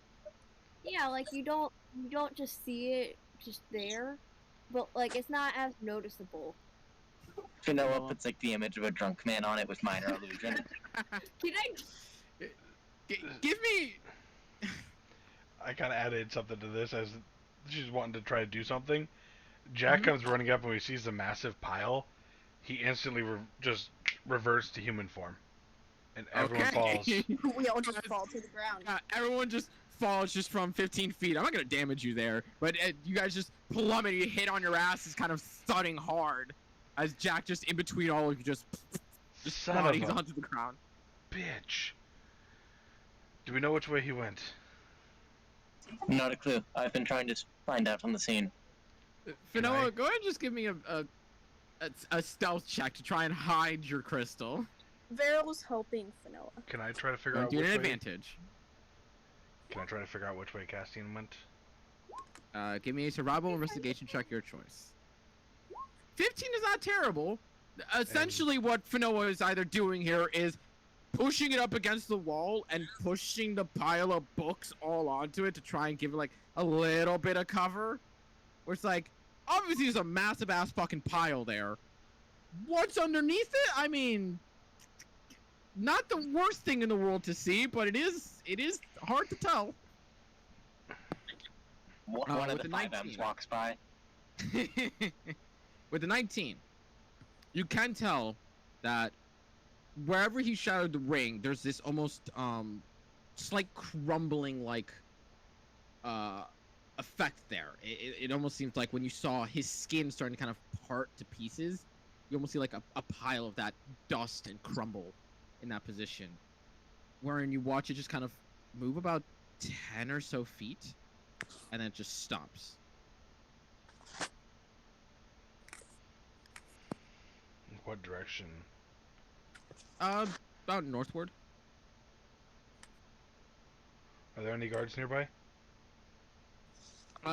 Speaker 3: Yeah, like, you don't just see it just there, but, like, it's not as noticeable.
Speaker 4: Vanilla puts, like, the image of a drunk man on it with minor illusion.
Speaker 3: Can I...
Speaker 1: Give me...
Speaker 2: I kind of added something to this as she's wanting to try to do something. Jack comes running up and he sees a massive pile. He instantly just reverts to human form. And everyone falls.
Speaker 5: We all just fall to the ground.
Speaker 1: Everyone just falls just from 15 feet. I'm not going to damage you there, but you guys just plummet. You hit on your ass is kind of thudding hard as Jack just in between all of you just
Speaker 2: Son of
Speaker 1: bodies
Speaker 2: a
Speaker 1: onto the ground.
Speaker 2: bitch. Do we know which way he went?
Speaker 4: Not a clue. I've been trying to find out on the scene.
Speaker 1: Finoa, go ahead and just give me a stealth check to try and hide your crystal.
Speaker 5: Veryl's helping Finoa.
Speaker 2: Can I try to figure
Speaker 1: Don't
Speaker 2: out
Speaker 1: do
Speaker 2: which
Speaker 1: an
Speaker 2: way?
Speaker 1: advantage.
Speaker 2: Can I try to figure out which way Castian went?
Speaker 1: Give me a survival investigation check, your choice. 15 is not terrible. Essentially, what Finoa is either doing here is pushing it up against the wall and pushing the pile of books all onto it to try and give it, like, a little bit of cover. Where it's like, obviously there's a massive ass fucking pile there. What's underneath it? I mean, not the worst thing in the world to see, but it is hard to tell.
Speaker 4: One of
Speaker 1: with
Speaker 4: the
Speaker 1: the
Speaker 4: 5
Speaker 1: 19.
Speaker 4: M's walks by.
Speaker 1: With the 19, you can tell that wherever he shattered the ring, there's this almost slight crumbling like effect there. It almost seems like when you saw his skin starting to kind of part to pieces, you almost see like a pile of that dust and crumble in that position. Wherein you watch it just kind of move about 10 or so feet, and then it just stops.
Speaker 2: What direction?
Speaker 1: About northward.
Speaker 2: Are there any guards nearby?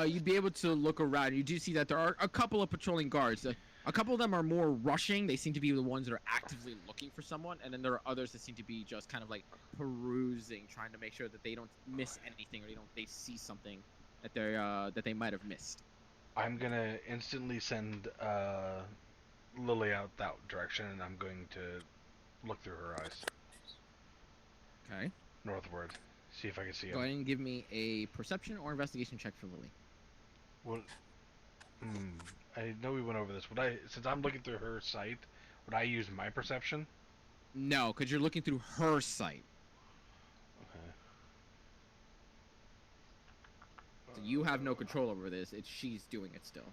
Speaker 1: You'd be able to look around. You do see that there are a couple of patrolling guards. A couple of them are more rushing. They seem to be the ones that are actively looking for someone, and then there are others that seem to be just kind of like perusing, trying to make sure that they don't miss anything or they see something that they might have missed.
Speaker 2: I'm gonna instantly send Lily out that direction, and I'm going to look through her eyes
Speaker 1: Okay.
Speaker 2: northward, see if I can see
Speaker 1: Go
Speaker 2: him.
Speaker 1: ahead and give me a perception or investigation check for Lily.
Speaker 2: What? I know we went over this. Since I'm looking through her sight, would I use my perception?
Speaker 1: No, because you're looking through her sight.
Speaker 2: Okay.
Speaker 1: So you have no control over this. It's she's doing it still.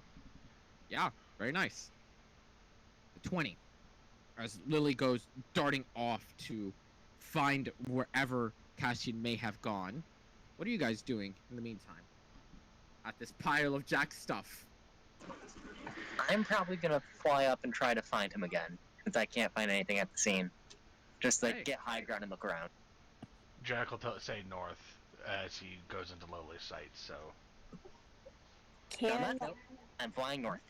Speaker 1: Yeah, very nice. 20. As Lily goes darting off to find wherever Cassian may have gone. What are you guys doing in the meantime? at this pile of Jack's stuff.
Speaker 4: I'm probably gonna fly up and try to find him again, since I can't find anything at the scene. Just like
Speaker 1: Hey.
Speaker 4: get high ground and look around.
Speaker 2: Jack will say north as he goes into Lowly's sight. So
Speaker 4: On
Speaker 5: Can
Speaker 4: that note, I'm flying north.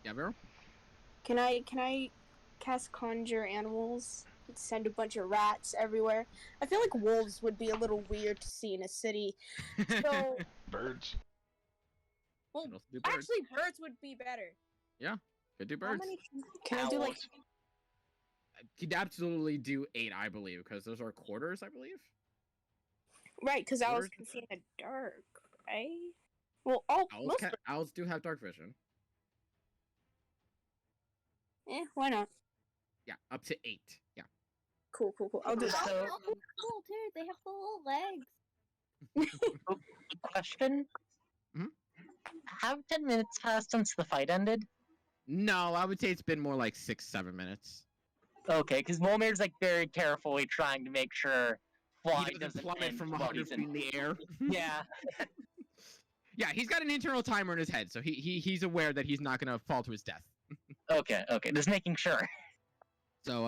Speaker 1: Yeah, Vero?
Speaker 5: can I cast conjure animals? Send a bunch of rats everywhere. I feel like wolves would be a little weird to see in a city. So,
Speaker 2: birds.
Speaker 5: well,
Speaker 1: Could also do birds.
Speaker 5: actually, birds would be better.
Speaker 1: Could do
Speaker 5: How
Speaker 1: birds.
Speaker 5: many? Can I do like?
Speaker 4: Owls.
Speaker 1: Could absolutely do 8, I believe, because those are quarters, I believe.
Speaker 5: Right, because owls
Speaker 1: Quarters?
Speaker 5: can see in the dark, right? Well, all most.
Speaker 1: Owls do have dark vision.
Speaker 5: Why not?
Speaker 1: Yeah, up to 8. Yeah.
Speaker 5: Cool. I'll do that.
Speaker 4: So,
Speaker 3: Cool too. They have the little legs.
Speaker 4: question?
Speaker 1: Mhm.
Speaker 4: Have 10 minutes passed since the fight ended?
Speaker 1: No, I would say it's been more like 6, 7 minutes.
Speaker 4: Okay, because Volmir's like very carefully trying to make sure Fly
Speaker 1: He
Speaker 4: doesn't
Speaker 1: plummet
Speaker 4: end
Speaker 1: from
Speaker 4: while
Speaker 1: 100
Speaker 4: he's
Speaker 1: feet in the air.
Speaker 4: Yeah.
Speaker 1: Yeah, he's got an internal timer in his head, so he's aware that he's not gonna fall to his death.
Speaker 4: Okay, just making sure.
Speaker 1: So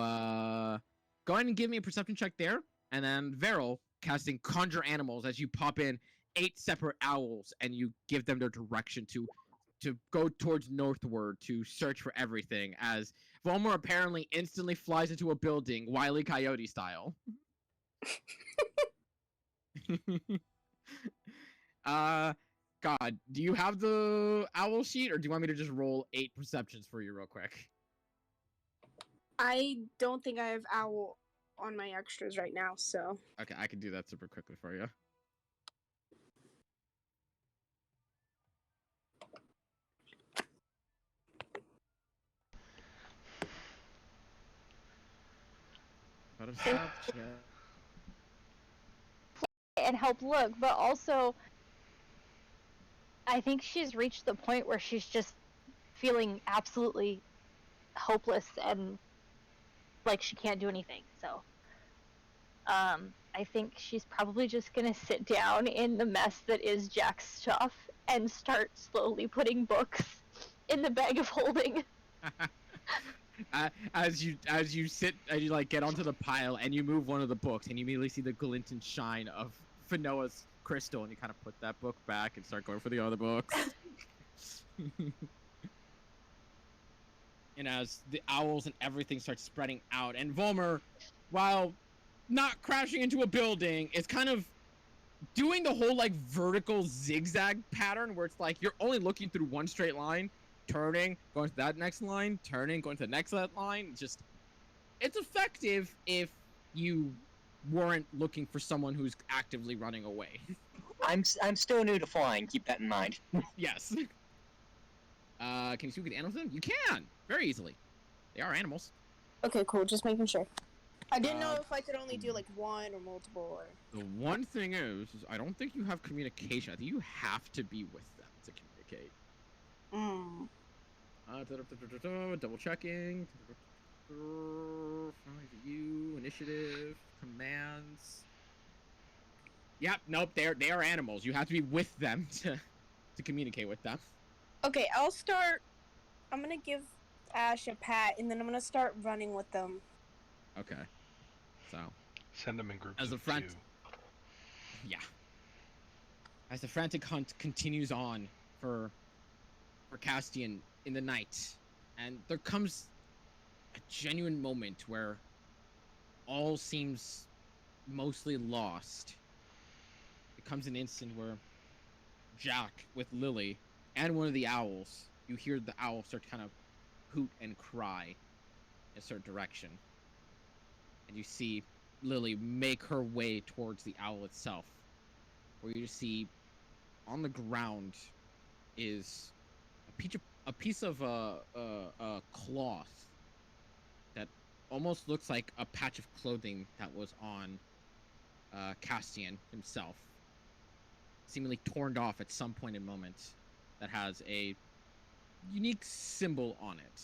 Speaker 1: go ahead and give me a perception check there, and then Veryl casting conjure animals as you pop in 8 separate owls and you give them their direction to go towards northward to search for everything as Volmer apparently instantly flies into a building, Wile E. Coyote style. God, do you have the owl sheet, or do you want me to just roll 8 perceptions for you real quick?
Speaker 5: I don't think I have owl on my extras right now, so.
Speaker 1: Okay, I can do that super quickly for you.
Speaker 7: And help look, but also I think she's reached the point where she's just feeling absolutely hopeless and like she can't do anything. So I think she's probably just gonna sit down in the mess that is Jack's stuff and start slowly putting books in the bag of holding.
Speaker 1: As you like get onto the pile and you move one of the books and you immediately see the glint and shine of Finoa's crystal and you kind of put that book back and start going for the other books. And as the owls and everything starts spreading out, and Volmer, while not crashing into a building, is kind of doing the whole like vertical zigzag pattern where it's like you're only looking through one straight line, turning, going to that next line, turning, going to the next line. Just, it's effective if you weren't looking for someone who's actively running away.
Speaker 4: I'm still new to flying, keep that in mind.
Speaker 1: Yes. Can you speak with animals then? You can! Very easily. They are animals.
Speaker 5: Okay, cool. Just making sure. I didn't know if I could only do like one or multiple or.
Speaker 1: The one thing is I don't think you have communication. I think you have to be with them to communicate. Double checking. You initiative commands. Yep. Nope. They are animals. You have to be with them to communicate with them.
Speaker 5: Okay, I'll start. I'm gonna give Ash a pat, and then I'm gonna start running with them.
Speaker 1: Okay. So.
Speaker 2: Send them in groups
Speaker 1: As a
Speaker 2: of
Speaker 1: front.
Speaker 2: 2.
Speaker 1: Yeah. As the frantic hunt continues on for Castian in the night, and there comes a genuine moment where all seems mostly lost. It comes an instant where Jack with Lily and one of the owls, you hear the owl start to kind of hoot and cry in a certain direction. And you see Lily make her way towards the owl itself, where you see on the ground is a piece of cloth that almost looks like a patch of clothing that was on Castian himself, seemingly torn off at some point in moment, that has a unique symbol on it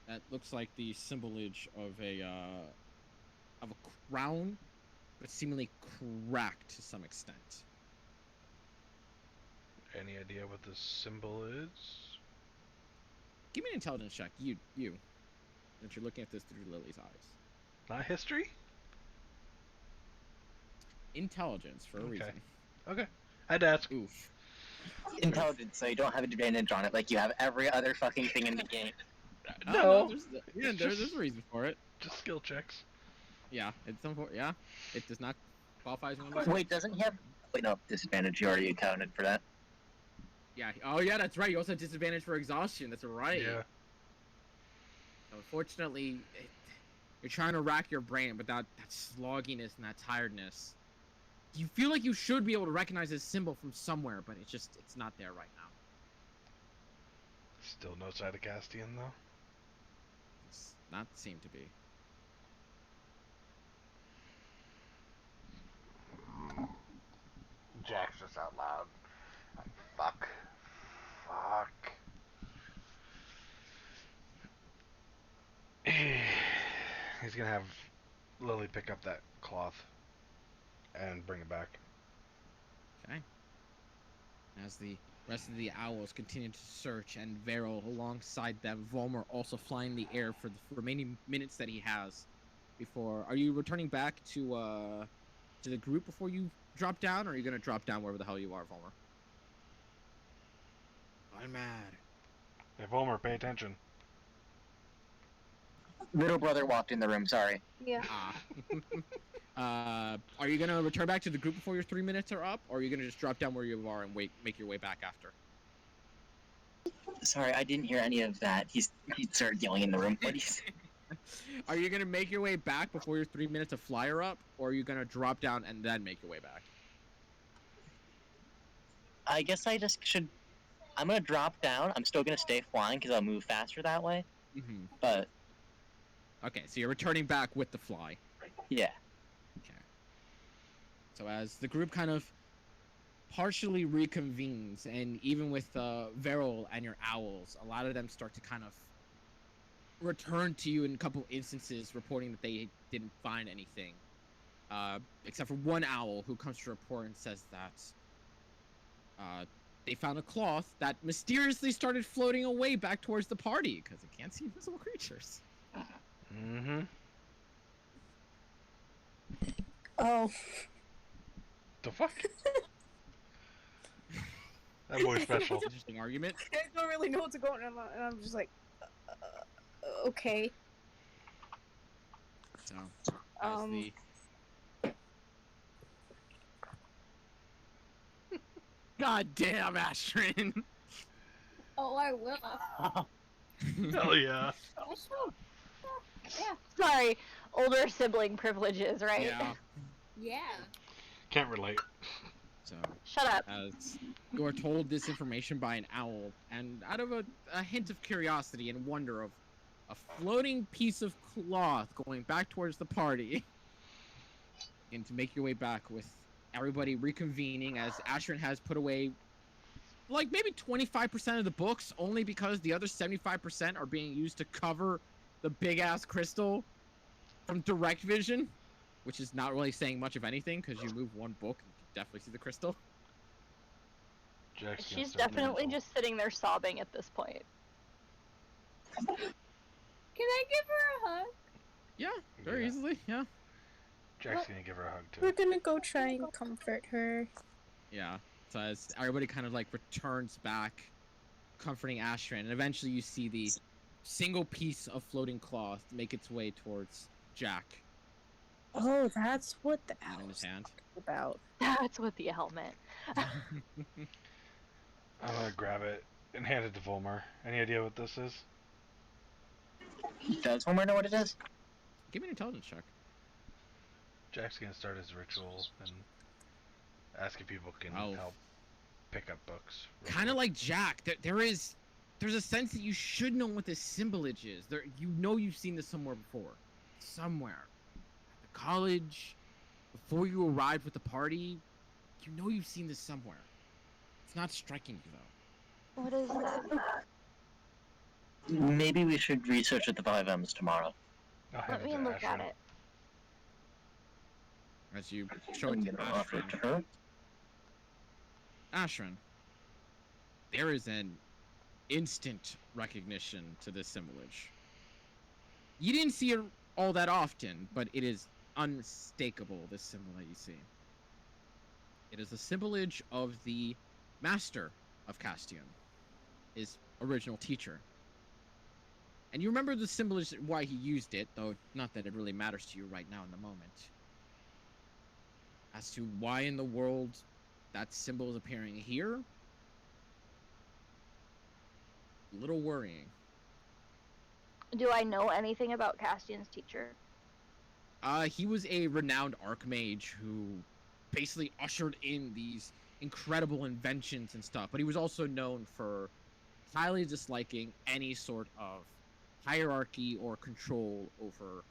Speaker 1: that looks like the symbolage of a crown, but seemingly cracked to some extent.
Speaker 2: Any idea what this symbol is?
Speaker 1: Give me an intelligence check. You. That you're looking at this through Lily's eyes.
Speaker 2: Not history?
Speaker 1: Intelligence for a
Speaker 2: Okay.
Speaker 1: reason.
Speaker 2: Okay. I had to ask.
Speaker 1: Oof.
Speaker 4: Intelligence, so you don't have advantage on it like you have every other fucking thing in the game.
Speaker 2: No.
Speaker 1: There's a reason for it.
Speaker 2: Just skill checks.
Speaker 1: Yeah, it does not qualify as one of those.
Speaker 4: Wait, doesn't he have... Wait, no, disadvantage. You already accounted for that.
Speaker 1: Yeah. Oh yeah, that's right. You also have disadvantage for exhaustion. That's right.
Speaker 2: Yeah.
Speaker 1: Unfortunately, you're trying to rack your brain, but that slogginess and that tiredness, you feel like you should be able to recognize this symbol from somewhere, but it's not there right now.
Speaker 2: Still no Cytocastian, though?
Speaker 1: It's not seem to be.
Speaker 2: Jack's just out loud. Fuck. He's gonna have Lily pick up that cloth and bring it back.
Speaker 1: Okay. As the rest of the owls continue to search, and Veril alongside them, Volmer also flying the air for the remaining minutes that he has. Before, are you returning back to the group before you drop down, or are you gonna drop down wherever the hell you are, Volmer? I'm mad.
Speaker 2: Hey, Vollmer, pay attention.
Speaker 4: Little brother walked in the room, sorry.
Speaker 7: Yeah.
Speaker 1: Are you gonna return back to the group before your 3 minutes are up, or are you gonna just drop down where you are and make your way back after?
Speaker 4: Sorry, I didn't hear any of that. He started yelling in the room. What do you say?
Speaker 1: Are you gonna make your way back before your 3 minutes of flyer up, or are you gonna drop down and then make your way back?
Speaker 4: I guess I just should... I'm gonna drop down. I'm still gonna stay flying because I'll move faster that way.
Speaker 1: Mm-hmm.
Speaker 4: But,
Speaker 1: Okay, so you're returning back with the fly.
Speaker 4: yeah.
Speaker 1: Okay. So as the group kind of partially reconvenes, and even with Veril and your owls, a lot of them start to kind of return to you in a couple instances, reporting that they didn't find anything. Except for one owl who comes to report and says that they found a cloth that mysteriously started floating away back towards the party because it can't see invisible creatures.
Speaker 2: Mm-hmm.
Speaker 5: Oh.
Speaker 2: The fuck? That boy's special.
Speaker 1: Interesting argument.
Speaker 5: I don't really know what's going on, and I'm just like, okay.
Speaker 1: So, as the God damn, Astrid.
Speaker 3: Oh, I will.
Speaker 2: Hell yeah.
Speaker 3: Yeah.
Speaker 7: Sorry, older sibling privileges, right?
Speaker 1: Yeah.
Speaker 3: Yeah.
Speaker 2: Can't relate.
Speaker 1: So,
Speaker 7: Shut up.
Speaker 1: as you are told this information by an owl, and out of a hint of curiosity and wonder of a floating piece of cloth going back towards the party, and to make your way back with everybody reconvening as Ashrin has put away like maybe 25% of the books, only because the other 75% are being used to cover the big ass crystal from direct vision, which is not really saying much of anything because you move one book and you can definitely see the crystal.
Speaker 2: Jack's
Speaker 7: She's definitely just sitting there sobbing at this point.
Speaker 3: Can I give her a hug?
Speaker 1: Yeah, very easily, yeah.
Speaker 2: Jack's gonna give her a hug too.
Speaker 5: We're gonna go try and comfort her.
Speaker 1: Yeah. So as everybody kind of like returns back, comforting Ashran, and eventually you see the single piece of floating cloth make its way towards Jack
Speaker 5: Oh, that's what the
Speaker 1: in his
Speaker 5: owl's
Speaker 1: hand.
Speaker 5: about.
Speaker 7: That's what the hell meant.
Speaker 2: I'm gonna grab it and hand it to Volmer. Any idea what this is?
Speaker 4: Does Homer know what it is?
Speaker 1: Give me an intelligence check.
Speaker 2: Jack's gonna start his ritual and ask if people can
Speaker 1: Oh.
Speaker 2: help pick up books.
Speaker 1: Kind of like Jack, there's a sense that you should know what this symbolage is. You know you've seen this somewhere before. Somewhere. At the college, before you arrived with the party, you know you've seen this somewhere. It's not striking you, though.
Speaker 7: What is it?
Speaker 4: Maybe we should research at the 5Ms tomorrow.
Speaker 2: I'll hand
Speaker 7: Let
Speaker 2: it
Speaker 7: me
Speaker 2: to
Speaker 7: look at
Speaker 2: Ashrin.
Speaker 7: it.
Speaker 1: As you show it
Speaker 4: I'm
Speaker 1: to
Speaker 4: gonna offer it to
Speaker 1: Ashran.
Speaker 4: her.
Speaker 1: Ashran, there is an instant recognition to this assemblage. You didn't see it all that often, but it is unmistakable, this symbol that you see. It is the assemblage of the master of Castian, his original teacher. And you remember the assemblage, why he used it, though not that it really matters to you right now in the moment. As to why in the world that symbol is appearing here, a little worrying.
Speaker 7: Do I know anything about Castian's teacher?
Speaker 1: He was a renowned archmage who basically ushered in these incredible inventions and stuff, but he was also known for highly disliking any sort of hierarchy or control over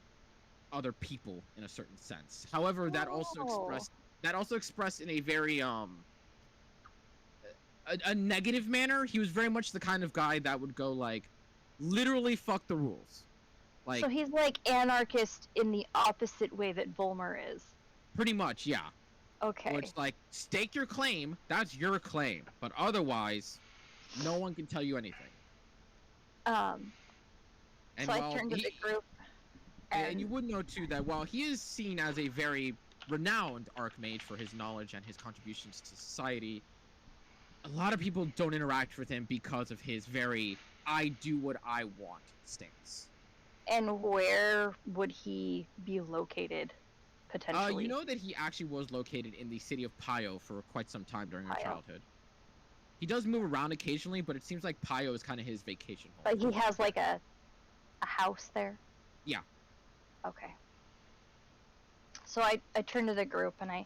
Speaker 1: other people in a certain sense. However, that also expressed in a very a negative manner. He was very much the kind of guy that would go like literally fuck the rules. Like
Speaker 7: So he's like anarchist in the opposite way that Volmer is.
Speaker 1: pretty much, yeah.
Speaker 7: Okay.
Speaker 1: Where it's like stake your claim, that's your claim, but otherwise no one can tell you anything.
Speaker 7: Um.
Speaker 1: And
Speaker 7: So I
Speaker 1: while
Speaker 7: turned to
Speaker 1: he,
Speaker 7: the group,
Speaker 1: and you would know too that while he is seen as a very renowned archmage for his knowledge and his contributions to society, a lot of people don't interact with him because of his very I do what I want stance.
Speaker 7: And where would he be located, potentially?
Speaker 1: You know that he actually was located in the city of Pio for quite some time during his
Speaker 7: Pio.
Speaker 1: childhood. He does move around occasionally, but it seems like Pio is kind of his vacation home.
Speaker 7: But he has like a house there?
Speaker 1: Yeah.
Speaker 7: Okay. So I turn to the group and I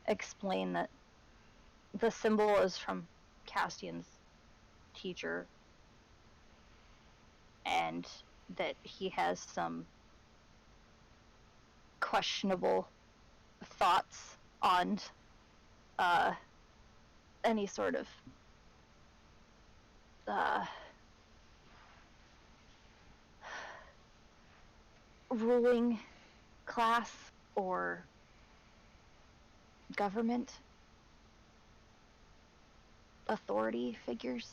Speaker 7: explain that the symbol is from Castian's teacher and that he has some questionable thoughts on any sort of ruling class or government authority figures.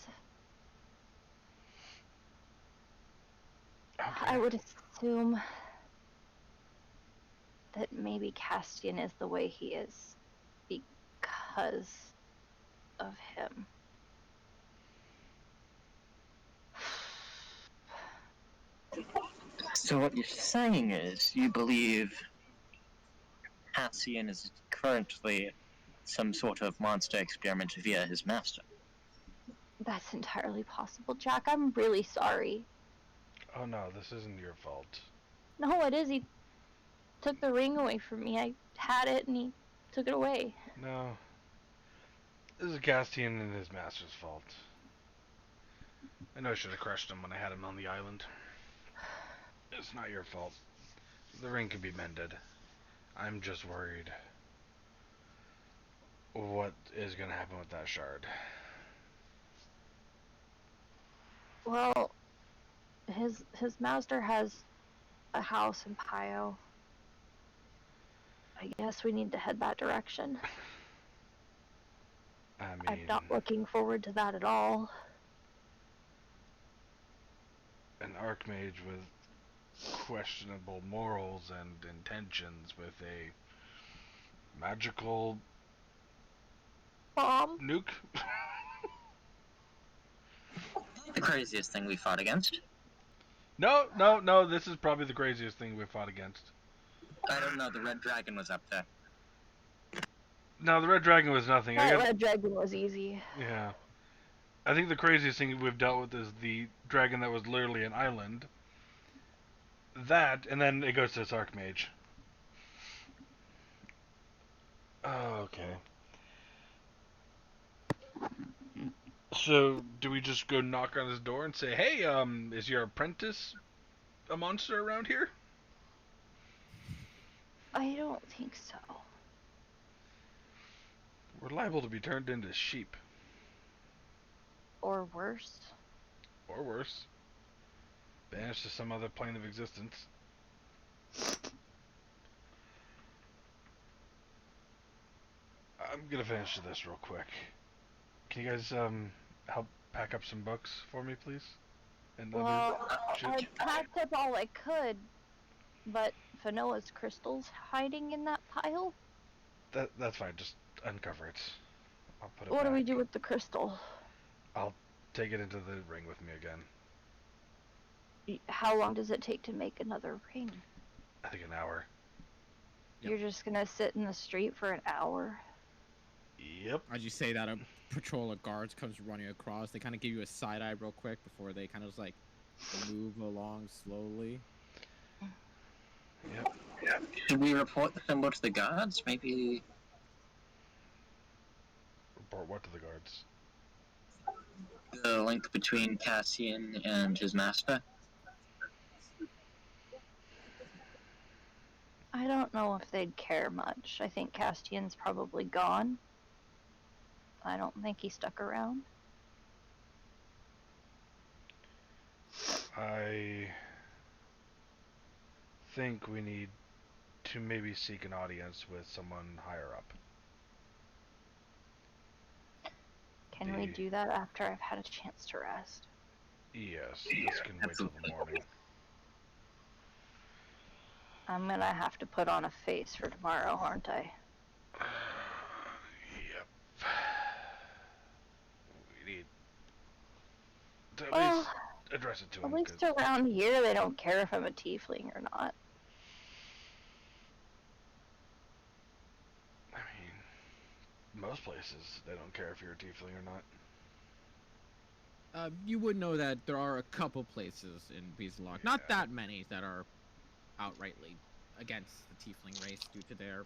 Speaker 2: Okay.
Speaker 7: I would assume that maybe Castian is the way he is because of him.
Speaker 4: So what you're saying is you believe Cassian is currently some sort of monster experiment via his master.
Speaker 7: That's entirely possible, Jack. I'm really sorry.
Speaker 2: Oh no, this isn't your fault.
Speaker 7: No, it is. He took the ring away from me. I had it and he took it away.
Speaker 2: No. This is Castian and his master's fault. I know I should have crushed him when I had him on the island. It's not your fault. The ring can be mended. I'm just worried what is going to happen with that shard.
Speaker 7: Well, his master has a house in Pio. I guess we need to head that direction.
Speaker 2: I mean,
Speaker 7: I'm not looking forward to that at all.
Speaker 2: an archmage with questionable morals and intentions with a magical
Speaker 7: Bomb?
Speaker 2: nuke?
Speaker 4: The craziest thing we fought against.
Speaker 2: No, this is probably the craziest thing we've fought against.
Speaker 4: I don't know, the Red Dragon was up there.
Speaker 2: No, the Red Dragon was nothing.
Speaker 7: That Red Dragon was easy.
Speaker 2: Yeah. I think the craziest thing we've dealt with is the dragon that was literally an island. That, and then it goes to this archmage. Oh, okay. So, do we just go knock on his door and say, hey, is your apprentice a monster around here?
Speaker 7: I don't think so.
Speaker 2: We're liable to be turned into sheep.
Speaker 7: Or worse.
Speaker 2: Or worse. Banished to some other plane of existence. I'm gonna finish this real quick. Can you guys, help pack up some books for me, please? And
Speaker 7: Well,
Speaker 2: shit.
Speaker 7: I packed up all I could, but Fanoa's crystal's hiding in that pile.
Speaker 2: That's fine. Just uncover it. I'll put it
Speaker 7: What
Speaker 2: back.
Speaker 7: do we do with the crystal?
Speaker 2: I'll take it into the ring with me again.
Speaker 7: How long does it take to make another ring?
Speaker 2: I think an hour.
Speaker 1: Yep.
Speaker 7: You're just gonna sit in the street for an hour?
Speaker 2: Yep.
Speaker 1: As you say that, a patrol of guards comes running across. They kind of give you a side eye real quick before they kind of just like move along slowly.
Speaker 2: Yep.
Speaker 4: Should we report the symbol to the guards? Maybe
Speaker 2: Report what to the guards?
Speaker 4: the link between Cassian and his master?
Speaker 7: I don't know if they'd care much. I think Castian's probably gone. I don't think he stuck around.
Speaker 2: I think we need to maybe seek an audience with someone higher up.
Speaker 7: Can we do that after I've had a chance to rest?
Speaker 2: Yes, this can wait till the morning.
Speaker 7: I'm gonna have to put on a face for tomorrow, aren't I?
Speaker 2: Yep. We need to at
Speaker 7: Well,
Speaker 2: least address it to
Speaker 7: at
Speaker 2: him.
Speaker 7: least around here they don't care if I'm a tiefling or not.
Speaker 2: I mean, most places they don't care if you're a tiefling or not.
Speaker 1: You would know that there are a couple places in Beaslog, not that many, that are outrightly against the tiefling race due to their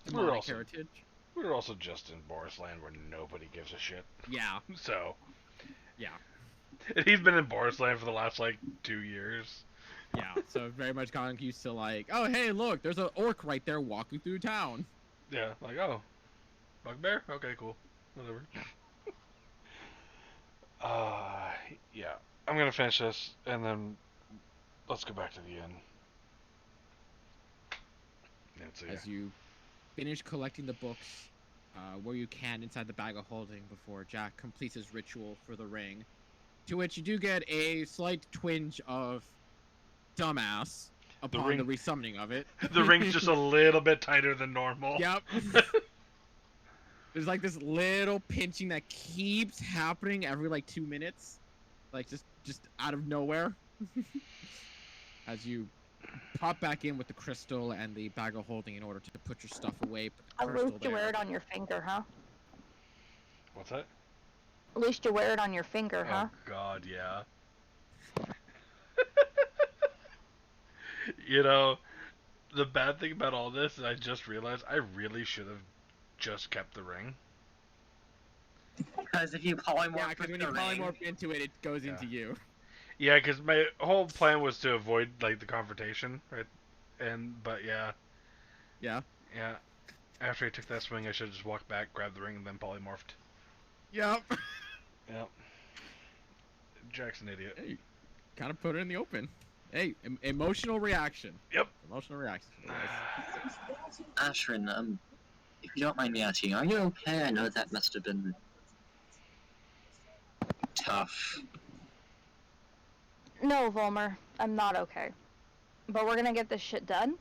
Speaker 1: demonic heritage.
Speaker 2: We're also just in Boris Land where nobody gives a shit.
Speaker 1: Yeah.
Speaker 2: So.
Speaker 1: Yeah.
Speaker 2: He's been in Boris Land for the last, 2 years.
Speaker 1: Yeah, so very much gotten used to oh, hey, look, there's an orc right there walking through town.
Speaker 2: Yeah, oh. Bugbear? Okay, cool. Whatever. Yeah. I'm gonna finish this, and then let's go back to the inn.
Speaker 1: As you finish collecting the books where you can inside the bag of holding before Jack completes his ritual for the ring, to which you do get a slight twinge of dumbass upon the resummoning of it.
Speaker 2: The ring's just a little bit tighter than normal.
Speaker 1: Yep. There's this little pinching that keeps happening every 2 minutes, just out of nowhere. As you pop back in with the crystal and the bag of holding in order to put your stuff away.
Speaker 7: At least you wear it on your finger, huh?
Speaker 2: What's that?
Speaker 7: At least you wear it on your finger, huh?
Speaker 2: Oh God, yeah. You know, the bad thing about all this is I just realized I really should have just kept the ring.
Speaker 4: Because if you polymorph
Speaker 1: when you polymorph into it, it goes into you.
Speaker 2: Yeah, because my whole plan was to avoid the confrontation, right? But yeah.
Speaker 1: Yeah.
Speaker 2: Yeah. After I took that swing, I should have just walked back, grabbed the ring, and then polymorphed.
Speaker 1: Yep.
Speaker 2: Yep. Jack's an idiot.
Speaker 1: Hey, kind of put it in the open. Hey, emotional reaction.
Speaker 2: Yep.
Speaker 1: Emotional reaction.
Speaker 4: Ashrin, if you don't mind me asking, are you okay? I know that must have been tough.
Speaker 7: No, Volmer, I'm not okay. But we're gonna get this shit done.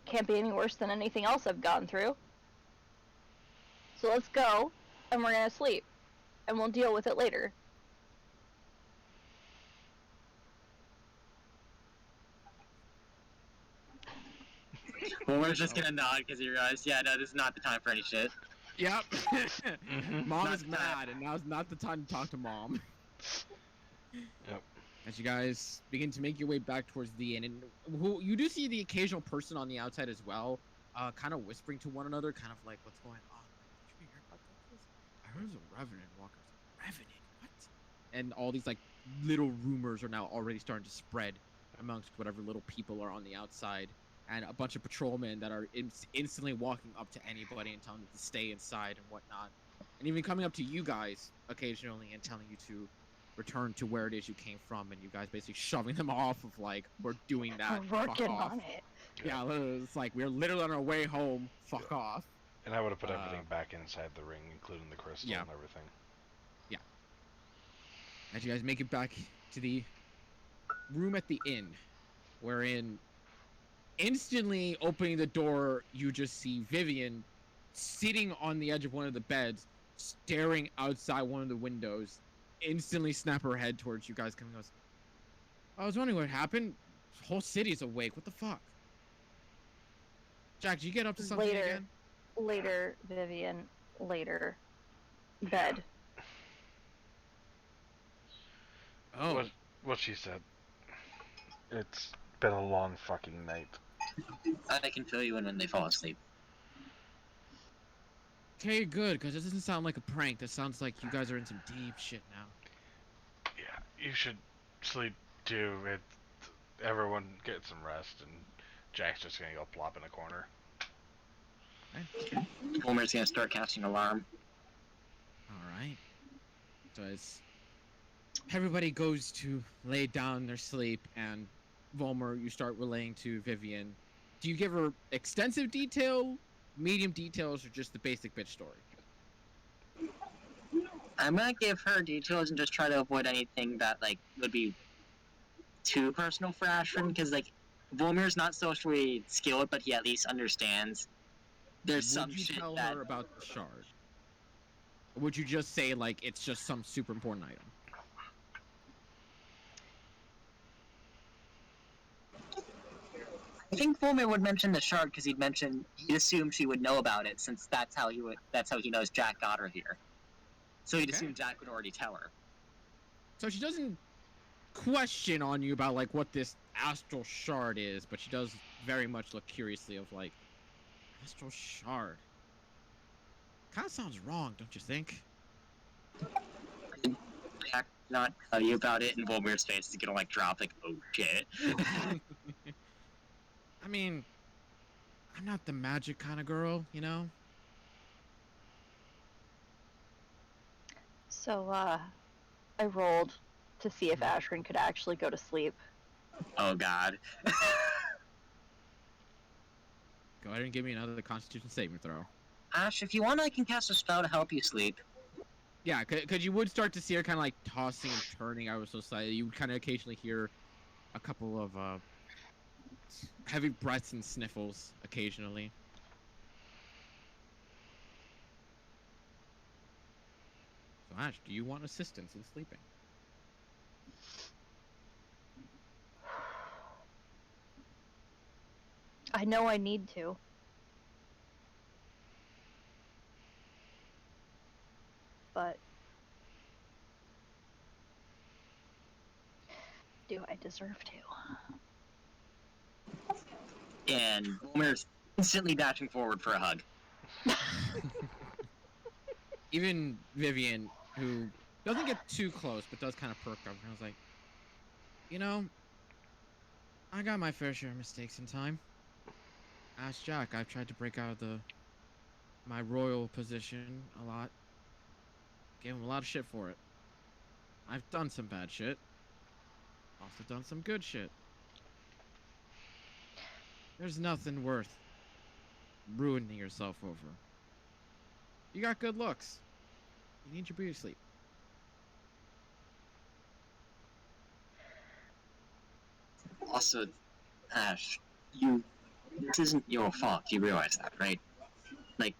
Speaker 7: Can't be any worse than anything else I've gone through. So let's go, and we're gonna sleep. And we'll deal with it later.
Speaker 4: Well, we're just gonna nod because you realize, yeah, no, this is not the time for any shit.
Speaker 1: Yep. Mom
Speaker 4: Not
Speaker 1: is
Speaker 4: the
Speaker 1: mad, and now's not the time to talk to Mom.
Speaker 2: Yep.
Speaker 1: As you guys begin to make your way back towards the inn, and you do see the occasional person on the outside as well, kind of whispering to one another, kind of what's going on? Did you hear about this? I heard there's a revenant walker. Revenant? What? And all these little rumors are now already starting to spread amongst whatever little people are on the outside, and a bunch of patrolmen that are instantly walking up to anybody and telling them to stay inside and whatnot, and even coming up to you guys occasionally and telling you to return to where it is you came from, and you guys basically shoving them off of we're doing that.
Speaker 7: We're
Speaker 1: fuck
Speaker 7: working
Speaker 1: off.
Speaker 7: on it.
Speaker 1: Yeah, it's we're literally on our way home. Fuck off.
Speaker 2: And I would have put everything back inside the ring, including the crystal
Speaker 1: Yeah.
Speaker 2: and everything.
Speaker 1: Yeah, as you guys make it back to the room at the inn, wherein instantly opening the door, you just see Vivian sitting on the edge of one of the beds, staring outside one of the windows, instantly snap her head towards you guys coming. Goes, I was wondering what happened. The whole city's awake. What the fuck? Jack, did you get up to something
Speaker 7: Later.
Speaker 1: again?
Speaker 7: Later, Vivian. Later. Bed.
Speaker 1: Oh,
Speaker 2: What she said. It's been a long fucking night.
Speaker 4: I can fill you in when they fall asleep.
Speaker 1: okay, good, because this doesn't sound like a prank. This sounds like you guys are in some deep shit now.
Speaker 2: Yeah, you should sleep too. Everyone get some rest, and Jack's just gonna go plop in a corner.
Speaker 4: Homer's gonna start casting alarm.
Speaker 1: All right. So as everybody goes to lay down their sleep, and Volmer, you start relaying to Vivian. Do you give her extensive detail, medium details, or just the basic bitch story?
Speaker 4: I'm gonna give her details and just try to avoid anything that like would be too personal for Ashton, because like Volmir's not socially skilled, but he at least understands. There's some
Speaker 1: Would you
Speaker 4: shit
Speaker 1: tell
Speaker 4: that
Speaker 1: her about the shard? Or would you just say like it's just some super important item?
Speaker 4: I think Volmir would mention the shard because he'd assume she would know about it since that's how he knows Jack got her here. So he'd
Speaker 1: Okay.
Speaker 4: assume Jack would already tell her.
Speaker 1: So she doesn't question on you about like what this astral shard is, but she does very much look curiously of like astral shard. Kind of sounds wrong, don't you think?
Speaker 4: Jack not tell you about it, and Volmir's face is gonna like drop like, oh shit.
Speaker 1: I mean, I'm not the magic kind of girl, you know?
Speaker 7: So, I rolled to see if Ashrin could actually go to sleep.
Speaker 4: Oh god.
Speaker 1: Go ahead and give me another Constitution saving throw.
Speaker 4: Ash, if you want, I can cast a spell to help you sleep.
Speaker 1: Yeah, because you would start to see her kind of like tossing and turning ever so slightly. You would kind of occasionally hear a couple of heavy breaths and sniffles occasionally. So Ash, do you want assistance in sleeping?
Speaker 7: I know I need to. But do I deserve to?
Speaker 4: And Volmir's instantly dashing forward for a hug.
Speaker 1: Even Vivian, who doesn't get too close but does kind of perk up, and I was like, you know, I got my fair share of mistakes in time. Ask Jack. I've tried to break out of my royal position a lot. Gave him a lot of shit for it. I've done some bad shit. Also done some good shit. There's nothing worth ruining yourself over. You got good looks. You need your beauty sleep.
Speaker 4: Also, Ash, this isn't your fault. You realize that, right? Like,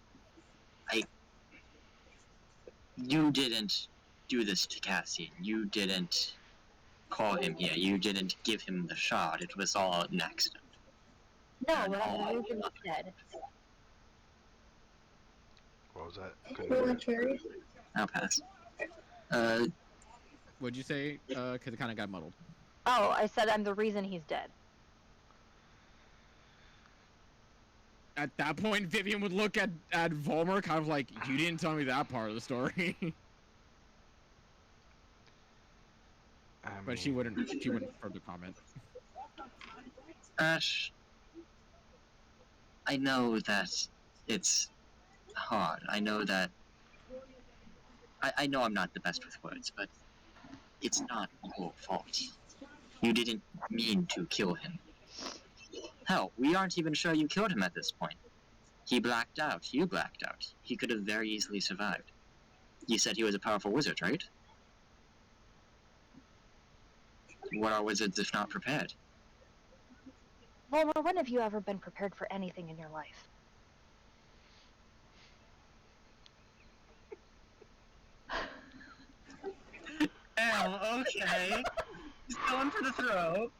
Speaker 4: you didn't do this to Cassian. You didn't call him here. You didn't give him the shard. It was all an accident.
Speaker 7: No, but I'm the reason he's dead.
Speaker 2: What was that?
Speaker 6: Roll a cherry.
Speaker 4: I'll pass.
Speaker 1: What'd you say? Because it kind of got muddled.
Speaker 7: Oh, I said I'm the reason he's dead.
Speaker 1: At that point, Vivian would look at Volmer kind of like, you didn't tell me that part of the story. But she wouldn't further comment.
Speaker 4: Ash, I know that it's hard. I know that. I know I'm not the best with words, but it's not your fault. You didn't mean to kill him. Hell, we aren't even sure you killed him at this point. He blacked out. You blacked out. He could have very easily survived. You said he was a powerful wizard, right? what are wizards if not prepared?
Speaker 7: Volmer, when have you ever been prepared for anything in your life?
Speaker 4: Oh, okay. He's going for the throat.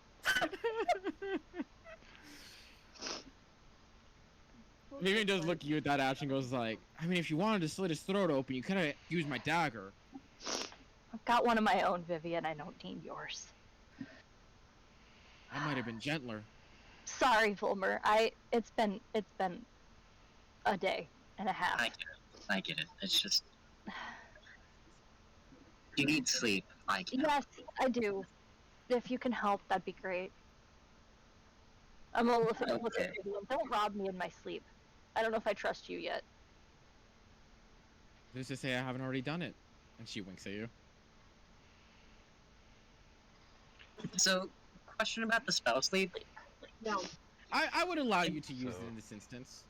Speaker 1: Vivian does look at you at that action and goes like, I mean, if you wanted to slit his throat open, you could have used my dagger.
Speaker 7: I've got one of my own, Vivian. I don't need yours.
Speaker 1: I might have been gentler.
Speaker 7: Sorry, Volmer. It's been a day and a half.
Speaker 4: I get it. It's just... You need sleep. I can help.
Speaker 7: Yes, I do. If you can help, that'd be great. I'm a little
Speaker 4: Okay.
Speaker 7: Vivian. Don't rob me in my sleep. I don't know if I trust you yet.
Speaker 1: Who's to say I haven't already done it? And she winks at you.
Speaker 4: So, question about the spell sleep.
Speaker 3: No.
Speaker 1: I would allow you to use
Speaker 2: So-
Speaker 1: it in this instance.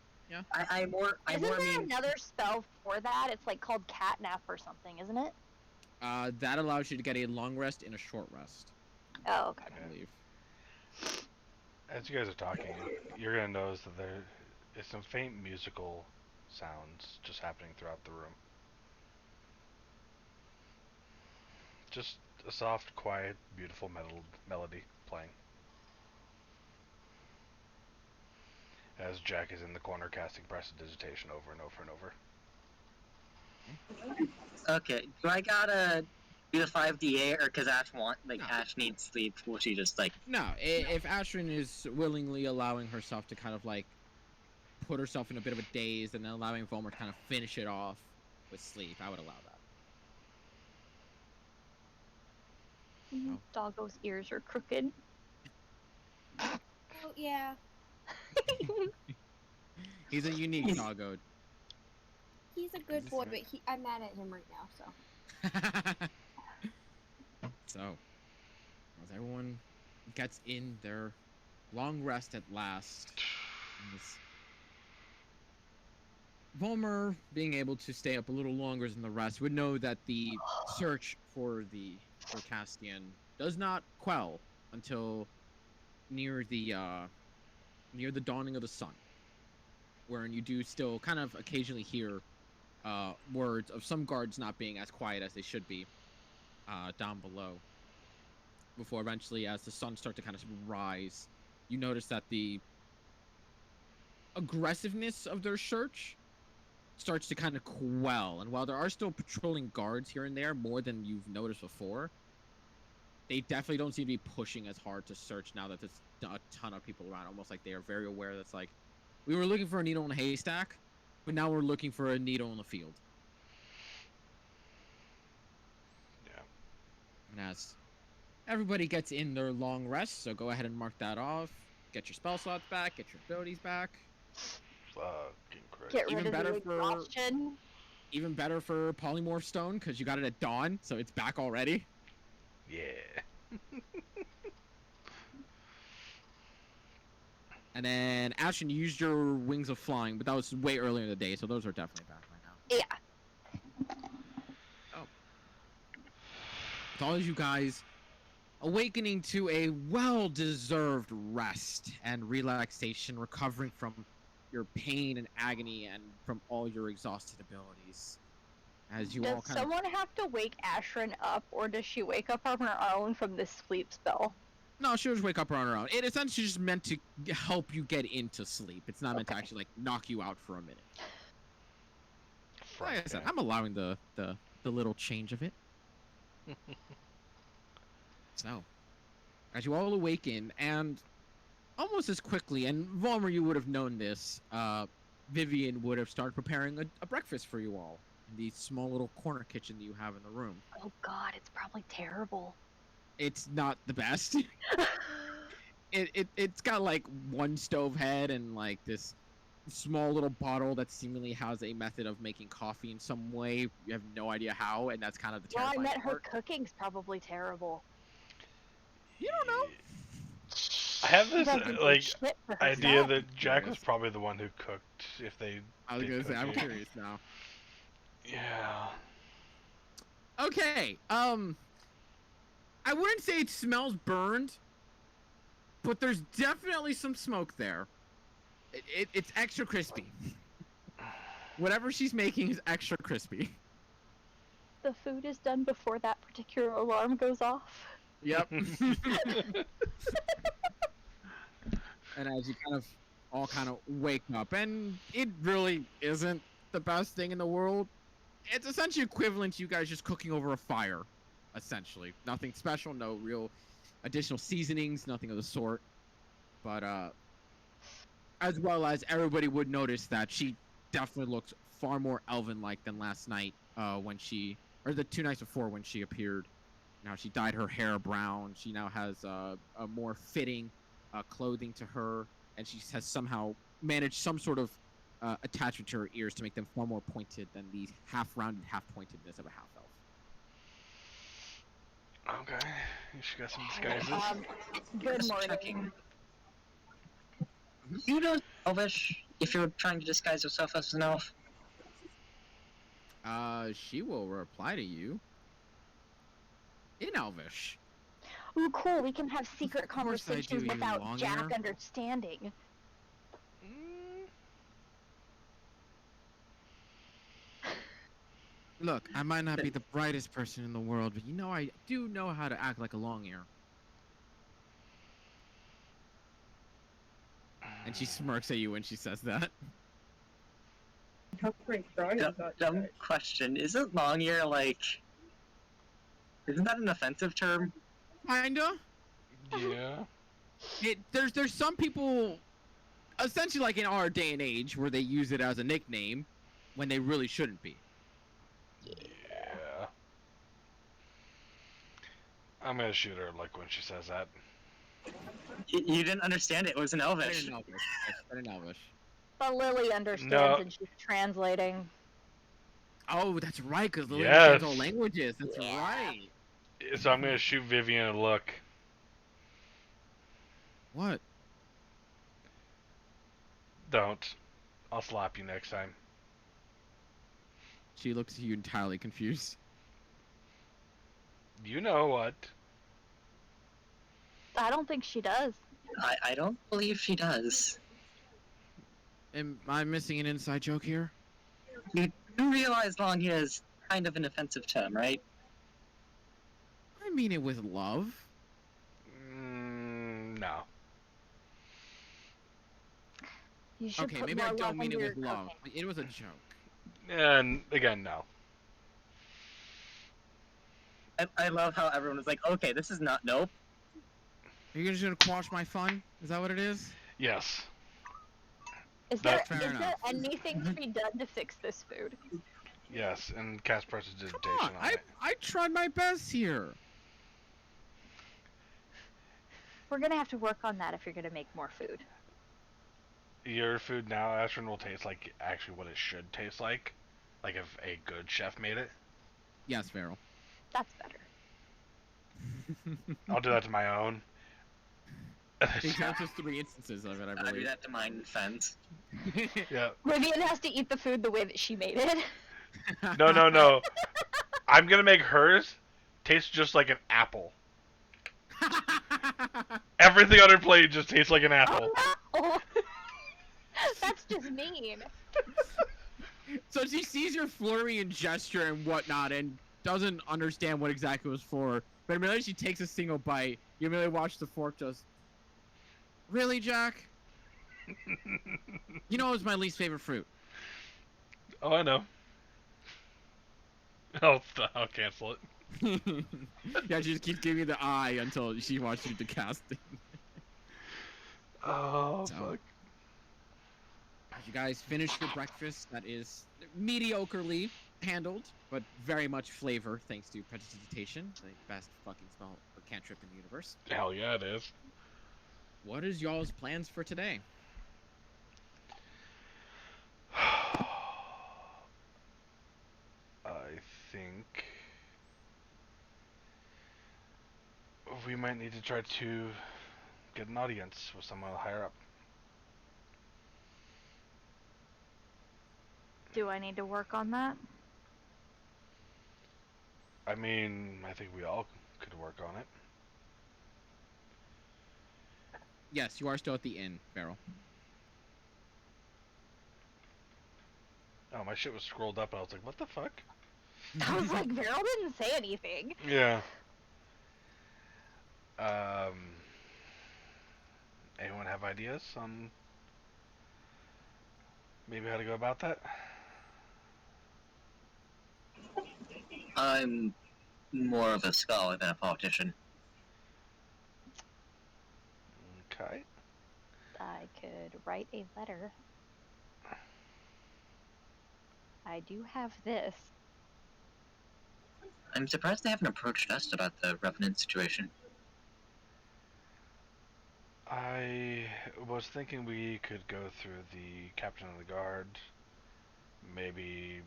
Speaker 4: I more
Speaker 7: Isn't there
Speaker 4: mean...
Speaker 7: another spell for that? It's like called catnap or something, isn't it?
Speaker 1: That allows you to get a long rest and a short rest,
Speaker 7: Oh, okay.
Speaker 1: I believe.
Speaker 2: As you guys are talking, you're gonna notice that there is some faint musical sounds just happening throughout the room. Just a soft, quiet, beautiful melody playing. As Jack is in the corner casting prestidigitation over and over and over.
Speaker 4: Okay, do I gotta do the 5d8, or because Ash
Speaker 1: No.
Speaker 4: Ash needs sleep, will she just, like...
Speaker 1: No, if Ashrin is willingly allowing herself to kind of like put herself in a bit of a daze and then allowing Volmer to kind of finish it off with sleep, I would allow that. Oh.
Speaker 7: Doggo's ears are crooked.
Speaker 3: Oh, yeah.
Speaker 1: He's a unique doggo.
Speaker 3: He's a good boy, but I'm mad at him right now, so.
Speaker 1: So, as everyone gets in their long rest at last, Volmer, being able to stay up a little longer than the rest, would know that the search for Castian does not quell until near the dawning of the sun, wherein you do still kind of occasionally hear words of some guards not being as quiet as they should be down below. Before eventually, as the sun starts to kind of rise, you notice that the aggressiveness of their search starts to kind of quell. And while there are still patrolling guards here and there, more than you've noticed before, they definitely don't seem to be pushing as hard to search now that there's a ton of people around. Almost like they are very aware that's like, we were looking for a needle in a haystack, but now we're looking for a needle in the field.
Speaker 2: Yeah.
Speaker 1: And as everybody gets in their long rest, so go ahead and mark that off. Get your spell slots back, get your abilities back.
Speaker 2: Fucking Christ.
Speaker 7: Get rid
Speaker 1: Even
Speaker 7: of
Speaker 1: better
Speaker 7: the
Speaker 1: for-
Speaker 7: exhaustion.
Speaker 1: Even better for Polymorph Stone, because you got it at dawn, so it's back already.
Speaker 2: Yeah.
Speaker 1: And then, Ashen, you used your Wings of Flying, but that was way earlier in the day, so those are definitely back right now.
Speaker 7: Yeah.
Speaker 1: With all of you guys awakening to a well-deserved rest and relaxation, recovering from your pain and agony and from all your exhausted abilities. As you all
Speaker 7: Does
Speaker 1: kind of...
Speaker 7: someone have to wake Ashrin up, or does she wake up on her own from this sleep spell?
Speaker 1: No, she'll just wake up on her own. It essentially just meant to help you get into sleep. It's not meant to actually, like, knock you out for a minute. Like I said, I'm allowing the little change of it. So, as you all awaken, and almost as quickly, and Volmer, you would have known this, Vivian would have started preparing a breakfast for you all in the small little corner kitchen that you have in the room.
Speaker 7: Oh god, it's probably terrible.
Speaker 1: It's not the best. It's got like one stove head and like this small little bottle that seemingly has a method of making coffee in some way. You have no idea how, and that's kind of the
Speaker 7: Well, I
Speaker 1: terrifying
Speaker 7: met her
Speaker 1: part.
Speaker 7: cooking's probably terrible.
Speaker 1: You don't know.
Speaker 2: I have
Speaker 7: She
Speaker 2: this
Speaker 7: doesn't do
Speaker 2: like
Speaker 7: shit for
Speaker 2: idea
Speaker 7: herself.
Speaker 2: that Jack was
Speaker 1: Yes.
Speaker 2: probably the one who cooked. If they,
Speaker 1: I was
Speaker 2: did
Speaker 1: gonna say, I'm
Speaker 2: cooking.
Speaker 1: curious now.
Speaker 2: Yeah.
Speaker 1: Okay, I wouldn't say it smells burned, but there's definitely some smoke there. It's extra crispy. Whatever she's making is extra crispy.
Speaker 7: The food is done before that particular alarm goes off.
Speaker 1: Yep. And as you all kind of wake up, and it really isn't the best thing in the world. It's essentially equivalent to you guys just cooking over a fire, essentially. Nothing special, no real additional seasonings, nothing of the sort. But as well as everybody would notice that she definitely looks far more elven-like than last night or the 2 nights before when she appeared. Now she dyed her hair brown. She now has a more fitting clothing to her, and she has somehow managed some sort of attachment to her ears to make them far more pointed than the half-rounded, half-pointedness of a half-elf.
Speaker 2: Okay, she got some disguises.
Speaker 7: Good
Speaker 4: Just
Speaker 7: morning.
Speaker 4: checking. You know Elvish if you're trying to disguise yourself as an elf?
Speaker 1: She will reply to you in Elvish.
Speaker 7: Ooh, cool. We can have secret
Speaker 1: Of course I do,
Speaker 7: conversations
Speaker 1: you
Speaker 7: without
Speaker 1: long
Speaker 7: Jack
Speaker 1: ear.
Speaker 7: understanding.
Speaker 1: Look, I might not be the brightest person in the world, but I do know how to act like a long ear. And she smirks at you when she says that.
Speaker 6: How great Brian got
Speaker 4: Dumb
Speaker 6: that.
Speaker 4: question. Isn't long ear isn't that an offensive term?
Speaker 1: Kinda.
Speaker 2: Yeah.
Speaker 1: There's some people, essentially like in our day and age, where they use it as a nickname when they really shouldn't be.
Speaker 2: Yeah. I'm gonna shoot her like when she says that.
Speaker 4: You didn't understand it. It was an
Speaker 1: Said
Speaker 4: Elvish.
Speaker 1: in Elvish. Yes, said in Elvish.
Speaker 7: But Lily understands
Speaker 2: No.
Speaker 7: and she's translating.
Speaker 1: Oh, that's right, because Lily
Speaker 2: Yes.
Speaker 1: understands all languages. That's
Speaker 7: Yeah.
Speaker 1: right.
Speaker 2: So I'm gonna shoot Vivian a look.
Speaker 1: What?
Speaker 2: Don't. I'll slap you next time.
Speaker 1: She looks at you entirely confused.
Speaker 2: You know what?
Speaker 7: I don't think she does.
Speaker 4: I don't believe she does.
Speaker 1: Am I missing an inside joke here?
Speaker 4: You do realize long ear is kind of an offensive term, right?
Speaker 1: I mean it with love.
Speaker 2: No.
Speaker 7: You should
Speaker 1: Okay,
Speaker 7: put
Speaker 1: maybe
Speaker 7: more
Speaker 1: I
Speaker 7: love
Speaker 1: don't mean it
Speaker 7: into
Speaker 1: with
Speaker 7: your
Speaker 1: love.
Speaker 7: cooking.
Speaker 1: It was a joke.
Speaker 2: And again, no.
Speaker 4: I love how everyone was like, okay, this is not nope.
Speaker 1: Are you just gonna quash my fun? Is that what it is?
Speaker 2: Yes.
Speaker 7: Is there
Speaker 2: That's
Speaker 1: fair enough.
Speaker 7: anything to be done to fix this food?
Speaker 2: Yes, and cast
Speaker 1: Come
Speaker 2: prestidigitation
Speaker 1: on,
Speaker 2: on it.
Speaker 1: I tried my best here.
Speaker 7: We're gonna have to work on that if you're gonna make more food.
Speaker 2: Your food now, Astrid, will taste like actually what it should taste like. Like if a good chef made it.
Speaker 1: Yes, Farrell.
Speaker 7: That's better.
Speaker 2: I'll do that to my own.
Speaker 1: He counts as 3 instances of it, I
Speaker 4: I do
Speaker 1: believe.
Speaker 4: that to mine fence.
Speaker 2: Yeah.
Speaker 7: Vivian has to eat the food the way that she made it.
Speaker 2: No. I'm gonna make hers taste just like an apple. Everything on her plate just tastes like an apple.
Speaker 7: Oh no! That's just mean.
Speaker 1: So she sees your flurry and gesture and whatnot and doesn't understand what exactly it was for. But immediately she takes a single bite. You immediately watch the fork just... Really, Jack? You know it was my least favorite fruit.
Speaker 2: Oh, I know. I'll cancel it.
Speaker 1: Yeah, she just keeps giving you the eye until she wants you to cast it.
Speaker 2: Oh,
Speaker 1: So-
Speaker 2: fuck.
Speaker 1: As you guys finish your breakfast, that is mediocrely handled, but very much flavor thanks to prestidigitation, the best fucking spell or cantrip in the universe.
Speaker 2: Hell yeah, it is.
Speaker 1: What is y'all's plans for today?
Speaker 2: I think we might need to try to get an audience with someone higher up.
Speaker 7: Do I need to work on that?
Speaker 2: I mean, I think we all could work on it.
Speaker 1: Yes, you are still at the inn, Beryl.
Speaker 2: Oh, my shit was scrolled up, and I was like, what the fuck?
Speaker 7: I was like, Meryl didn't say anything.
Speaker 2: Yeah. Anyone have ideas on maybe how to go about that?
Speaker 4: I'm more of a scholar than a politician.
Speaker 2: Okay.
Speaker 7: I could write a letter. I do have this.
Speaker 4: I'm surprised they haven't approached us about the Revenant situation.
Speaker 2: I was thinking we could go through the captain of the guard, maybe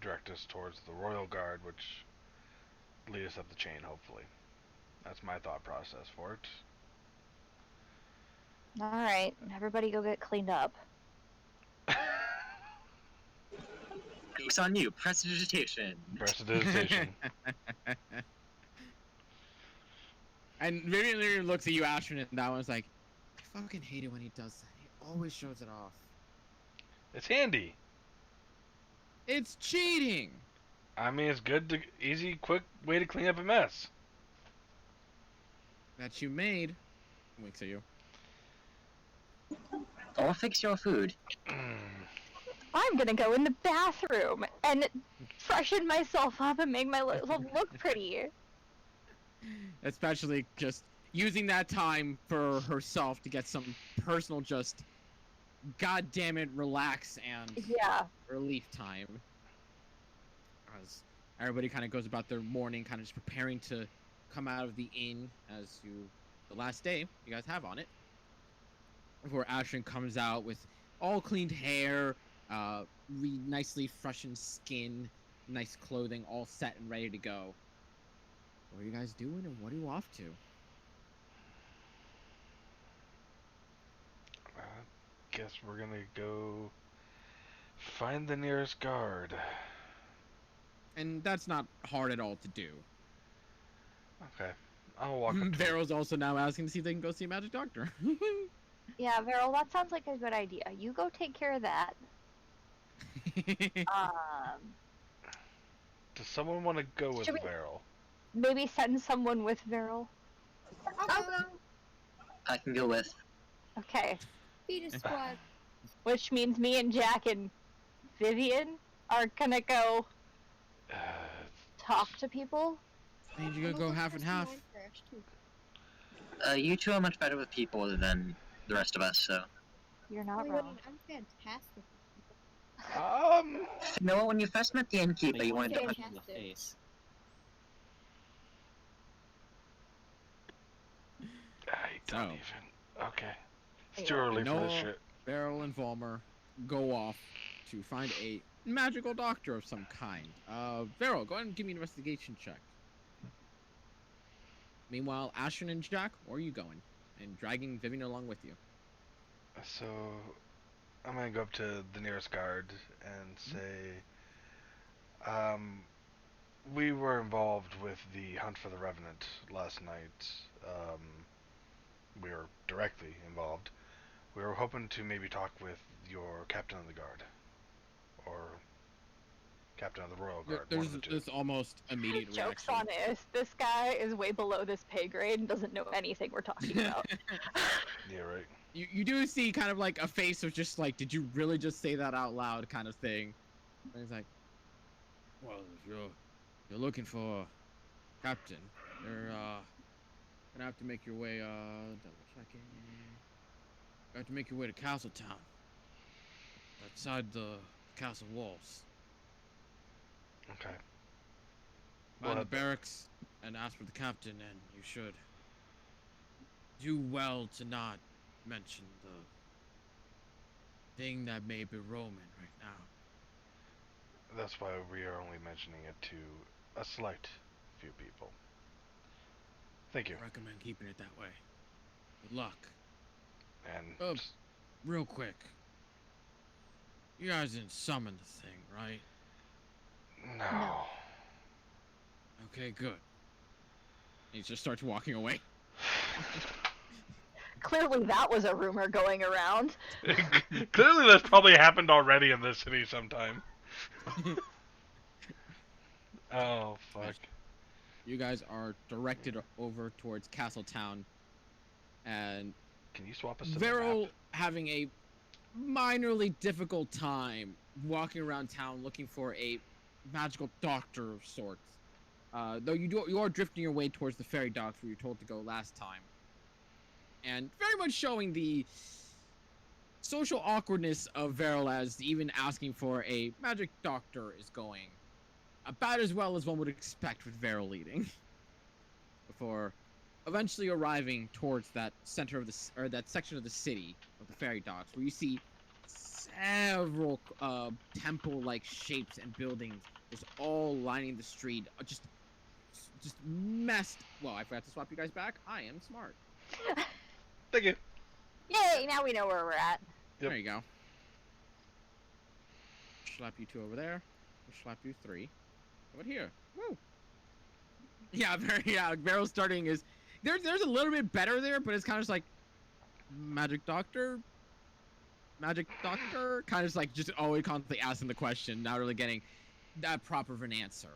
Speaker 2: direct us towards the royal guard, which lead us up the chain, hopefully. That's my thought process for it.
Speaker 7: Alright, everybody go get cleaned up.
Speaker 4: Joke's on you, prestidigitation.
Speaker 2: Prestidigitation.
Speaker 1: And Vivian literally looks at you, Ashton, and that one's like, I fucking hate it when he does that. He always shows it off.
Speaker 2: It's handy.
Speaker 1: It's cheating.
Speaker 2: I mean, it's good to easy, quick way to clean up a mess.
Speaker 1: That you made. Winks at you.
Speaker 4: I'll fix your food.
Speaker 7: I'm gonna go in the bathroom and freshen myself up and make myself look pretty.
Speaker 1: Especially just using that time for herself to get some personal, just goddamn it, relax and
Speaker 7: Yeah.
Speaker 1: relief time. As everybody kind of goes about their morning, kind of just preparing to come out of the inn as the last day you guys have on it. Before Ashton comes out with all cleaned hair, nicely freshened skin, nice clothing, all set and ready to go. What are you guys doing, and what are you off to?
Speaker 2: I guess we're gonna go find the nearest guard.
Speaker 1: And that's not hard at all to do.
Speaker 2: Okay. I'll walk up to him.
Speaker 1: Barrel's also now asking to see if they can go see a magic doctor.
Speaker 7: Yeah, Meryl, that sounds like a good idea. You go take care of that.
Speaker 2: Does someone want to go with
Speaker 7: Should we-
Speaker 2: Varel?
Speaker 7: Maybe send someone with Meryl.
Speaker 3: I'll go.
Speaker 4: I can go with.
Speaker 7: Okay.
Speaker 3: Feed a squad.
Speaker 7: Which means me and Jack and Vivian are gonna go talk to people.
Speaker 1: And you're gonna go half and half.
Speaker 4: You two are much better with people than the rest of us, so.
Speaker 7: You're not
Speaker 3: Wait,
Speaker 7: wrong.
Speaker 3: I'm fantastic.
Speaker 4: You know what, when you first met the innkeeper,
Speaker 8: Like,
Speaker 4: you wanted to
Speaker 8: punch
Speaker 4: punch
Speaker 8: him in the face.
Speaker 2: I don't
Speaker 1: So.
Speaker 2: even. Okay. It's
Speaker 7: Yeah.
Speaker 2: too early for
Speaker 1: Noah,
Speaker 2: this shit.
Speaker 1: Beryl, and Volmer go off to find a magical doctor of some kind. Beryl, go ahead and give me an investigation check. Meanwhile, Ashton and Jack, where are you going? And dragging Vivian along with you.
Speaker 2: So, I'm gonna go up to the nearest guard and say, we were involved with the hunt for the Revenant last night. We were directly involved. We were hoping to maybe talk with your captain of the guard, or captain of the royal guard. One
Speaker 1: There's
Speaker 2: of the two.
Speaker 1: this almost immediate
Speaker 7: Joke's
Speaker 1: reaction.
Speaker 7: on us. This guy is way below this pay grade and doesn't know anything we're talking about.
Speaker 2: Yeah, right.
Speaker 1: You do see kind of like a face of just like, did you really just say that out loud kind of thing. And he's like, well, if you're looking for captain, you're gonna have to make your way double checking. You have to make your way to Castletown. Outside the castle walls.
Speaker 2: Okay.
Speaker 1: Find the
Speaker 2: Well,
Speaker 1: barracks and ask for the captain, and you should do well to not mention the thing that may be Roman right now.
Speaker 2: that's why we are only mentioning it to a select few people. Thank you.
Speaker 1: I recommend keeping it that way. Good luck.
Speaker 2: And
Speaker 1: Real quick. You guys didn't summon the thing, right?
Speaker 2: no.
Speaker 1: Okay, good. He just starts walking away.
Speaker 7: Clearly, that was a rumor going around.
Speaker 2: Clearly, that's probably happened already in this city sometime. Oh fuck.
Speaker 1: You guys are directed over towards Castletown, and
Speaker 2: Can you swap us to the
Speaker 1: Varel
Speaker 2: map?
Speaker 1: having a minorly difficult time walking around town looking for a magical doctor of sorts. Though you are drifting your way towards the ferry docks where you're told to go last time, and very much showing the social awkwardness of Varel as even asking for a magic doctor is going about as well as one would expect with Varel leading. Before eventually arriving towards that center of that section of the city of the ferry docks, where you see several temple-like shapes and buildings just all lining the street, just messed. Well, I forgot to swap you guys back. I am smart.
Speaker 2: Thank you.
Speaker 7: Yay! Now we know where we're at.
Speaker 2: Yep.
Speaker 1: There you go. Slap you 2 over there. Slap you 3 over here. Woo. Yeah, Barrel starting is there's a little bit better there, but it's kind of just like magic doctor, kind of like just always constantly asking the question, not really getting that proper of an answer,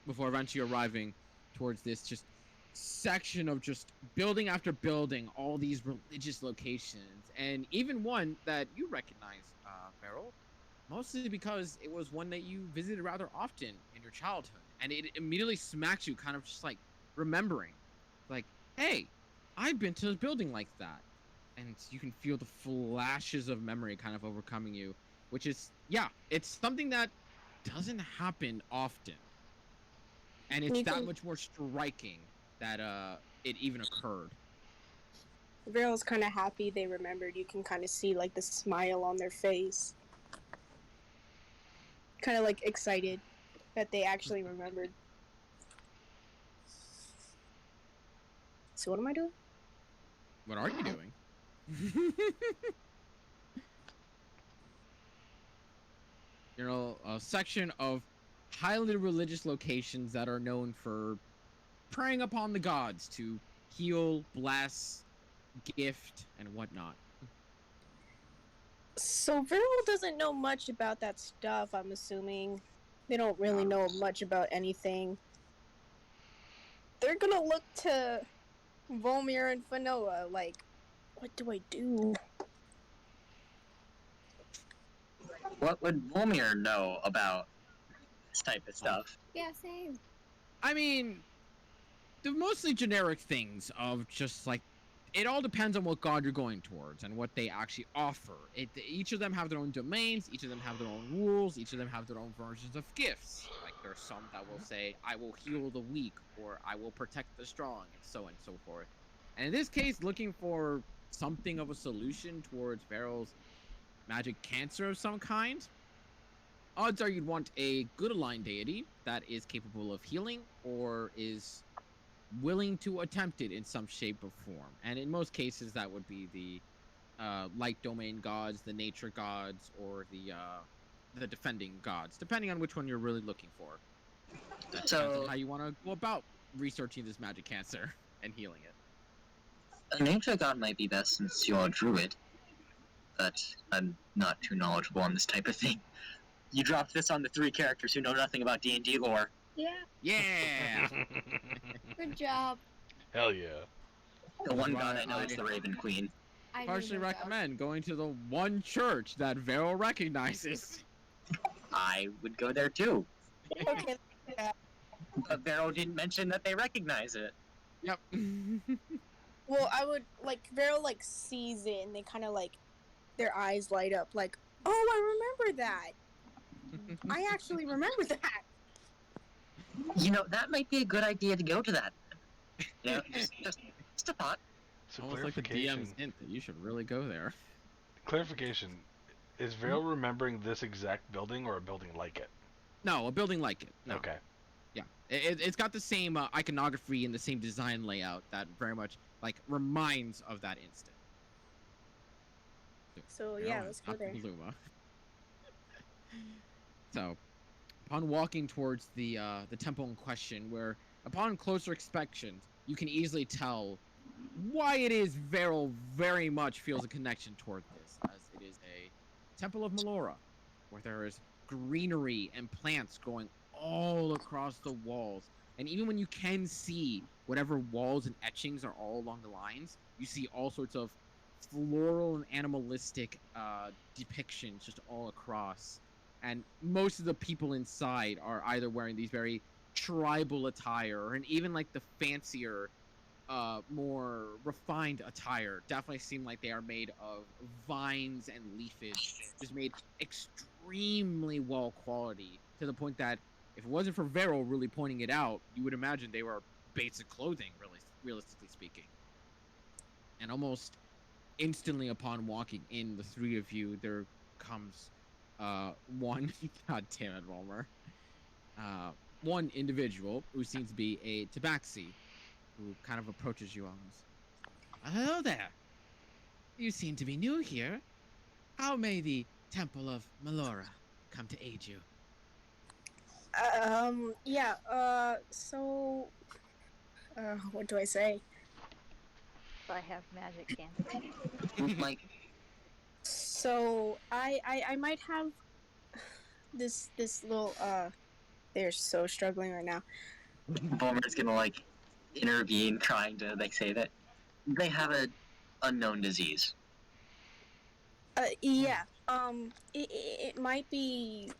Speaker 1: before eventually arriving towards this just section of just building after building, all these religious locations, and even one that you recognize, Beryl, mostly because it was one that you visited rather often in your childhood, and it immediately smacks you, kind of just like remembering, like, hey, I've been to a building like that, and you can feel the flashes of memory kind of overcoming you, which is, yeah, it's something that doesn't happen often, and it's that much more striking that it even occurred.
Speaker 5: Veryl's kind of happy they remembered. You can kind of see like the smile on their face, kind of like excited that they actually remembered. So what am I doing?
Speaker 1: What are you doing? You know, a section of highly religious locations that are known for praying upon the gods to heal, bless, gift, and whatnot.
Speaker 5: So Viryl doesn't know much about that stuff, I'm assuming. They don't really know much about anything. They're gonna look to Volmir and Fanoa, like, what do I do?
Speaker 4: What would Volmir know about this type of stuff?
Speaker 3: Yeah, same.
Speaker 1: I mean, the mostly generic things of just like, it all depends on what god you're going towards and what they actually offer. Each of them have their own domains, each of them have their own rules, each of them have their own versions of gifts. Like, there's some that will say, I will heal the weak, or I will protect the strong, and so forth. And in this case, looking for something of a solution towards Varel's magic cancer of some kind, odds are you'd want a good aligned deity that is capable of healing or is willing to attempt it in some shape or form. And in most cases, that would be the light domain gods, the nature gods, or the defending gods, depending on which one you're really looking for. That depends on how you want to go about researching this magic cancer and healing it.
Speaker 4: A nature god might be best since you're a druid, but I'm not too knowledgeable on this type of thing. You dropped this on the 3 characters who know nothing about D&D lore.
Speaker 3: Yeah.
Speaker 1: Yeah.
Speaker 3: Good job.
Speaker 2: Hell yeah.
Speaker 4: The one god I know is the Raven Queen.
Speaker 3: I
Speaker 1: Partially
Speaker 3: knew that.
Speaker 1: recommend going to the one church that Varel recognizes.
Speaker 4: I would go there too.
Speaker 5: Okay.
Speaker 4: But Varel didn't mention that they recognize it.
Speaker 1: Yep.
Speaker 5: Well, I would, like, Viryl, like, sees it, and they kind of, like, their eyes light up, like, oh, I remember that. I actually remember that.
Speaker 4: You know, that might be a good idea to go to that. You know, just a thought.
Speaker 2: So
Speaker 1: Almost like the DM's hint that you should really go there.
Speaker 2: Clarification. Is Vale remembering this exact building or a building like it?
Speaker 1: No, a building like it. No.
Speaker 2: Okay.
Speaker 1: Yeah, it's got the same iconography and the same design layout that very much like reminds of that instant.
Speaker 5: So, yeah, let's go there.
Speaker 1: Luma. So, upon walking towards the temple in question, where upon closer inspection, you can easily tell why it is Veril very much feels a connection toward this, as it is a temple of Melora, where there is greenery and plants growing all across the walls. And even when you can see whatever walls and etchings are all along the lines, you see all sorts of floral and animalistic depictions just all across. And most of the people inside are either wearing these very tribal attire, and even like the fancier more refined attire definitely seem like they are made of vines and leafage, just made extremely well quality, to the point that if it wasn't for Vero really pointing it out, you would imagine they were basic clothing, really, realistically speaking. And almost instantly upon walking in, the three of you, there comes one god damn it, Romer. One individual who seems to be a tabaxi, who kind of approaches you almost. Hello there. You seem to be new here. How may the Temple of Melora come to aid you?
Speaker 5: Yeah, so, what do I say?
Speaker 7: So I have magic candy.
Speaker 4: Like,
Speaker 5: So, I might have this little, they're so struggling right now.
Speaker 4: Bulmer's gonna like intervene, trying to like say that they have a unknown disease.
Speaker 5: Yeah, it might be,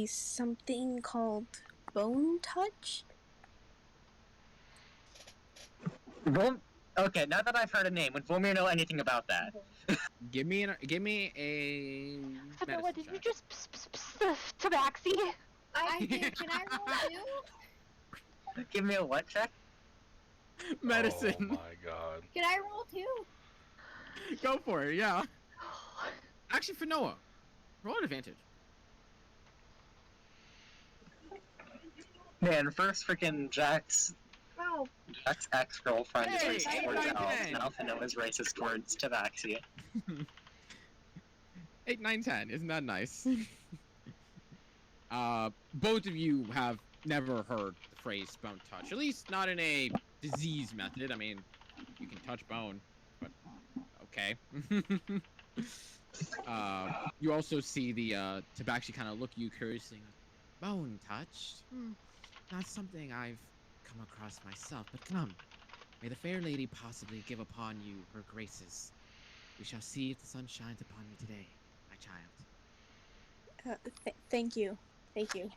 Speaker 5: something called bone touch?
Speaker 4: Okay, now that I've heard a name, would Volmir know anything about that?
Speaker 1: Give me a
Speaker 7: But
Speaker 1: medicine
Speaker 7: what did you
Speaker 1: check.
Speaker 7: just tabaxi?
Speaker 3: I did. Can I roll too?
Speaker 4: Give me a what check?
Speaker 1: Medicine.
Speaker 2: Oh my god.
Speaker 3: Can I roll too?
Speaker 1: Go for it, yeah. Actually, for Noah, roll an advantage.
Speaker 4: Man, first freaking Jack's ex-girlfriend is
Speaker 1: Hey,
Speaker 4: racist towards
Speaker 1: 8, 9,
Speaker 4: elves,
Speaker 1: 10.
Speaker 4: now Finoa's racist towards Tabaxi.
Speaker 1: 8, 9, 10. Isn't that nice? Both of you have never heard the phrase bone touch. At least not in a disease method. I mean, you can touch bone, but okay. You also see the Tabaxi kind of look at you curiously. Bone touch? Not something I've come across myself, but come. May the fair lady possibly give upon you her graces. We shall see if the sun shines upon you today, my child.
Speaker 5: Thank you. Thank you.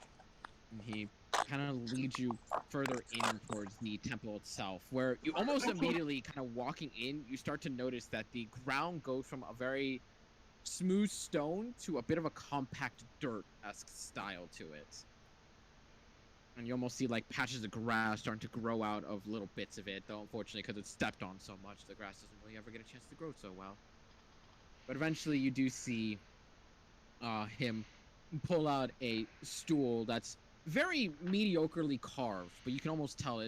Speaker 1: And he kind of leads you further in towards the temple itself, where you almost immediately, kind of walking in, you start to notice that the ground goes from a very smooth stone to a bit of a compact dirt-esque style to it. And you almost see like patches of grass starting to grow out of little bits of it, though unfortunately because it's stepped on so much, the grass doesn't really ever get a chance to grow so well. But eventually you do see him pull out a stool that's very mediocrely carved, but you can almost tell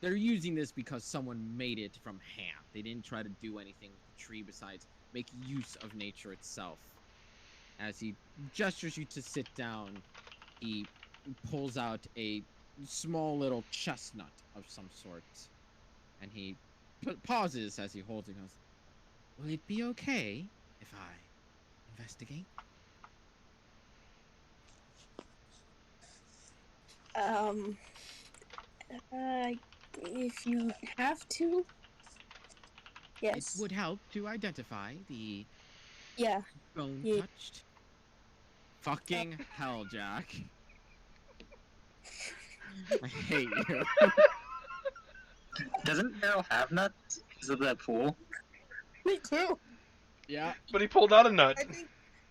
Speaker 1: they're using this because someone made it from hand. They didn't try to do anything with the tree besides make use of nature itself. As he gestures you to sit down, he pulls out a small little chestnut of some sort, and he pauses as he holds it and goes, "Will it be okay if I investigate?"
Speaker 5: If you have to, yes.
Speaker 1: It would help to identify the
Speaker 5: Yeah.
Speaker 1: bone
Speaker 5: Yeah.
Speaker 1: touched. Fucking hell, Jack. I hate you.
Speaker 4: Doesn't Daryl have nuts because of that pool?
Speaker 5: Me too.
Speaker 1: Yeah,
Speaker 2: But he pulled out a nut.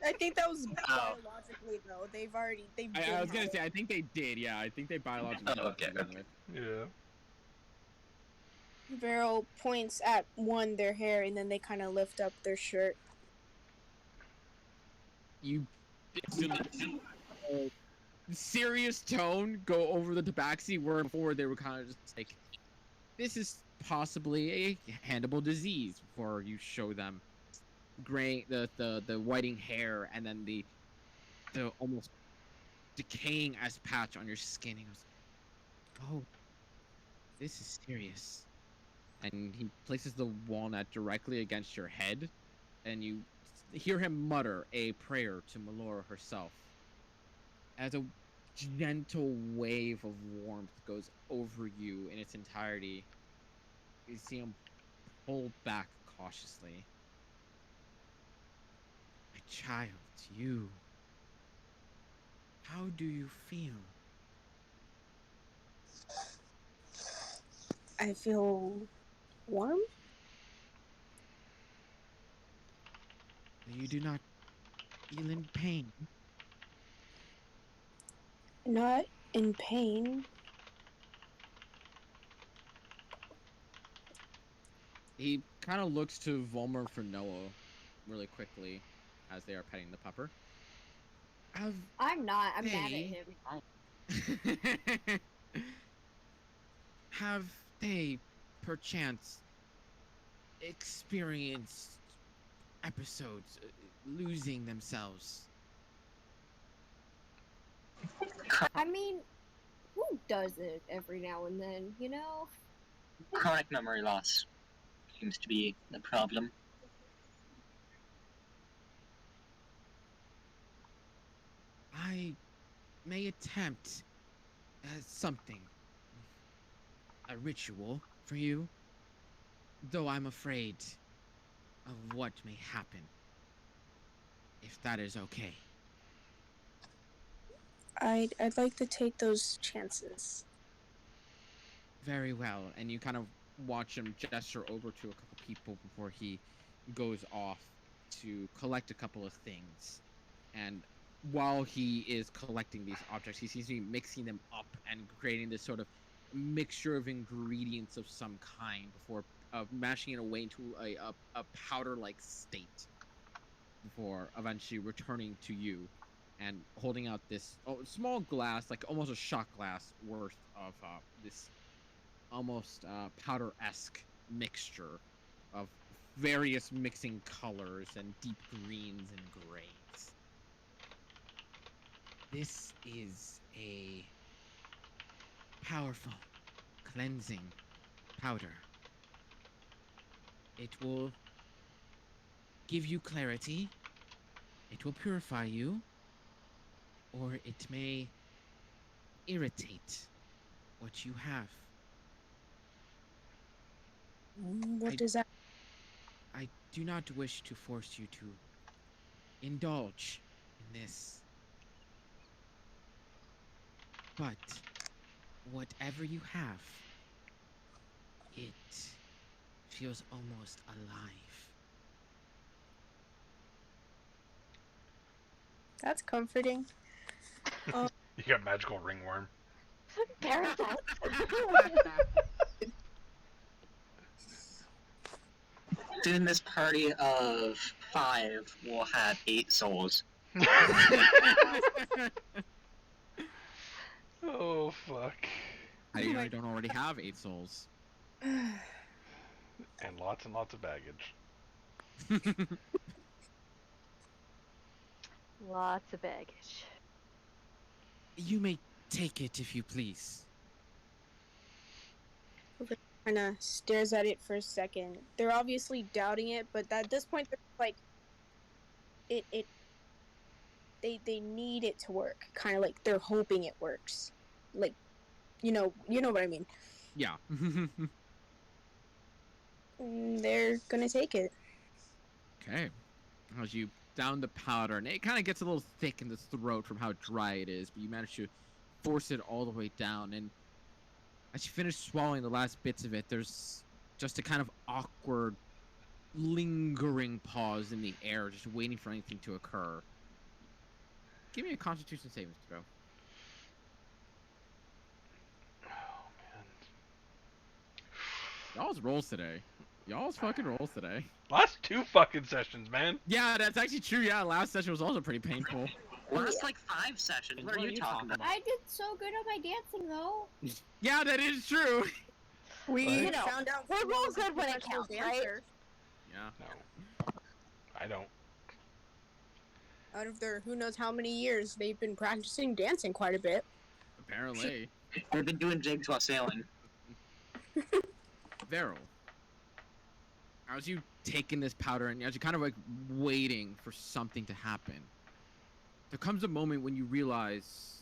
Speaker 5: I think that was
Speaker 4: Oh.
Speaker 5: biologically though. They've been
Speaker 1: I was gonna
Speaker 5: had
Speaker 1: say,
Speaker 5: it.
Speaker 1: I think they did. Yeah, I think they biologically
Speaker 4: Oh, okay,
Speaker 1: did to begin with.
Speaker 2: Yeah.
Speaker 5: Vero points at one their hair, and then they kind of lift up their shirt.
Speaker 1: You serious tone go over the tabaxi, where before they were kind of just like, this is possibly a handable disease, before you show them gray the whiting hair and then the almost decaying as patch on your skin. He goes, "Oh, this is serious. and he places the walnut directly against your head, and you hear him mutter a prayer to Melora herself. As a gentle wave of warmth goes over you in its entirety, you see him pull back cautiously. My child, you. How do you feel?
Speaker 5: I feel warm.
Speaker 1: You do not feel in pain.
Speaker 5: Not in pain.
Speaker 1: He kind of looks to Volmer for Noah really quickly as they are petting the pupper. Have
Speaker 3: I'm not. I'm mad at
Speaker 1: Hey.
Speaker 3: him.
Speaker 1: have they perchance experienced episodes losing themselves?
Speaker 3: I mean, who does it every now and then, you know?
Speaker 4: Chronic memory loss seems to be the problem.
Speaker 1: I may attempt something, a ritual for you, though I'm afraid of what may happen, if that is okay.
Speaker 5: I'd like to take those chances.
Speaker 1: Very well, and you kind of watch him gesture over to a couple people before he goes off to collect a couple of things. And while he is collecting these objects, he seems to be mixing them up and creating this sort of mixture of ingredients of some kind before mashing it away into a powder-like state before eventually returning to you and holding out this small glass, like almost a shot glass worth of this almost powder-esque mixture of various mixing colors and deep greens and grays. This is a powerful cleansing powder. It will give you clarity, it will purify you, or it may irritate what you have.
Speaker 5: What does that?
Speaker 1: I do not wish to force you to indulge in this. But whatever you have, it feels almost alive.
Speaker 5: That's comforting.
Speaker 2: You got magical ringworm.
Speaker 7: Parasite.
Speaker 4: Soon this party of 5 will have 8 souls.
Speaker 2: Oh, fuck.
Speaker 1: I don't already have 8 souls.
Speaker 2: And lots of baggage.
Speaker 7: Lots of baggage.
Speaker 1: You may take it if you please.
Speaker 5: Kind of stares at it for a second. They're obviously doubting it, but at this point, they're like, they need it to work. Kind of like they're hoping it works. Like, you know what I mean.
Speaker 1: Yeah.
Speaker 5: They're gonna take it.
Speaker 1: Okay. As you down the powder, and it kind of gets a little thick in the throat from how dry it is, but you manage to force it all the way down, and as you finish swallowing the last bits of it, there's just a kind of awkward, lingering pause in the air, just waiting for anything to occur. Give me a Constitution savings throw.
Speaker 2: Oh, man.
Speaker 1: Y'all's rolls today. Y'all's fucking rolls today.
Speaker 2: Last 2 fucking sessions, man.
Speaker 1: Yeah, that's actually true. Yeah, last session was also pretty painful.
Speaker 4: Last like 5 sessions. What are you talking about?
Speaker 3: I did so good on my dancing, though.
Speaker 1: Yeah, that is true.
Speaker 5: We
Speaker 2: You
Speaker 7: know,
Speaker 5: found out
Speaker 7: we're
Speaker 5: who
Speaker 7: real
Speaker 5: was the
Speaker 7: good when it
Speaker 5: professional
Speaker 7: counts, right?
Speaker 5: dancer.
Speaker 1: Yeah.
Speaker 2: No. I don't.
Speaker 5: Out of their who knows how many years, they've been practicing dancing quite a bit.
Speaker 1: Apparently.
Speaker 4: They've been doing jigs while sailing.
Speaker 1: Varel, as you take in this powder and as you're kind of like waiting for something to happen, there comes a moment when you realize,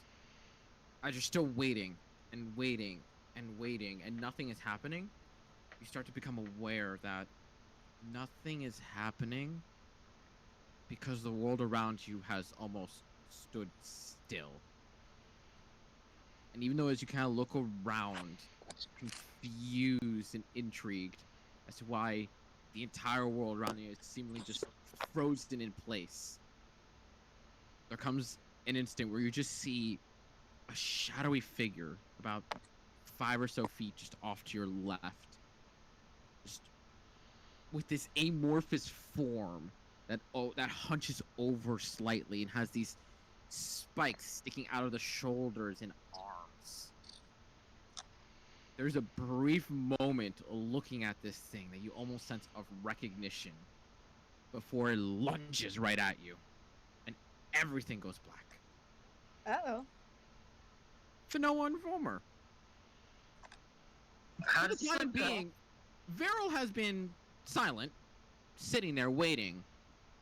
Speaker 1: as you're still waiting and waiting and waiting and nothing is happening, you start to become aware that nothing is happening because the world around you has almost stood still. And even though as you kind of look around, confused and intrigued as to why the entire world around you is seemingly just frozen in place, there comes an instant where you just see a shadowy figure about 5 or so feet just off to your left, just with this amorphous form that hunches over slightly and has these spikes sticking out of the shoulders and arms. There's a brief moment looking at this thing that you almost sense of recognition before it lunges right at you, and everything goes black.
Speaker 5: Uh-oh.
Speaker 1: For no one, Vomer.
Speaker 4: How
Speaker 1: For the
Speaker 4: does
Speaker 1: time being, Veril has been silent, sitting there waiting,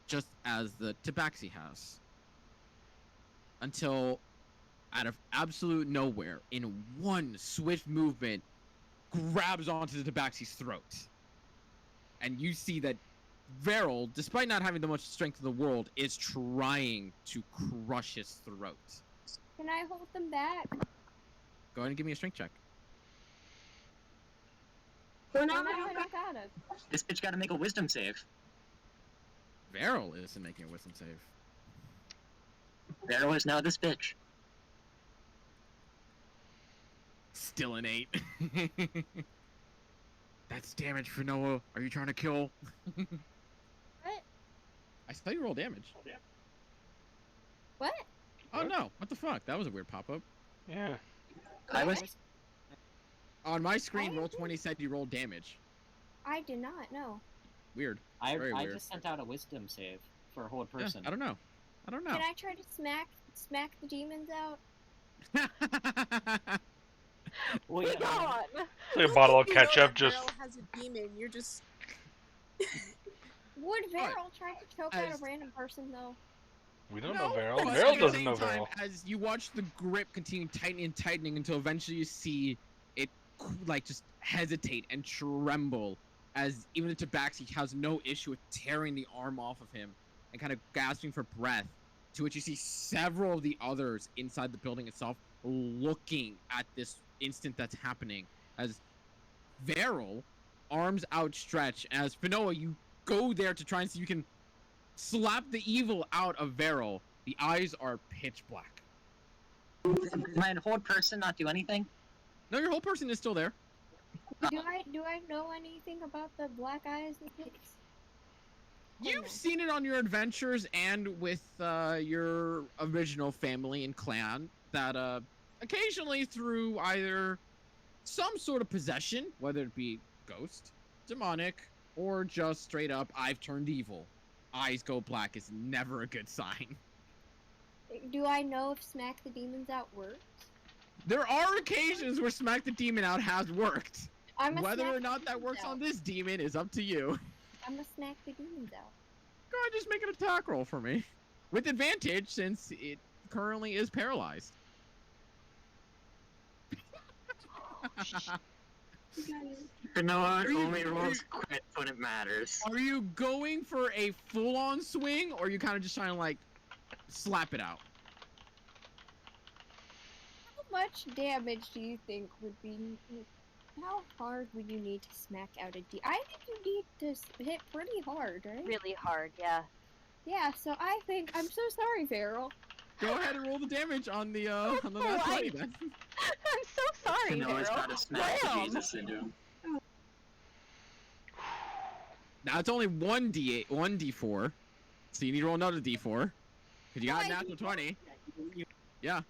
Speaker 1: just as the Tabaxi has. Until, out of absolute nowhere, in one swift movement, grabs onto the Tabaxi's throat. And you see that Veril, despite not having the much strength in the world, is trying to crush his throat.
Speaker 3: Can I hold them back?
Speaker 1: Go ahead and give me a strength check.
Speaker 3: No, I don't got it.
Speaker 4: This bitch gotta make a wisdom save.
Speaker 1: Veril isn't making a wisdom save.
Speaker 4: There was now this bitch.
Speaker 1: Still an 8. That's damage for Noah. Are you trying to kill?
Speaker 3: What?
Speaker 1: I saw you roll damage.
Speaker 3: What?
Speaker 1: Oh no, what the fuck? That was a weird pop-up.
Speaker 2: Yeah.
Speaker 4: I was.
Speaker 1: On my screen, Roll20 said you rolled damage.
Speaker 3: I did not know.
Speaker 1: Weird.
Speaker 8: I
Speaker 1: Very weird.
Speaker 8: just sent out a wisdom save for a hold
Speaker 1: Yeah,
Speaker 8: person.
Speaker 1: I don't know. I don't know.
Speaker 3: Can I try to smack the demons out?
Speaker 8: Well,
Speaker 7: Be
Speaker 8: yeah,
Speaker 7: gone!
Speaker 2: Like a bottle of
Speaker 5: You know
Speaker 2: ketchup
Speaker 5: that
Speaker 2: just.
Speaker 5: Meryl has a demon. You're just.
Speaker 3: Would
Speaker 1: Alright.
Speaker 3: Veril try to choke out
Speaker 1: As-
Speaker 3: a random person though?
Speaker 2: We don't know Veril.
Speaker 1: but
Speaker 2: Veril
Speaker 1: at
Speaker 2: doesn't
Speaker 1: the
Speaker 2: know
Speaker 1: same time,
Speaker 2: Veril.
Speaker 1: as you watch the grip continue tightening and tightening until eventually you see it like just hesitate and tremble as even the Tabaxi has no issue with tearing the arm off of him and kind of gasping for breath, to which you see several of the others inside the building itself looking at this instant that's happening as Veril, arms outstretched, as Finoa, you go there to try and see if you can slap the evil out of Veril. The eyes are pitch black.
Speaker 4: My whole person not do anything?
Speaker 1: No, your whole person is still there.
Speaker 3: Do I know anything about the black eyes and things?
Speaker 1: You've seen it on your adventures and with your original family and clan that occasionally through either some sort of possession, whether it be ghost, demonic, or just straight up I've turned evil, eyes go black is never a good sign.
Speaker 3: Do I know if smack the demons out works?
Speaker 1: There are occasions where Smack the Demon Out has worked.
Speaker 3: I'm a
Speaker 1: Whether
Speaker 3: smack
Speaker 1: or not
Speaker 3: the
Speaker 1: that
Speaker 3: demons
Speaker 1: works
Speaker 3: out.
Speaker 1: on this demon is up to you.
Speaker 3: I'm a smack the demons out.
Speaker 1: Go ahead, just make an attack roll for me. With advantage, since it currently is paralyzed.
Speaker 4: Noah
Speaker 1: Are you-
Speaker 4: only
Speaker 1: are
Speaker 4: rolls
Speaker 1: you-
Speaker 4: crit when it matters.
Speaker 1: Are you going for a full-on swing, or are you kind of just trying to, like, slap it out?
Speaker 3: How much damage do you think would be? How hard would you need to smack out a demon? I think you need to hit pretty hard, right?
Speaker 7: Really hard, yeah.
Speaker 3: Yeah. So I think I'm so sorry, Veril.
Speaker 1: Go ahead and roll the damage on the nat 20
Speaker 7: Right.
Speaker 1: then.
Speaker 7: I'm so sorry,
Speaker 4: Noah's
Speaker 7: Meryl.
Speaker 4: got a smack
Speaker 7: Damn.
Speaker 4: Jesus into him.
Speaker 1: Now it's only 1d8, 1d4, so you need to roll another d4, because you got a
Speaker 3: Why?
Speaker 1: natural 20. Yeah.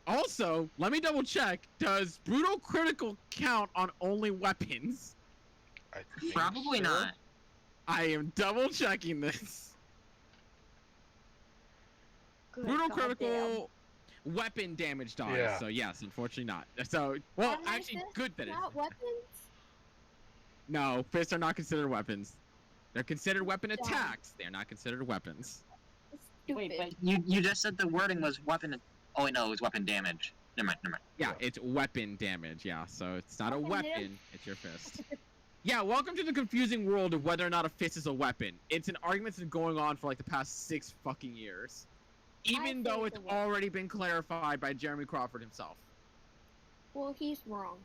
Speaker 1: Also, let me double check, does brutal critical count on only weapons?
Speaker 2: I think
Speaker 4: Probably
Speaker 2: so.
Speaker 4: not.
Speaker 1: I am double checking this.
Speaker 7: Good
Speaker 1: Brutal
Speaker 7: goddamn.
Speaker 1: critical weapon damage dies,
Speaker 2: Yeah.
Speaker 1: so yes, unfortunately not. So, well,
Speaker 3: Are my
Speaker 1: actually
Speaker 3: fists
Speaker 1: good that it's...
Speaker 3: not weapons?
Speaker 1: No, fists are not considered weapons. They're considered weapon attacks. They're not considered weapons.
Speaker 3: Stupid.
Speaker 8: Wait, but
Speaker 4: You just said the wording was weapon. Oh wait, no, it was weapon damage. Never mind.
Speaker 1: Yeah, it's weapon damage. Yeah, so it's not a
Speaker 3: Okay,
Speaker 1: weapon. It's your fist. Yeah, welcome to the confusing world of whether or not a fist is a weapon. It's an argument that's been going on for like the past 6 fucking years. Even
Speaker 3: think
Speaker 1: though
Speaker 3: it's
Speaker 1: it's
Speaker 3: a weapon.
Speaker 1: already been clarified by Jeremy Crawford himself.
Speaker 3: Well, he's wrong.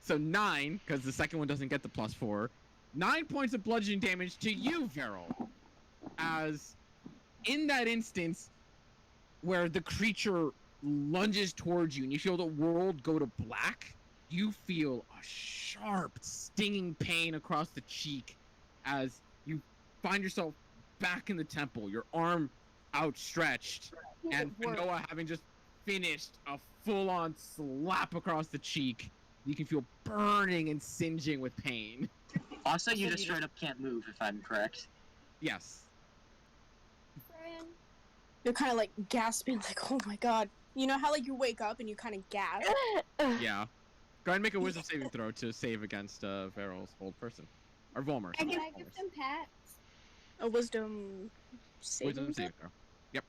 Speaker 1: So 9, because the second one doesn't get the +4. 9 points of bludgeoning damage to you, Veril. As in that instance where the creature lunges towards you and you feel the world go to black, you feel a sharp, stinging pain across the cheek as you find yourself back in the temple, your arm outstretched, and Noah having just finished a full-on slap across the cheek. You can feel burning and singeing with pain.
Speaker 4: Also, you just straight up can't move, if I'm correct.
Speaker 1: Yes.
Speaker 3: Friend.
Speaker 5: They're kind of like gasping, like, oh my god. You know how like you wake up and you kind of gasp?
Speaker 1: Yeah. Go ahead and make a wisdom saving throw to save against Veril's old person. Or Volmer.
Speaker 3: Can
Speaker 1: sorry,
Speaker 3: I give
Speaker 1: Volmer's.
Speaker 3: them pats?
Speaker 5: A wisdom saving
Speaker 1: Wisdom
Speaker 5: throw?
Speaker 1: saving throw. Yep.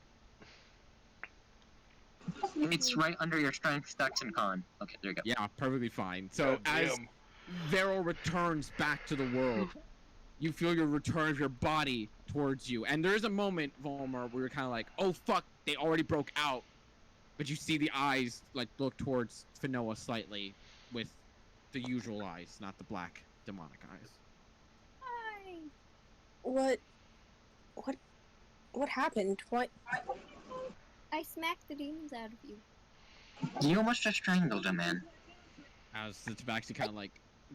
Speaker 4: It's right under your strength, dex, and con. Okay, there you go.
Speaker 1: Yeah, perfectly fine. So as Veril returns back to the world, you feel your return of your body towards you. And there is a moment, Volmer, where you're kind of like, oh fuck, they already broke out. But you see the eyes like look towards Finoa slightly with the usual eyes, not the black demonic eyes.
Speaker 3: Hi.
Speaker 5: What happened? What?
Speaker 3: I smacked the demons out of you.
Speaker 4: You almost just strangled a man.
Speaker 1: As the Tabaxi kind of like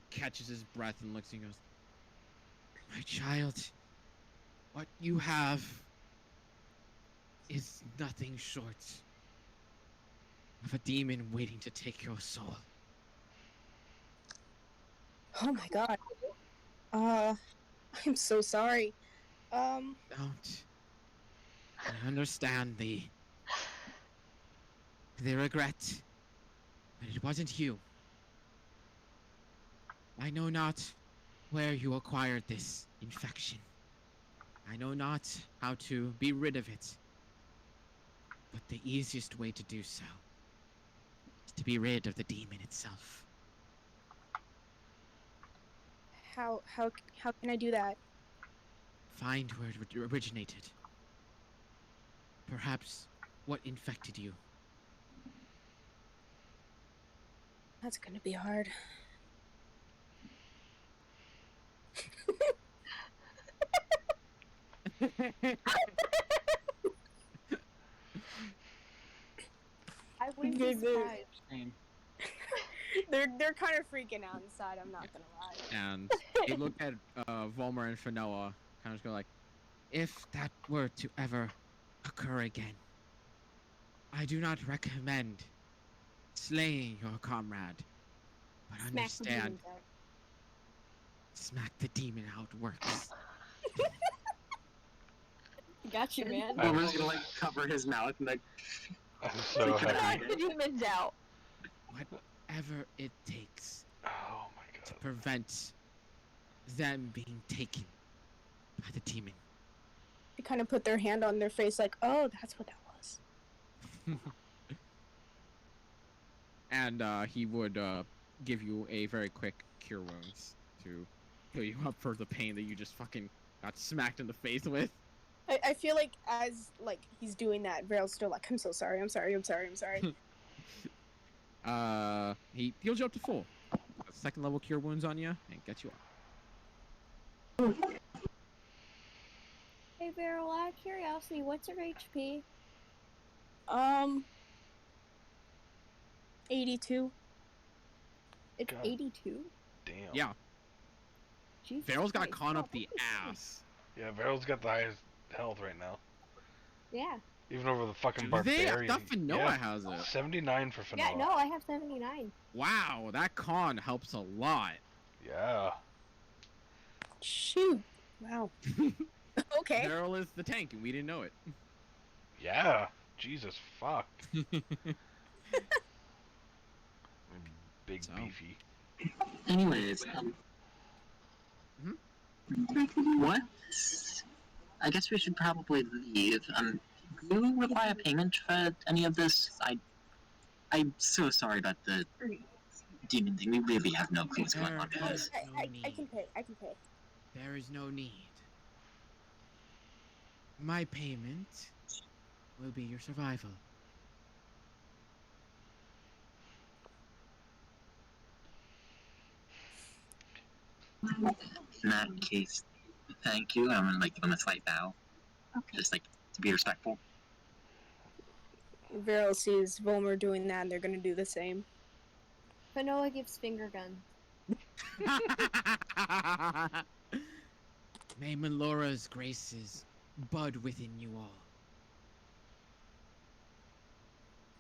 Speaker 1: catches his breath and looks and goes, my child, what you have is nothing short of a demon waiting to take your soul.
Speaker 5: Oh my god. I'm so sorry.
Speaker 1: Don't. I understand the regret, but it wasn't you. I know not where you acquired this infection. I know not how to be rid of it. But the easiest way to do so is to be rid of the demon itself.
Speaker 5: How can I do that?
Speaker 1: Find where it originated. Perhaps what infected you.
Speaker 5: That's gonna be hard.
Speaker 3: I wouldn't be
Speaker 5: Good, good.
Speaker 3: surprised.
Speaker 5: They're kind of freaking out inside, I'm not gonna lie.
Speaker 1: And he looked at Volmer and Finoa, kind of go like, if that were to ever occur again, I do not recommend slaying your comrade, but
Speaker 3: Smack the
Speaker 1: understand,
Speaker 3: demons out.
Speaker 1: smack the demon out works.
Speaker 3: Got you, man.
Speaker 2: I'm
Speaker 4: Boomer's gonna like cover his mouth and like.
Speaker 2: I'm so
Speaker 4: Like,
Speaker 2: happy.
Speaker 7: Knock the demons out.
Speaker 1: Whatever it takes
Speaker 2: Oh my
Speaker 1: to
Speaker 2: god.
Speaker 1: prevent them being taken by the demon.
Speaker 5: They kind of put their hand on their face, like, oh, that's what that was.
Speaker 1: And he would give you a very quick cure wounds to heal you up for the pain that you just fucking got smacked in the face with.
Speaker 5: I feel like as like he's doing that, Veril's still like, I'm so sorry, I'm sorry.
Speaker 1: He heals you up to full. Second level cure wounds on you and gets you up.
Speaker 3: Hey, Beryl, out of curiosity, what's your HP?
Speaker 5: 82.
Speaker 3: It's
Speaker 2: God.
Speaker 3: 82?
Speaker 2: Damn.
Speaker 1: Yeah,
Speaker 3: Jesus
Speaker 1: Veryl's got
Speaker 3: Christ.
Speaker 1: con up
Speaker 3: Oh,
Speaker 1: the
Speaker 3: what is
Speaker 1: ass.
Speaker 2: Yeah, Veryl's got the highest health right now.
Speaker 3: this? Yeah.
Speaker 2: Even over the fucking
Speaker 1: Do they? I
Speaker 2: barbarian.
Speaker 1: thought Finoa
Speaker 2: Yeah,
Speaker 1: has it.
Speaker 2: 79 for Finoa.
Speaker 3: Yeah, no, I have 79.
Speaker 1: Wow, that con helps a lot.
Speaker 2: Yeah.
Speaker 5: Shoot. Wow. Okay.
Speaker 1: Daryl is the tank, and we didn't know it.
Speaker 2: Yeah. Jesus fuck. Big
Speaker 1: So.
Speaker 2: beefy.
Speaker 4: Anyways, what? I guess we should probably leave. Do you require payment for any of this? I'm so sorry about the demon thing. We really have no clue what's going on with
Speaker 5: Oh,
Speaker 1: There's
Speaker 4: this.
Speaker 1: no
Speaker 5: I
Speaker 1: need.
Speaker 5: can pay. I can pay.
Speaker 1: There is no need. My payment will be your survival.
Speaker 4: In that case, thank you. I'm gonna give him a slight bow, just to be respectful.
Speaker 5: Vero sees Volmer doing that, and they're gonna do the same.
Speaker 3: Fanoa gives finger guns.
Speaker 1: May Melora's graces bud within you all.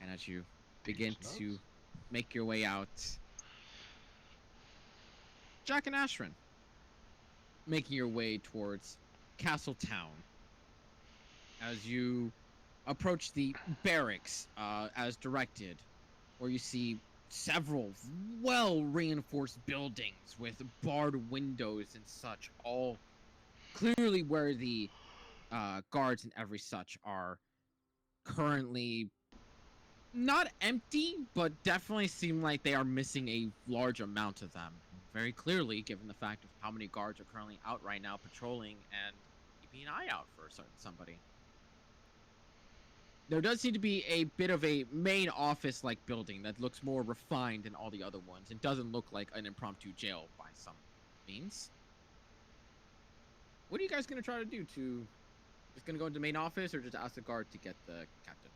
Speaker 1: And as you begin to make your way out, Jack and Ashrin, making your way towards Castletown. As you approach the barracks as directed, where you see several well-reinforced buildings with barred windows and such, all clearly where the guards and every such are currently not empty, but definitely seem like they are missing a large amount of them. Very clearly, given the fact of how many guards are currently out right now patrolling and keeping an eye out for somebody. There does seem to be a bit of a main office-like building that looks more refined than all the other ones. It doesn't look like an impromptu jail by some means. What are you guys going to try to do? Just going to go into the main office or just ask the guard to get the captain?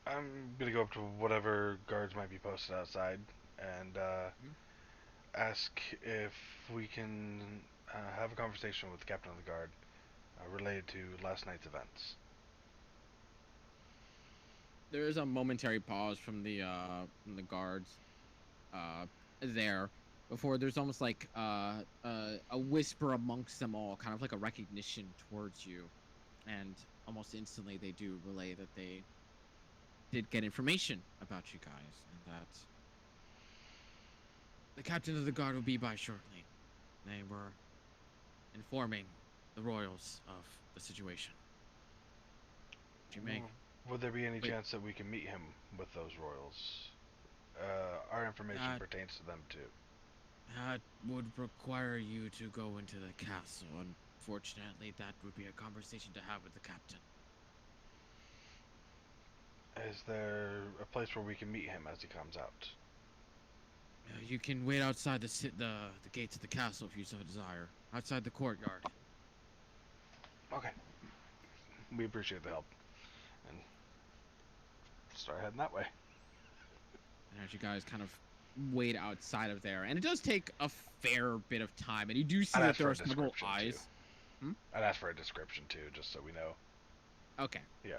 Speaker 2: I'm gonna go up to whatever guards might be posted outside and ask if we can have a conversation with the captain of the guard related to last night's events.
Speaker 1: There is a momentary pause from the guards there before there's almost like a whisper amongst them all, kind of like a recognition towards you, and almost instantly they do relay that they did get information about you guys and that the captain of the guard will be by shortly. They were informing the royals of the situation. What you make?
Speaker 2: Would there be any
Speaker 1: Wait.
Speaker 2: chance that we can meet him with those royals? Our information pertains to them too.
Speaker 1: That would require you to go into the castle. Unfortunately, that would be a conversation to have with the captain.
Speaker 2: Is there a place where we can meet him as he comes out?
Speaker 1: You can wait outside the gates of the castle if you so desire. Outside the courtyard.
Speaker 2: Okay. We appreciate the help. And start heading that way.
Speaker 1: And as you guys kind of wait outside of there, and it does take a fair bit of time, and you do see that there are several eyes.
Speaker 2: I'd ask for a description too, just so we know.
Speaker 1: Okay.
Speaker 2: Yeah.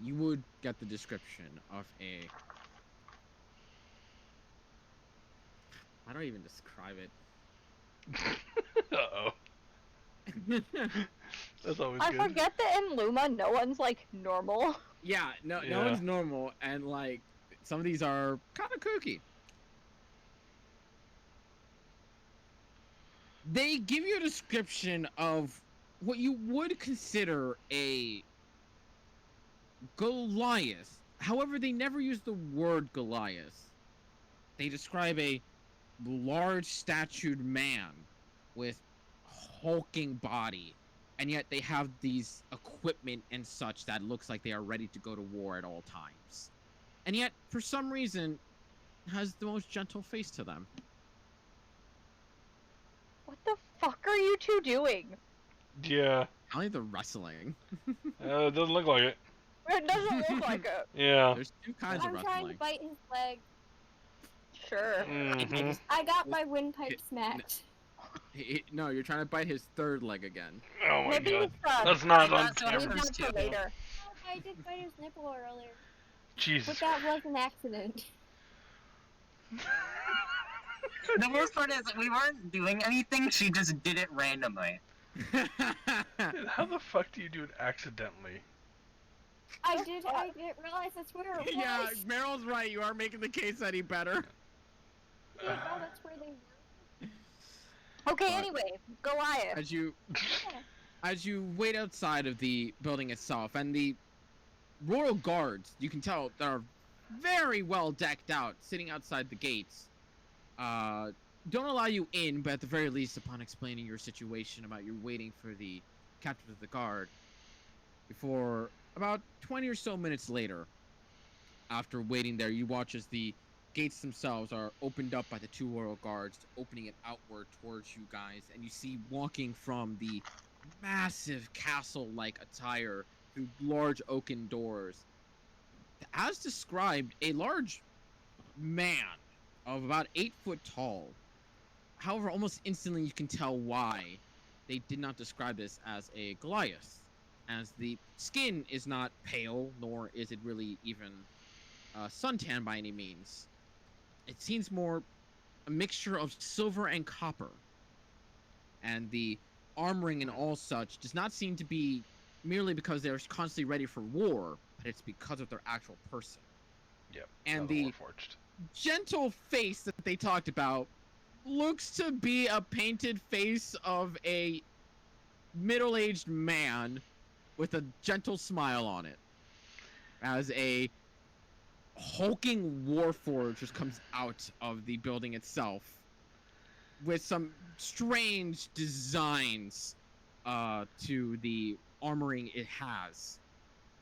Speaker 1: You would get the description of a... How do I even describe it?
Speaker 2: Uh-oh. That's always
Speaker 7: I
Speaker 2: good.
Speaker 7: forget that in Luma, no one's like normal.
Speaker 1: Yeah, no
Speaker 2: Yeah.
Speaker 1: one's normal, and like some of these are kind of kooky. They give you a description of what you would consider a Goliath. However, they never use the word Goliath. They describe a large statued man with hulking body, and yet they have these equipment and such that looks like they are ready to go to war at all times. And yet, for some reason, has the most gentle face to them.
Speaker 7: What the fuck are you two doing?
Speaker 2: Yeah.
Speaker 1: Only the wrestling.
Speaker 2: It doesn't look like it.
Speaker 7: It doesn't look like it.
Speaker 2: Yeah.
Speaker 1: There's two kinds of
Speaker 3: I'm trying to
Speaker 1: wrestling.
Speaker 3: bite his leg.
Speaker 7: Sure.
Speaker 2: Mhm.
Speaker 3: I got my windpipe smacked.
Speaker 1: No, you're trying to bite his third leg again.
Speaker 2: Oh my
Speaker 7: Maybe
Speaker 2: god.
Speaker 7: it's
Speaker 2: That's not on
Speaker 4: That's what
Speaker 7: leave
Speaker 2: camera.
Speaker 7: them for later.
Speaker 3: I did bite his nipple earlier. But
Speaker 2: Jesus.
Speaker 3: that was an accident.
Speaker 4: The worst part is that we weren't doing anything, she just did it randomly.
Speaker 2: How the fuck do you do it accidentally?
Speaker 3: I didn't realize that's where it was.
Speaker 1: Yeah, Meryl's right. You are making the case any better.
Speaker 3: didn't know that's where they were.
Speaker 7: Okay,
Speaker 1: But-
Speaker 7: anyway, Goliath.
Speaker 1: As you wait outside of the building itself, and the royal guards, you can tell they're very well decked out, sitting outside the gates. Don't allow you in, but at the very least, upon explaining your situation about you waiting for the captain of the guard, before about 20 or so minutes later, after waiting there, you watch as the gates themselves are opened up by the two royal guards, opening it outward towards you guys, and you see walking from the massive castle-like attire through large oaken doors, as described, a large man of about 8 foot tall. However, almost instantly you can tell why they did not describe this as a Goliath, as the skin is not pale, nor is it really even suntan by any means. It seems more a mixture of silver and copper. And the armoring and all such does not seem to be merely because they're constantly ready for war, but it's because of their actual person.
Speaker 2: Yep.
Speaker 1: And
Speaker 2: another
Speaker 1: the
Speaker 2: Warforged.
Speaker 1: gentle face that they talked about looks to be a painted face of a middle-aged man with a gentle smile on it, as a hulking warforged just comes out of the building itself with some strange designs to the armoring it has,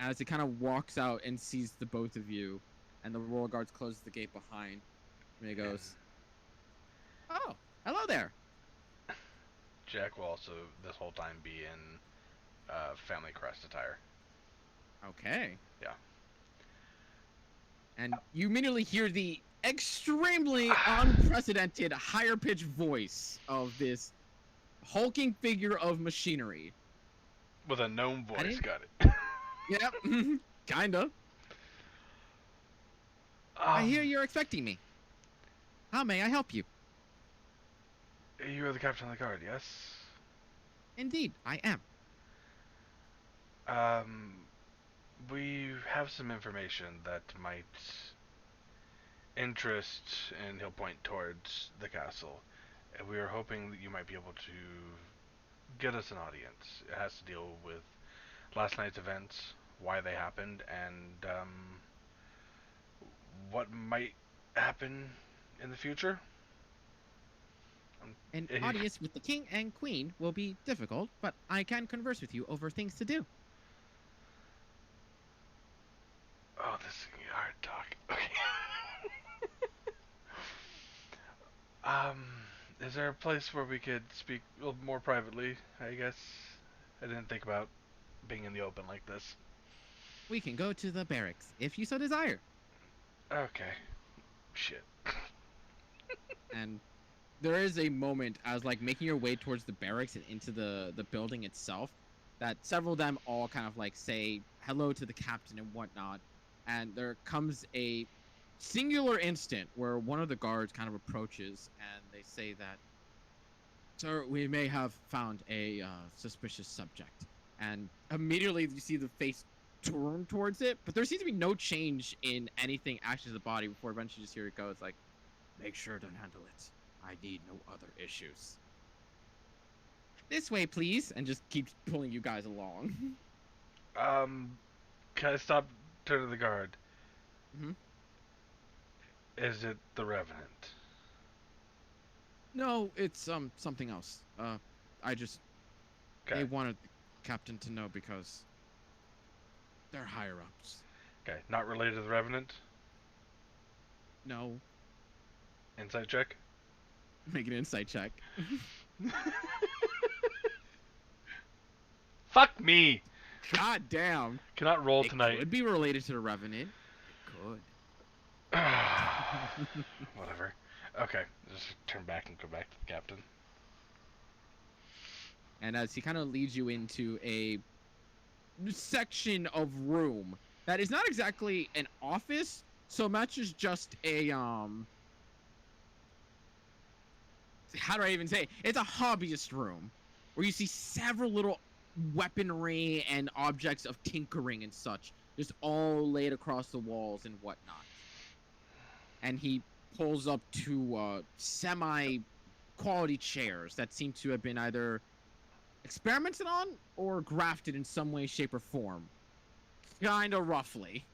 Speaker 1: as it kind of walks out and sees the both of you, and the royal guards closes the gate behind, and he goes, "Oh, hello there."
Speaker 2: Jack will also this whole time be in family crest attire.
Speaker 1: Okay.
Speaker 2: Yeah.
Speaker 1: And you immediately hear the extremely unprecedented higher pitched voice of this hulking figure of machinery.
Speaker 2: With a gnome
Speaker 1: I
Speaker 2: voice,
Speaker 1: didn't-
Speaker 2: got it.
Speaker 1: Yep, kinda. I hear you're expecting me. How may I help you?
Speaker 2: You are the captain of the guard, yes?
Speaker 1: Indeed, I am.
Speaker 2: We have some information that might interest, and he'll point towards the castle. And we are hoping that you might be able to get us an audience. It has to deal with last night's events, why they happened, and what might happen in the future.
Speaker 1: An
Speaker 2: Eh,
Speaker 1: audience with the king and queen will be difficult, but I can converse with you over things to do.
Speaker 2: Oh, this is gonna be hard talk. Okay. Is there a place where we could speak a little more privately, I guess? I didn't think about being in the open like this.
Speaker 1: We can go to the barracks, if you so desire.
Speaker 2: Okay. Shit.
Speaker 1: And there is a moment as like making your way towards the barracks and into the building itself, that several of them all kind of like say hello to the captain and whatnot, and there comes a singular instant where one of the guards kind of approaches and they say that, "Sir, we may have found a suspicious subject," and immediately you see the face turn towards it, but there seems to be no change in anything actually to the body before eventually you just hear it go. It's like, "Make sure to handle it. I need no other issues. This way, please," and just keeps pulling you guys along.
Speaker 2: Can I stop turning the guard?
Speaker 1: Mhm.
Speaker 2: Is it the Revenant?
Speaker 1: No, it's something else. I just they
Speaker 2: Okay.
Speaker 1: wanted the captain to know because they're higher ups.
Speaker 2: Okay. Not related to the Revenant?
Speaker 1: No,
Speaker 2: Insight check?
Speaker 1: make an insight check.
Speaker 2: Fuck me!
Speaker 1: God damn.
Speaker 2: Cannot roll
Speaker 1: It
Speaker 2: tonight.
Speaker 1: could be related to the Revenant. It could.
Speaker 2: Whatever. Okay. Just turn back and go back to the captain.
Speaker 1: And as he kind of leads you into a section of room that is not exactly an office so much as just a how do I even say it? It's a hobbyist room where you see several little weaponry and objects of tinkering and such just all laid across the walls and whatnot. And he pulls up two semi-quality chairs that seem to have been either experimented on or grafted in some way, shape, or form. Kinda roughly.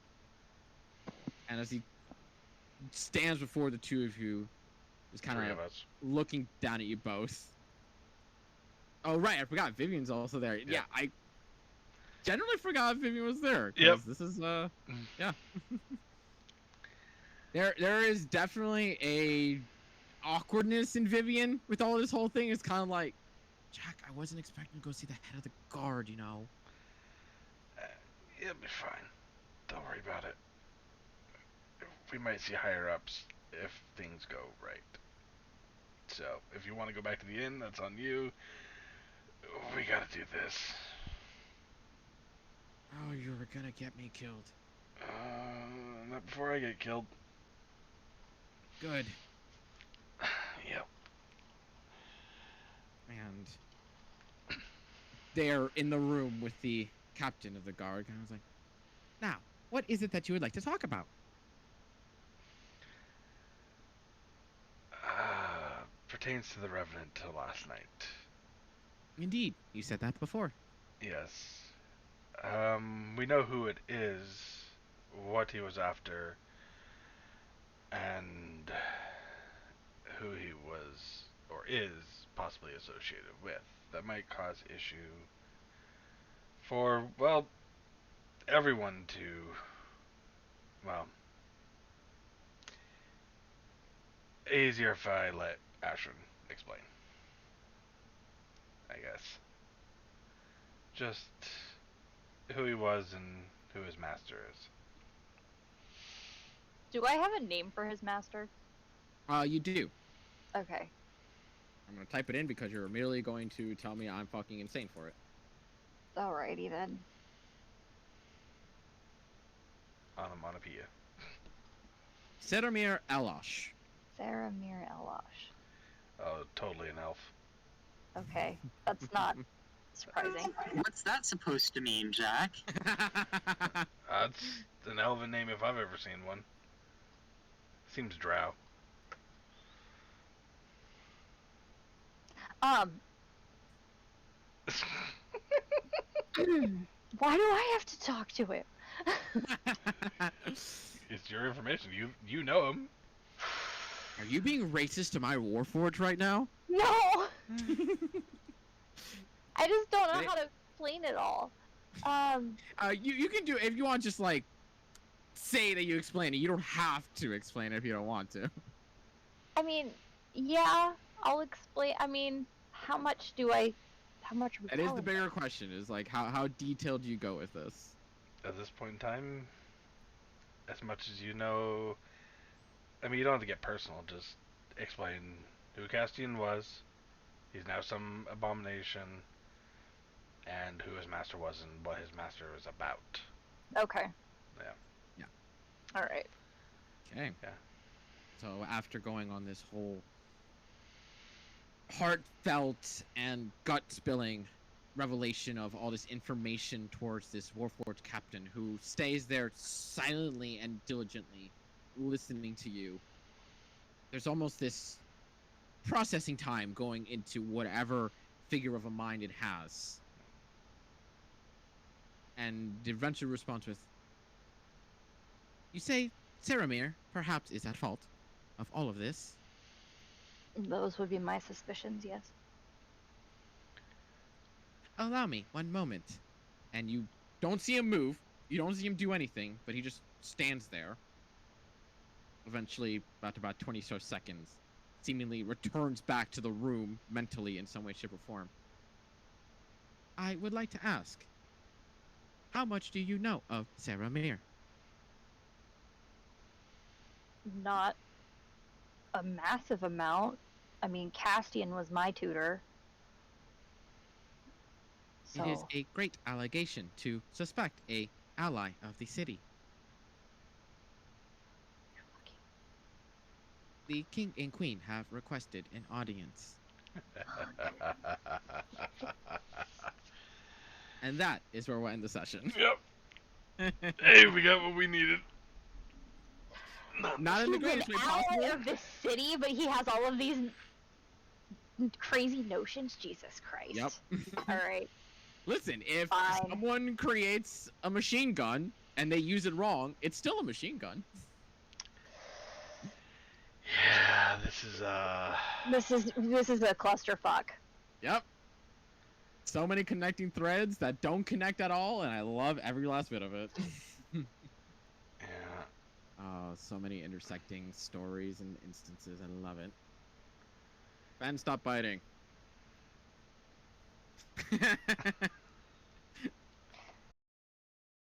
Speaker 1: And as he stands before the two of you, just kind
Speaker 2: Three
Speaker 1: of
Speaker 2: of us.
Speaker 1: looking down at you both. Oh, right, I forgot Vivian's also there. Yeah, I generally forgot Vivian was there.
Speaker 2: Yep.
Speaker 1: This is, yeah. There is definitely a awkwardness in Vivian with all this whole thing. It's kind of like, Jack, I wasn't expecting to go see the head of the guard, you know.
Speaker 2: It'll be fine. Don't worry about it. We might see higher ups if things go right. So, if you want to go back to the inn, that's on you. We gotta do this.
Speaker 1: Oh, you were gonna get me killed.
Speaker 2: Not before I get killed.
Speaker 1: Good.
Speaker 2: Yep.
Speaker 1: And they're in the room with the captain of the guard, and I was like, now, what is it that you would like to talk about?
Speaker 2: Pertains to the Revenant to last night.
Speaker 1: Indeed, you said that before.
Speaker 2: Yes. We know who it is, what he was after, and who he was, or is, possibly associated with. That might cause issue for, well, everyone to, well, easier if I let Ashton explain, I guess. Just who he was and who his master is.
Speaker 7: Do I have a name for his master?
Speaker 1: You do.
Speaker 7: Okay.
Speaker 1: I'm gonna type it in because you're immediately going to tell me I'm fucking insane for it.
Speaker 7: Alrighty then.
Speaker 2: Onomatopoeia.
Speaker 1: Sedamir Elosh.
Speaker 7: Faramir Elosh.
Speaker 2: Oh, totally an elf.
Speaker 7: Okay. That's not surprising.
Speaker 4: What's that supposed to mean, Jack?
Speaker 2: That's an elven name if I've ever seen one. Seems drow.
Speaker 7: Why do I have to talk to him?
Speaker 2: It's your information. You know him.
Speaker 1: Are you being racist to my Warforged right now?
Speaker 7: No! I just don't know how to explain it all.
Speaker 1: You can do if you want. Just like say that you explain it. You don't have to explain it if you don't want to.
Speaker 7: I mean, yeah, I'll explain. I mean, how much are we
Speaker 1: That is the
Speaker 7: telling
Speaker 1: bigger
Speaker 7: them?
Speaker 1: question. Is like how detailed do you go with this?
Speaker 2: At this point in time, as much as you know, I mean, you don't have to get personal. Just explain who Castian was. He's now some abomination, and who his master was and what his master is about.
Speaker 7: Okay.
Speaker 2: Yeah.
Speaker 7: Alright.
Speaker 1: Okay.
Speaker 2: Yeah.
Speaker 1: So after going on this whole heartfelt and gut-spilling revelation of all this information towards this Warforged captain who stays there silently and diligently listening to you, there's almost this processing time going into whatever figure of a mind it has. And the adventure responds with, you say Faramir perhaps is at fault of all of this.
Speaker 7: Those would be my suspicions, yes.
Speaker 1: Allow me one moment. And you don't see him move. You don't see him do anything, but he just stands there. Eventually, after about 20 so seconds, seemingly returns back to the room mentally in some way, shape, or form. I would like to ask, how much do you know of Faramir?
Speaker 7: Not a massive amount. I mean, Castian was my tutor. So,
Speaker 1: It is a great allegation to suspect a ally of the city. The king and queen have requested an audience. And that is where we'll end the session.
Speaker 2: Yep. Hey, we got what we needed.
Speaker 1: Not in the
Speaker 7: He's an
Speaker 1: greatest way
Speaker 7: ally
Speaker 1: possible.
Speaker 7: of this city, but he has all of these crazy notions. Jesus Christ.
Speaker 1: Yep.
Speaker 7: All right.
Speaker 1: Listen, if
Speaker 7: Fine.
Speaker 1: someone creates a machine gun and they use it wrong, it's still a machine gun.
Speaker 2: Yeah, this is
Speaker 7: a clusterfuck.
Speaker 1: Yep. So many connecting threads that don't connect at all, and I love every last bit of it.
Speaker 2: yeah.
Speaker 1: Oh, so many intersecting stories and instances. I love it. Ben, stop biting.